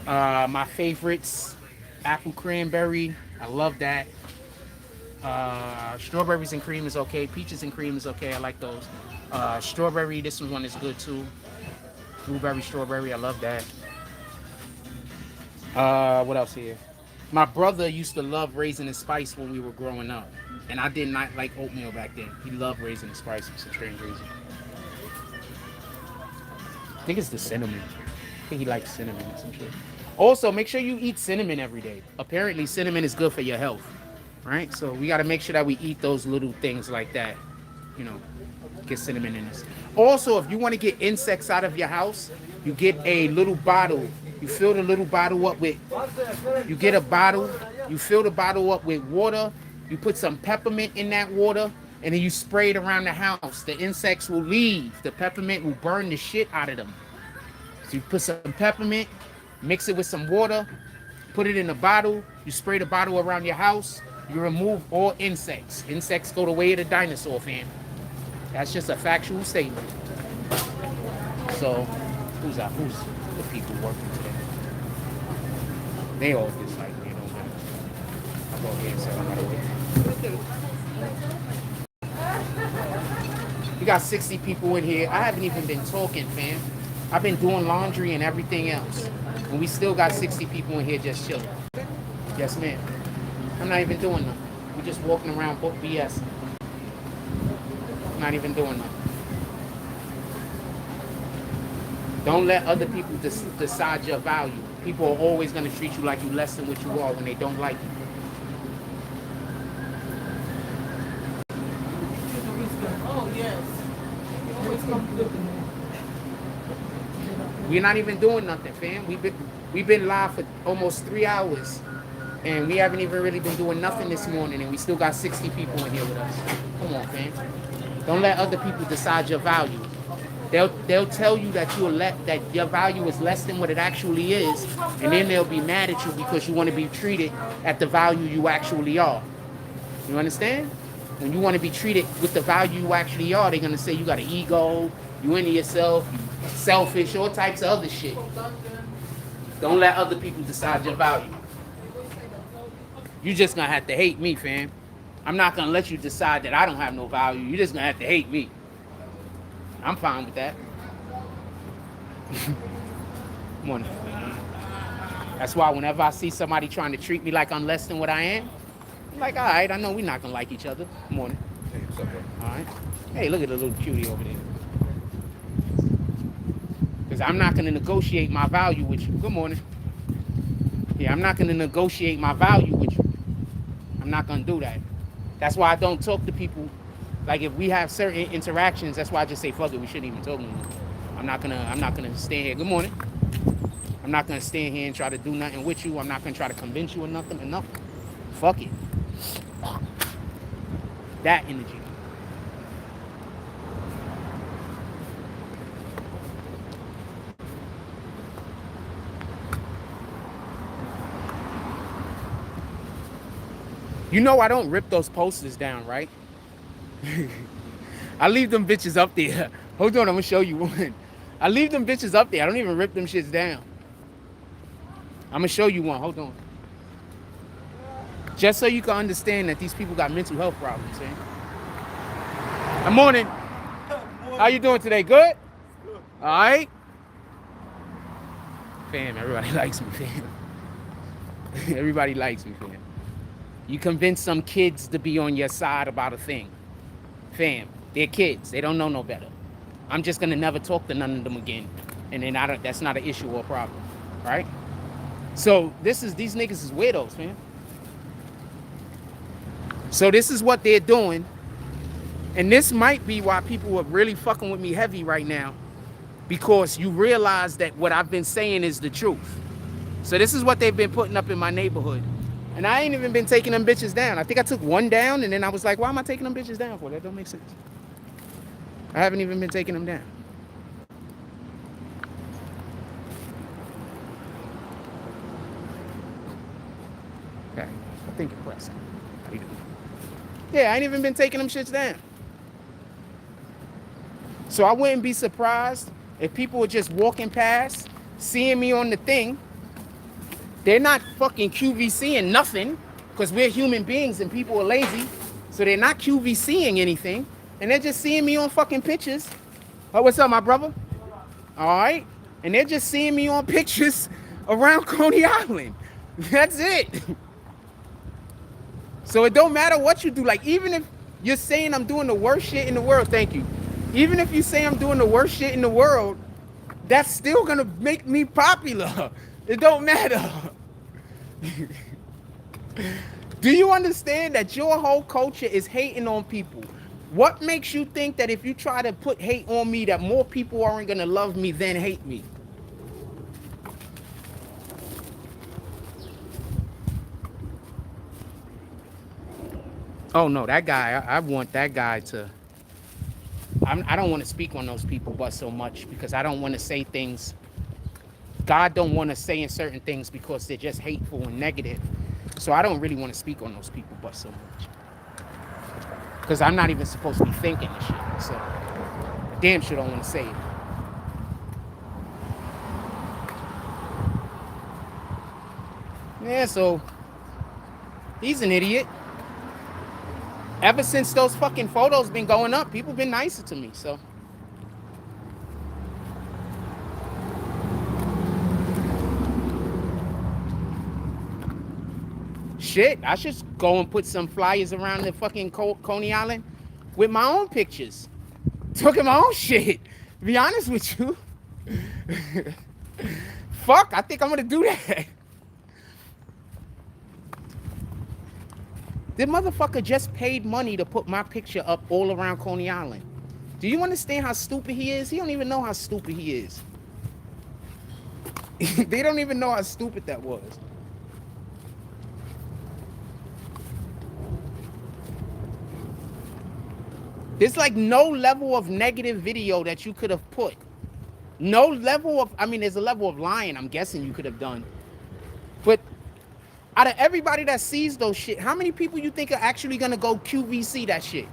My favorites, apple cranberry. I love that. Strawberries and cream is okay. Peaches and cream is okay. I like those. Strawberry, this one is good too. Blueberry, strawberry, I love that. What else here? My brother used to love Raisin and Spice when we were growing up. And I did not like oatmeal back then. He loved Raisin and Spice for some strange reason. I think it's the cinnamon. I think he likes cinnamon or some shit. Also, make sure you eat cinnamon every day. Apparently, cinnamon is good for your health. Right? So we got to make sure that we eat those little things like that. You know, get cinnamon in this. Also, if you want to get insects out of your house, you get a little bottle. You fill the little bottle up with, you get a bottle, you fill the bottle up with water, you put some peppermint in that water, and then you spray it around the house. The insects will leave. The peppermint will burn the shit out of them. So you put some peppermint, mix it with some water, put it in a bottle, you spray the bottle around your house, you remove all insects. Insects go the way of the dinosaur, fam. That's just a factual statement. So, who's the people working today? They all just like me, don't matter. I'll go ahead and say I'm gonna wait. We got 60 people in here. I haven't even been talking, fam. I've been doing laundry and everything else. And we still got 60 people in here just chilling. Yes, ma'am. I'm not even doing nothing. We're just walking around book BS. Not even doing nothing. Don't let other people decide your value. People are always going to treat you like you less than what you are when they don't like you. Oh, yes. Always come looking at. We're not even doing nothing, fam. We've been live for almost 3 hours, and we haven't even really been doing nothing this morning, and we still got 60 people in here with us. Come on, fam. Don't let other people decide your value. They'll tell you that that your value is less than what it actually is, and then they'll be mad at you because you want to be treated at the value you actually are. You understand? When you want to be treated with the value you actually are, they're gonna say you got an ego, you into yourself, you selfish, all types of other shit. Don't let other people decide your value. You just gonna have to hate me, fam. I'm not gonna let you decide that I don't have no value. You're just gonna have to hate me. I'm fine with that. Come on. That's why whenever I see somebody trying to treat me like I'm less than what I am, I'm like, all right, I know we're not gonna like each other. Good morning. Hey, what's up, bro? All right. Hey, look at the little cutie over there. Because I'm not gonna negotiate my value with you. Good morning. Yeah, I'm not gonna negotiate my value with you. I'm not gonna do that. That's why I don't talk to people. Like if we have certain interactions, that's why I just say fuck it. We shouldn't even talk anymore. I'm not gonna stand here. Good morning. I'm not gonna stand here and try to do nothing with you. I'm not gonna try to convince you of nothing or nothing. Fuck it. That energy. You know I don't rip those posters down, right? I leave them bitches up there. Hold on, I'm gonna show you one. I leave them bitches up there. I don't even rip them shits down. I'm gonna show you one. Hold on. Just so you can understand that these people got mental health problems, eh? Good morning. How you doing today? Good? All right? Fam, everybody likes me, fam. Everybody likes me, fam. You convince some kids to be on your side about a thing. Fam, they're kids. They don't know no better. I'm just gonna never talk to none of them again. And then that's not an issue or a problem, right? So these niggas is weirdos, man. So this is what they're doing. And this might be why people are really fucking with me heavy right now. Because you realize that what I've been saying is the truth. So this is what they've been putting up in my neighborhood. And I ain't even been taking them bitches down. I think I took one down and then I was like, why am I taking them bitches down for? That don't make sense. I haven't even been taking them down. Okay, I think you're pressing. How you doing? Yeah, I ain't even been taking them shits down. So I wouldn't be surprised if people were just walking past, seeing me on the thing. They're not fucking QVCing nothing because we're human beings and people are lazy. So they're not QVCing anything. And they're just seeing me on fucking pictures. Oh, what's up, my brother? All right. And they're just seeing me on pictures around Coney Island. That's it. So it don't matter what you do. Like, even if you're saying I'm doing the worst shit in the world, thank you. Even if you say I'm doing the worst shit in the world, that's still gonna make me popular. It don't matter. Do you understand that your whole culture is hating on people? What makes you think that if you try to put hate on me, that more people aren't gonna love me than hate me? Oh no, that guy, I want that guy to, I don't want to speak on those people but so much because I don't want to say things. God don't want to say in certain things because they're just hateful and negative. So I don't really want to speak on those people but so much. Because I'm not even supposed to be thinking this shit. So I damn sure don't want to say it. Yeah, so he's an idiot. Ever since those fucking photos been going up, people been nicer to me, so. Shit, I should go and put some flyers around the fucking Coney Island with my own pictures. Talking my own shit. To be honest with you. Fuck, I think I'm gonna do that. The motherfucker just paid money to put my picture up all around Coney Island. Do you understand how stupid he is? He don't even know how stupid he is. They don't even know how stupid that was. There's like no level of negative video that you could have put. No level of, I mean, there's a level of lying I'm guessing you could have done. But out of everybody that sees those shit, how many people you think are actually gonna go QVC that shit?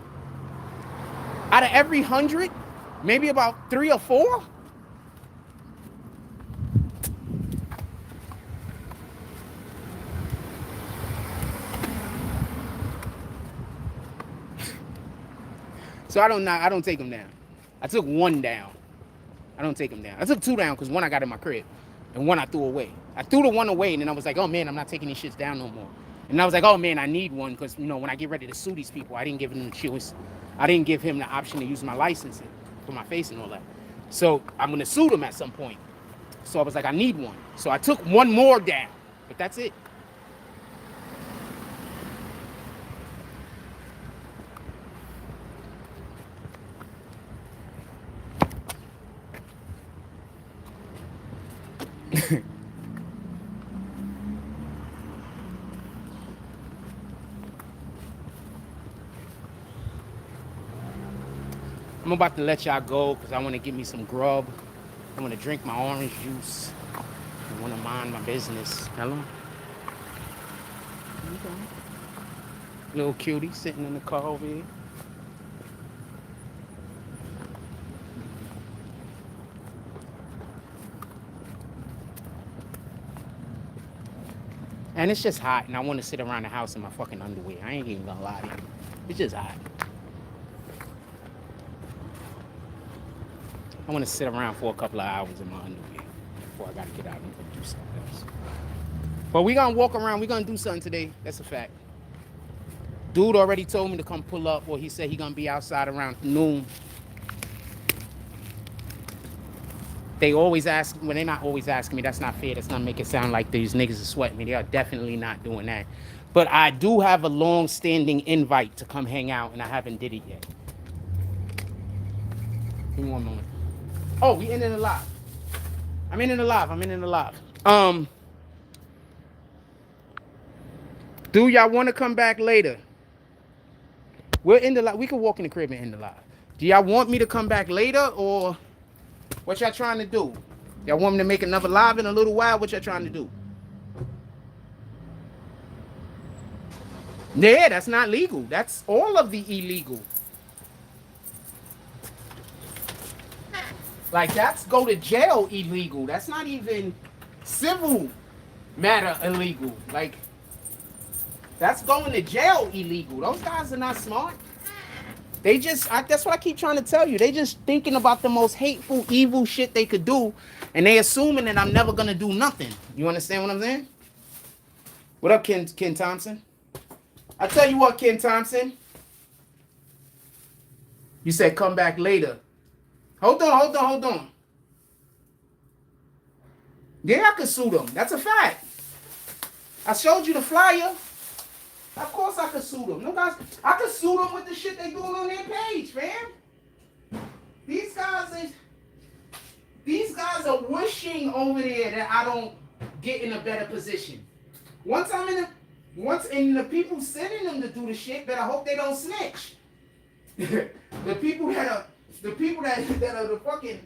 Out of every 100, maybe about 3 or 4? So I don't take them down. I took 1 down. I don't take them down. I took 2 down because 1 I got in my crib and 1 I threw away. I threw the 1 away and then I was like, oh man, I'm not taking these shits down no more. And I was like, oh man, I need 1 because, you know, when I get ready to sue these people, I didn't give him the choice. I didn't give him the option to use my license for my face and all that. So I'm going to sue them at some point. So I was like, I need 1. So I took 1 more down, but that's it. I'm about to let y'all go because I want to get me some grub. I want to drink my orange juice. I want to mind my business. Hello? Okay. Little cutie sitting in the car over here. And it's just hot, and I want to sit around the house in my fucking underwear. I ain't even gonna lie to you. It's just hot. I want to sit around for a couple of hours in my underwear before I gotta get out and do something else. But we gonna walk around. We gonna do something today. That's a fact. Dude already told me to come pull up, or he said he gonna be outside around noon. They always ask, when they're not always asking me, that's not fair. That's not make it sound like these niggas are sweating me. They are definitely not doing that. But I do have a long-standing invite to come hang out, and I haven't did it yet. Give me 1 moment. Oh, we ended the live. I'm in the live. Do y'all want to come back later? We're in the live. We can walk in the crib and end the live. Do y'all want me to come back later, or what y'all trying to do? Y'all want me to make another live in a little while? What y'all trying to do? Yeah, that's not legal. That's all of the illegal. Like, that's go to jail illegal. That's not even civil matter illegal. Like, that's going to jail illegal. Those guys are not smart. They just, that's what I keep trying to tell you. They just thinking about the most hateful, evil shit they could do, and they assuming that I'm never going to do nothing. You understand what I'm saying? What up, Ken Thompson? I tell you what, Ken Thompson. You said come back later. Hold on. Yeah, I could sue them. That's a fact. I showed you the flyer. Of course I could sue them. No guys, I could sue them with the shit they doing on their page, fam. These guys are wishing over there that I don't get in a better position. Once in the people sending them to do the shit, but I hope they don't snitch. The people that are the fucking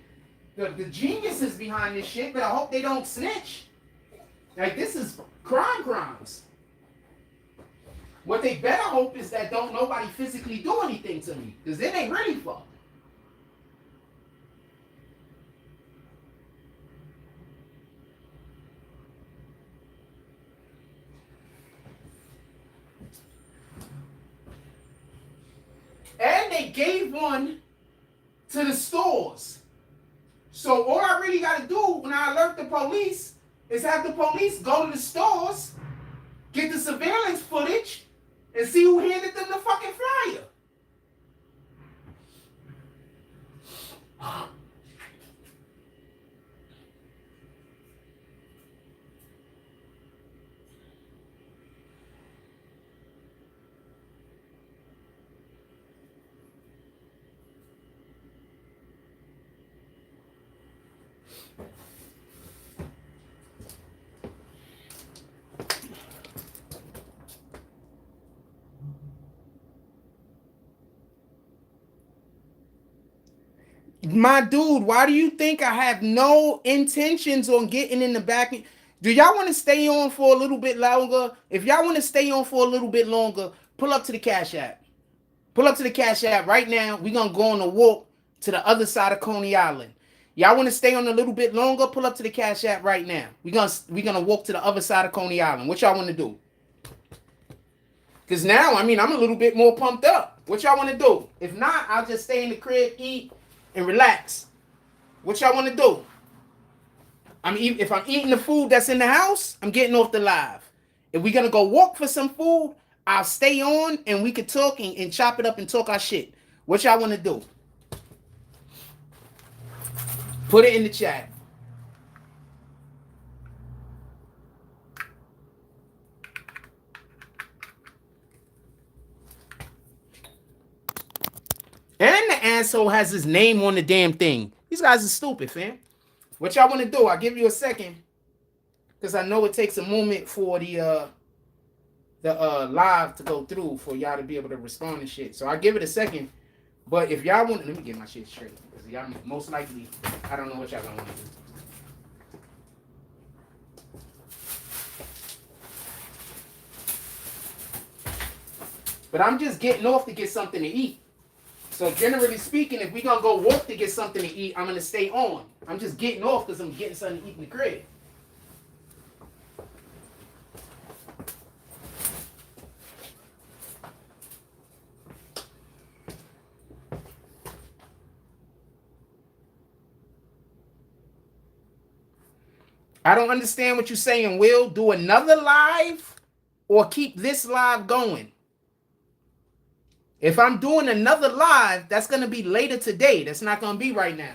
the geniuses behind this shit, but I hope they don't snitch. Like, this is crimes. What they better hope is that don't nobody physically do anything to me, because then they really fucked. And they gave one to the stores. So all I really got to do when I alert the police is have the police go to the stores get the surveillance footage, and see who handed them the fucking flyer. My dude, why do you think I have no intentions on getting in the back? Do y'all want to stay on for a little bit longer? If y'all want to stay on for a little bit longer, pull up to the Cash App. Pull up to the Cash App right now. We're going to go on a walk to the other side of Coney Island. Y'all want to stay on a little bit longer? Pull up to the Cash App right now. We're gonna walk to the other side of Coney Island. What y'all want to do? Because now, I mean, I'm a little bit more pumped up. What y'all want to do? If not, I'll just stay in the crib, eat, and relax. What y'all want to do? If I'm eating the food that's in the house, I'm getting off the live. If we're going to go walk for some food, I'll stay on and we can talk and chop it up and talk our shit. What y'all want to do? Put it in the chat. And the asshole has his name on the damn thing. These guys are stupid, fam. What y'all want to do? I'll give you a second. Because I know it takes a moment for the live to go through for y'all to be able to respond and shit. So I'll give it a second. But if y'all want, let me get my shit straight. Because y'all most likely, I don't know what y'all gonna want to do. But I'm just getting off to get something to eat. So generally speaking, if we're going to go walk to get something to eat, I'm going to stay on. I'm just getting off because I'm getting something to eat in the crib. I don't understand what you're saying, Will. Do another live or keep this live going? If I'm doing another live, that's going to be later today. That's not going to be right now.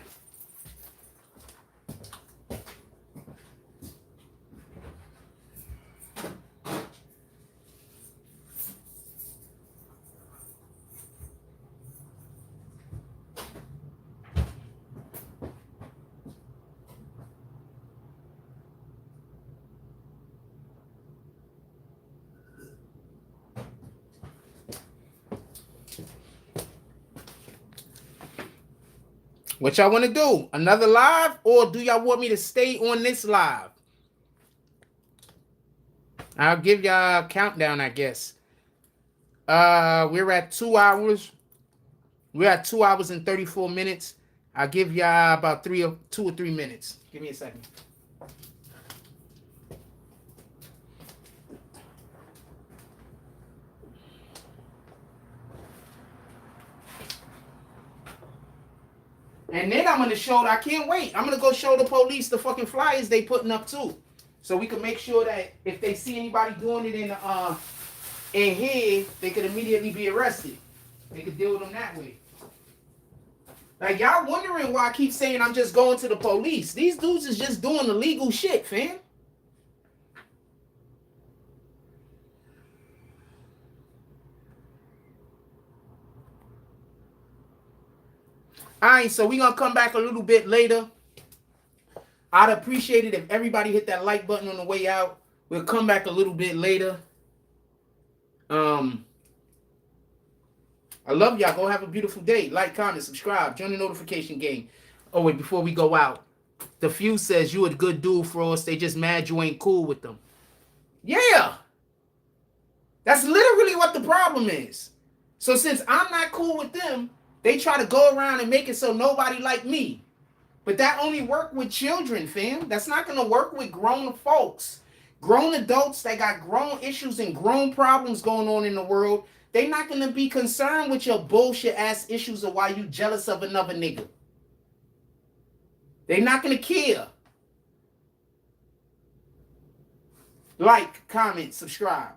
What y'all want to do? Another live? Or do y'all want me to stay on this live? I'll give y'all a countdown, I guess. We're at 2 hours. We're at 2 hours and 34 minutes. I'll give y'all about 2 or 3 minutes. Give me a second. And then I'm going to show, I can't wait. I'm going to go show the police the fucking flyers they putting up too. So we can make sure that if they see anybody doing it in here, they could immediately be arrested. They could deal with them that way. Like, y'all wondering why I keep saying I'm just going to the police. These dudes is just doing illegal shit, fam. All right, so we're going to come back a little bit later. I'd appreciate it if everybody hit that like button on the way out. We'll come back a little bit later. I love y'all. Go have a beautiful day. Like, comment, subscribe. Join the notification gang. Oh, wait, before we go out. The Fuse says you a good dude for us. They just mad you ain't cool with them. Yeah. That's literally what the problem is. So since I'm not cool with them, they try to go around and make it so nobody like me. But that only work with children, fam. That's not going to work with grown folks. Grown adults that got grown issues and grown problems going on in the world, they not going to be concerned with your bullshit ass issues or why you jealous of another nigga. They not going to care. Like, comment, subscribe.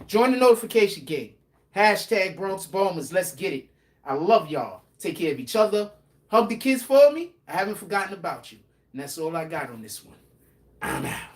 Join the notification gang. Hashtag Bronx Bombers. Let's get it. I love y'all. Take care of each other. Hug the kids for me. I haven't forgotten about you. And that's all I got on this one. I'm out.